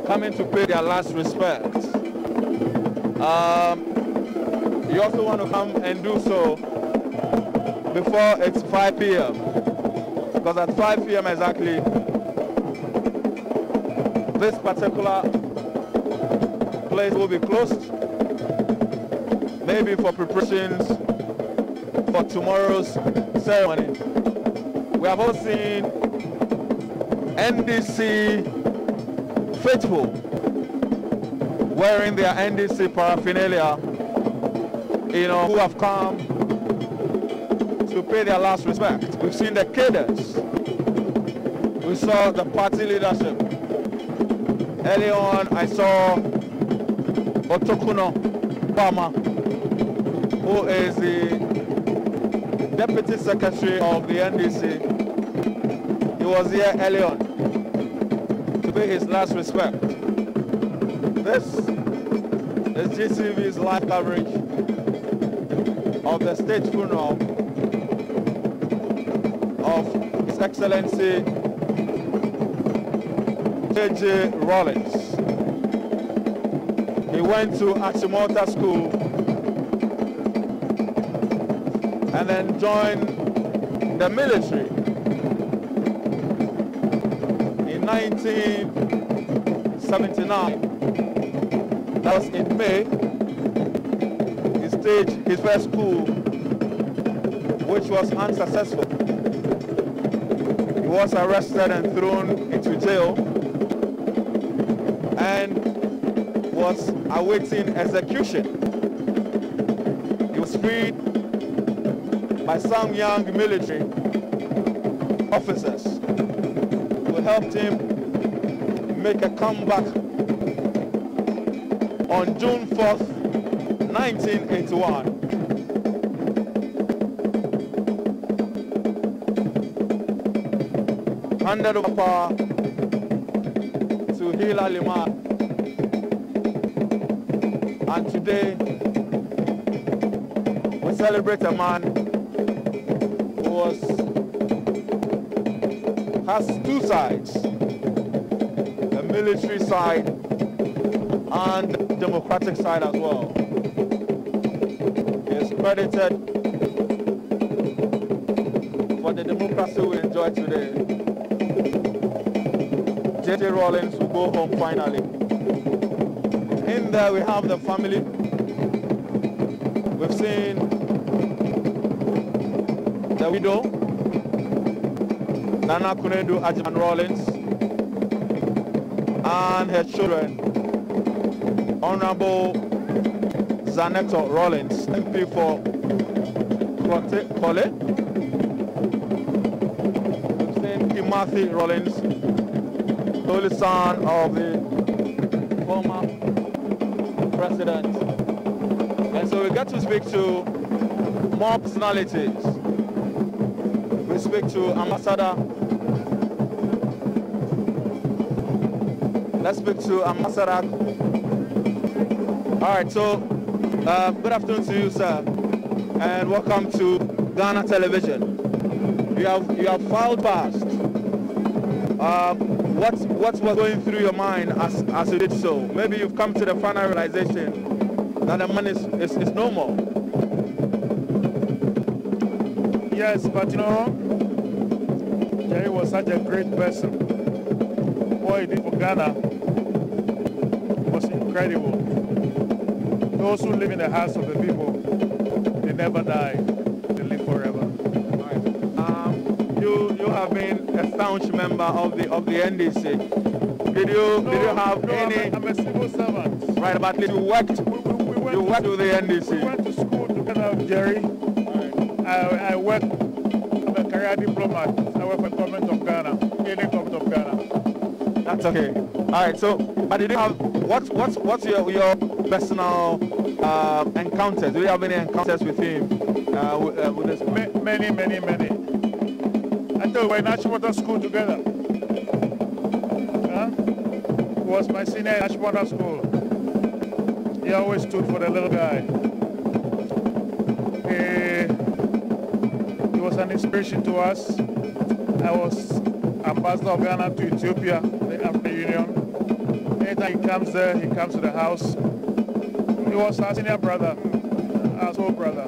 coming to pay their last respect. You also want to come and do so before it's 5 p.m. because at 5 p.m. exactly, this particular place will be closed, maybe for preparations for tomorrow's ceremony. We have all seen NDC faithful wearing their NDC paraphernalia, who have come to pay their last respect. We've seen the cadres. We saw the party leadership. Early on, I saw Otokuno Bama, who is the Deputy Secretary of the NDC. he was here early on to pay his last respect. This is GTV's live coverage of the state funeral of His Excellency J.J. Rollins. He went to Achimota School and then joined the military in 1979. That was in May. He staged his first coup, which was unsuccessful. He was arrested and thrown into jail and was awaiting execution. He was freed by some young military officers who helped him make a comeback on June 4th, 1981. Handed over power to Hila Liman. And today, we celebrate a man who has two sides, the military side and the democratic side as well. He is credited for the democracy we enjoy today. J.J. Rollins will go home finally. In there we have the family. We've seen the widow, Nana Kunedu Ajiman Rollins, and her children, Honorable Zaneto Rollins, MP for Kole. We've seen Timothy Rollins, the only son of the former president. And so we get to speak to more personalities. We speak to Ambassador. Let's speak to Ambassador. All right, so good afternoon to you, sir, and welcome to Ghana Television. You have filed past. What was going through your mind as you did so? Maybe you've come to the final realization that the man is no more. Yes, but you know, Jerry was such a great person. What he did for Ghana was incredible. Those who live in the hearts of the people, they never die. They live forever. Right. You have been a staunch member of the NDC. Did you have any? I'm a civil servant. Right, but you worked with the NDC. We went to school together with Jerry. Right. I work. I'm a career diplomat. I work for the government of Ghana, any government of Ghana. That's okay. All right. So, but did you have what's your personal encounters? Do you have any encounters with him? With this many. I thought we were in Achimota School together. He was my senior in Achimota School. He always stood for the little guy. He was an inspiration to us. I was ambassador of Ghana to Ethiopia, the African Union. Anytime he comes there, he comes to the house. He was our senior brother, our soul brother.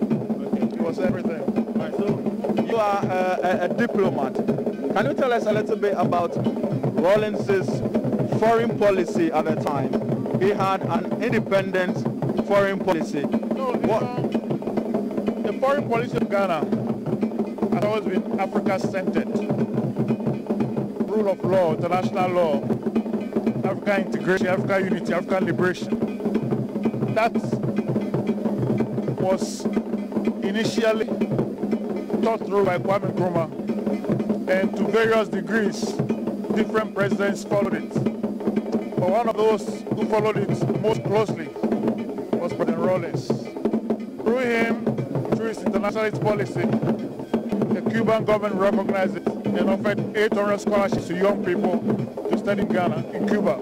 He was everything. Right, so you are a diplomat. Can you tell us a little bit about Rawlings's foreign policy at the time? He had an independent foreign policy. No, the foreign policy of Ghana has always been Africa-centered. Rule of law, international law, African integration, African unity, African liberation. That was initially thought through by Kwame Nkrumah, and to various degrees, different presidents followed it. But one of those who followed it most closely was President Rollins. Through him, through his internationalist policy, the Cuban government recognized it and offered 800 scholarships to young people to study in Ghana, in Cuba.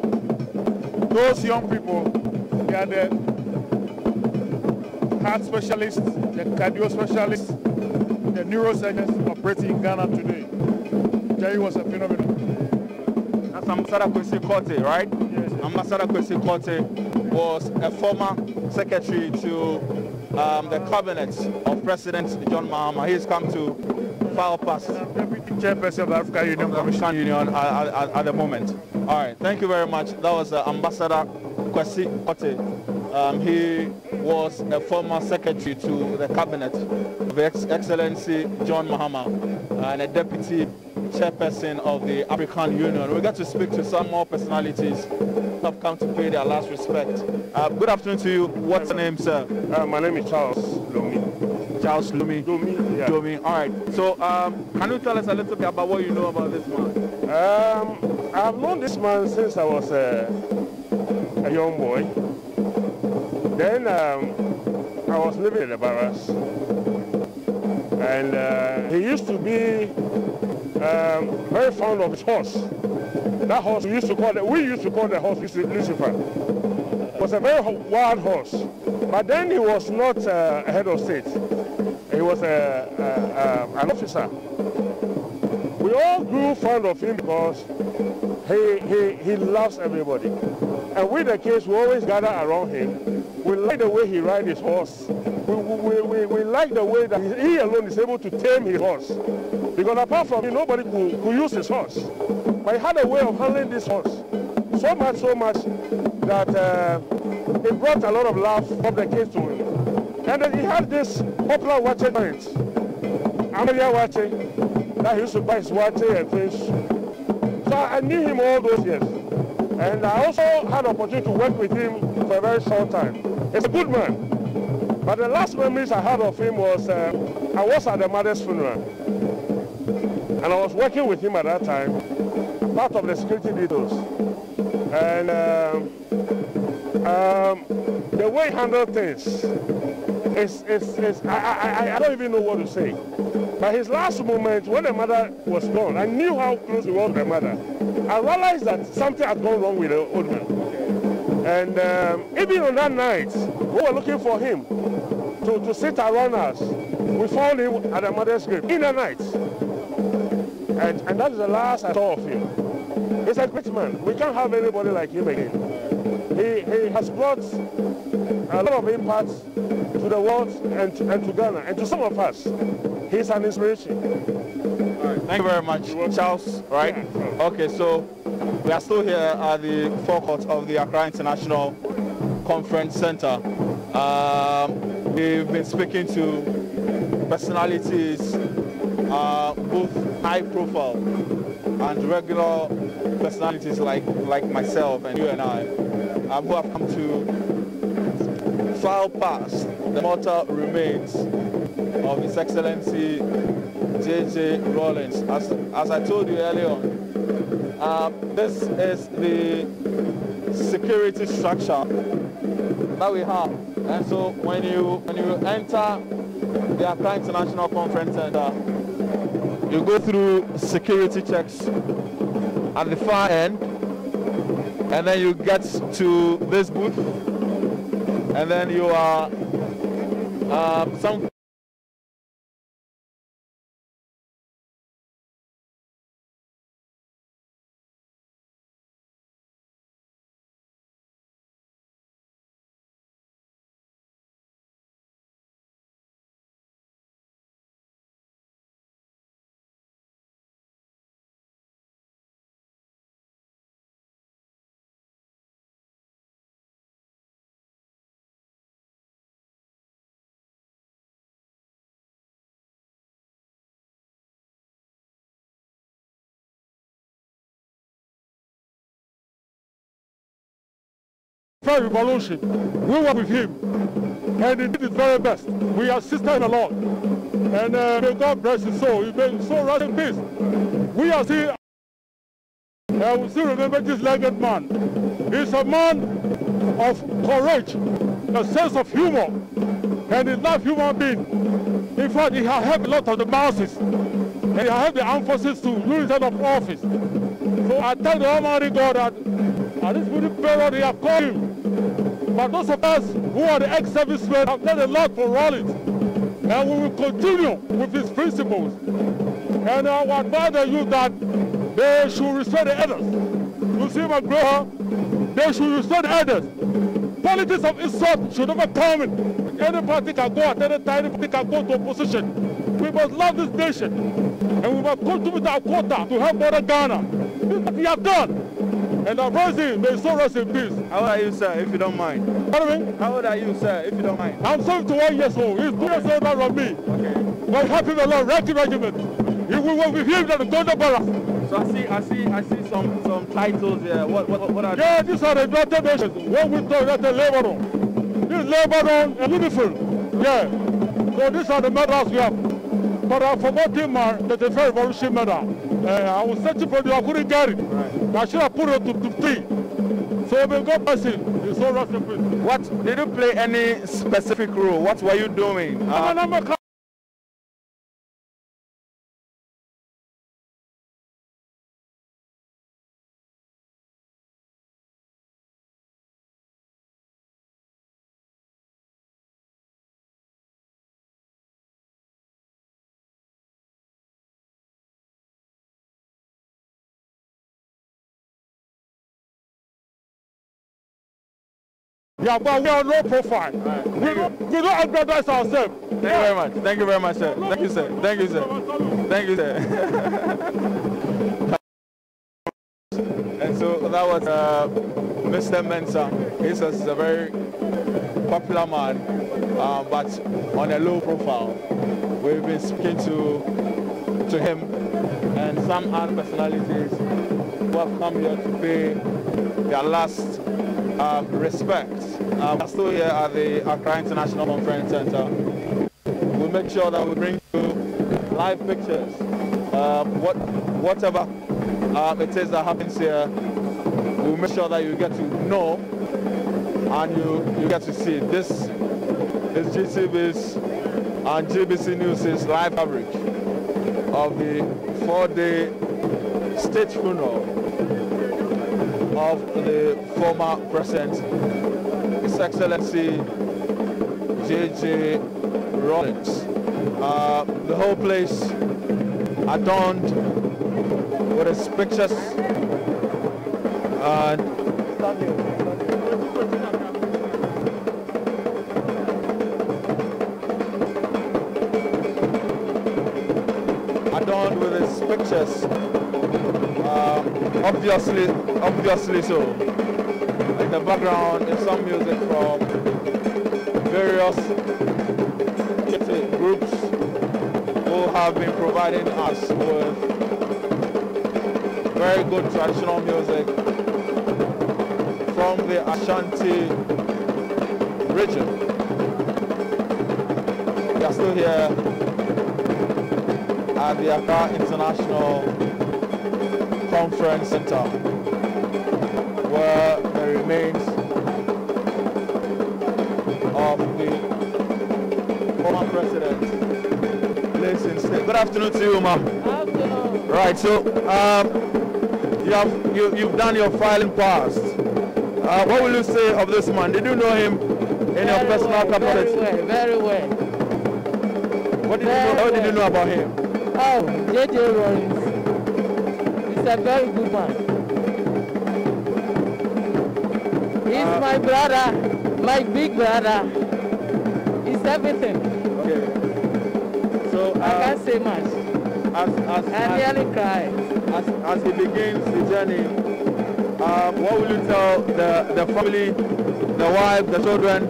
Those young people, they are the heart specialists, the cardio specialists, the neurosurgeons operating in Ghana today. Jerry was a phenomenon. That's Ambassador Kwesi Korte, right? Yes. Ambassador Kwesi Korte was a former secretary to the cabinet of President John Mahama. He's come to file pass. Deputy chairperson of the African Union Commission at the moment. All right, thank you very much. That was Ambassador Kwesi Korte. He was a former secretary to the cabinet of Excellency John Mahama and a deputy chairperson of the African Union. We got to speak to some more personalities who have come to pay their last respect. Good afternoon to you. What's your name, sir? My name is Charles Lomi. Charles Lomi. Lomi, yeah. Lomi. All right. So, can you tell us a little bit about what you know about this man? I've known this man since I was a young boy. Then I was living in the barracks, and he used to be very fond of his horse. That horse we used to call the horse Lucifer. It was a very wild horse, but then he was not a head of state. He was an officer. We all grew fond of him because he loves everybody. And with the kids, we always gather around him. We like the way he rides his horse. We like the way that he alone is able to tame his horse. Because apart from him, nobody could use his horse. But he had a way of handling this horse. So much that it brought a lot of laugh from the kids to him. And then he had this popular watcher joint, Amalia watcher, that he used to buy his watcher and things. So I knew him all those years. And I also had the opportunity to work with him for a very short time. He's a good man. But the last memories I had of him was, I was at the mother's funeral. And I was working with him at that time, part of the security details. And the way he handled things I don't even know what to say. But his last moment, when the mother was gone, I knew how close he was to the mother. I realized that something had gone wrong with the old man. And even on that night, we were looking for him to sit around us. We found him at the mother's grave in the night. And that is the last I saw of him. He's a great man. We can't have anybody like him again. He has brought a lot of impact to the world and to Ghana and to some of us. He's an inspiration. All right, thank you very much, Charles. Right? Yeah. Okay, so we are still here at the forecourt of the Accra International Conference Center. We've been speaking to personalities, both high profile and regular personalities like myself and you and I, who have come to file past the mortal remains of His Excellency J.J. Rollins. As I told you earlier on, this is the security structure that we have. And so when you enter the Accra International Conference Center, you go through security checks at the far end, and then you get to this booth, and then you are some revolution. We were with him, and he did his very best. We assisted him a lot, and may God bless his soul. He made his soul rest in peace. We are still, we still remember this legend man. He's a man of courage, a sense of humor, and he loved human being. In fact, he has helped a lot of the masses. and he have the armed forces to use it of office. So I tell the Almighty God that at this very period, he have called him. But those of us who are the ex-servicemen have done a lot for Rollins, and we will continue with his principles. And I would advise the youth that they should respect the others. You see my brother, they should respect the others. Politics of insult should never come in. Any party can go at any time, any party can go to opposition. We must love this nation, and we must contribute our quota to help other Ghana. This is what we have done. And I'm raising, may so rest in peace. How old are you, sir, if you don't mind? Pardon me? How old are you, sir, if you don't mind? I'm 71 years old. He's 2 years older than me. Okay. But happy the Lord, Ranking Regiment. He will work with him at the Golden Barracks. So I see some titles here. What are yeah, these are the United Nations. What we call United Lebanon. This is Lebanon and beautiful. Yeah. So these are the medals we have. But I forgot him, the very revolution medal. I was searching for you, I couldn't get it. Right. I should have put it to 3. So may God bless him. It's all right. What did you play any specific role? What were you doing? Yeah, but we are low profile. Right. We don't advertise ourselves. Thank you very much. Thank you very much, sir. Thank you, sir. Thank you, sir. Thank you, sir. And so that was Mr. Mensah. He's a very popular man, but on a low profile. We've been speaking to him and some other personalities who have come here to pay their last respect. We're still here at the Accra International Conference Center. We'll make sure that we bring you live pictures. Whatever it is that happens here, we'll make sure that you get to know and you get to see. This is GTV's and GBC News' live coverage of the 4-day state funeral of the former President, His Excellency J.J. Rollins. The whole place adorned with his pictures and adorned with his pictures. Obviously so. In the background is some music from various groups who have been providing us with very good traditional music from the Ashanti region. We are still here at the Accra International Conference Center, where the remains of the former president placed in state. Good afternoon to you, ma'am. Afternoon. Right, so you've done your filing past. What will you say of this man? Did you know him in your personal capacity? Very well. What did you know about him? Oh, J.J. Rollins. He's a very good man. He's my brother, my big brother. He's everything. Okay. So I can't say much. I nearly cry. As he begins the journey, what will you tell the family, the wife, the children,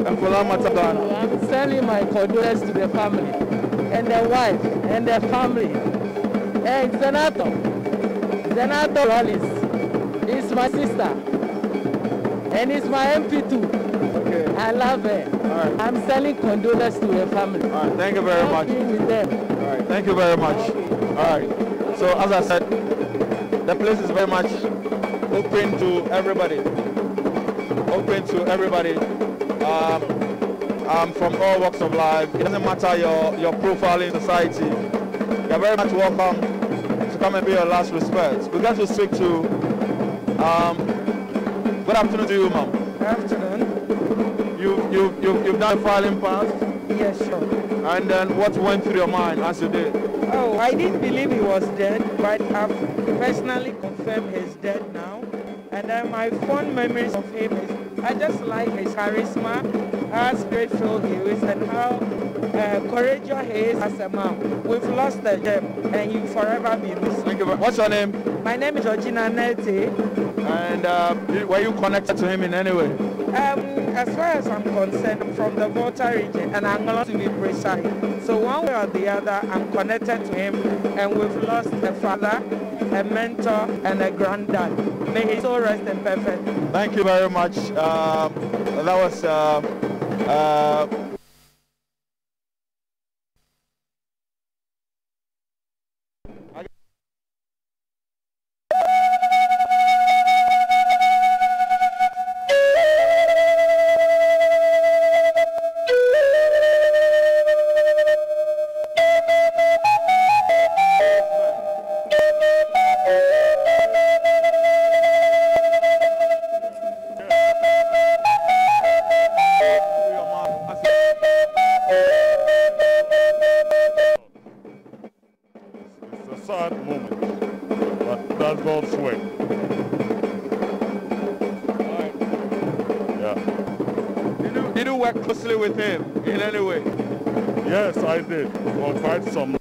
and Fulama Taban? I'm sending my condolences to the family, and the wife, and the family, and Senator Rollins is my sister, and it's my MP too. Okay. I love her. Right. I'm sending condolences to her family. All right. Thank you very much. With them. All right. Thank you very much. All right. So as I said, the place is very much open to everybody. Open to everybody. From all walks of life. It doesn't matter your profile in society. You You're very much welcome to come and pay your last respects. We're going to speak to, good afternoon to you, ma'am. Good afternoon. You've done a filing past? Yes, sure. And then what went through your mind as you did? Oh, I didn't believe he was dead, but I've personally confirmed he's dead now. And then my fond memories of him is, I just like his charisma, how grateful he is, and how courageous he is as a man. We've lost a gem, and he'll forever be missed. Thank you. What's your name? My name is Georgina Nete. And were you connected to him in any way? As far as I'm concerned, I'm from the Volta region, and I'm going to be precise. So one way or the other, I'm connected to him, and we've lost a father, a mentor, and a granddad. May his soul rest in perfect. Thank you very much. That was Did you work closely with him in any way? Yes, I did for quite some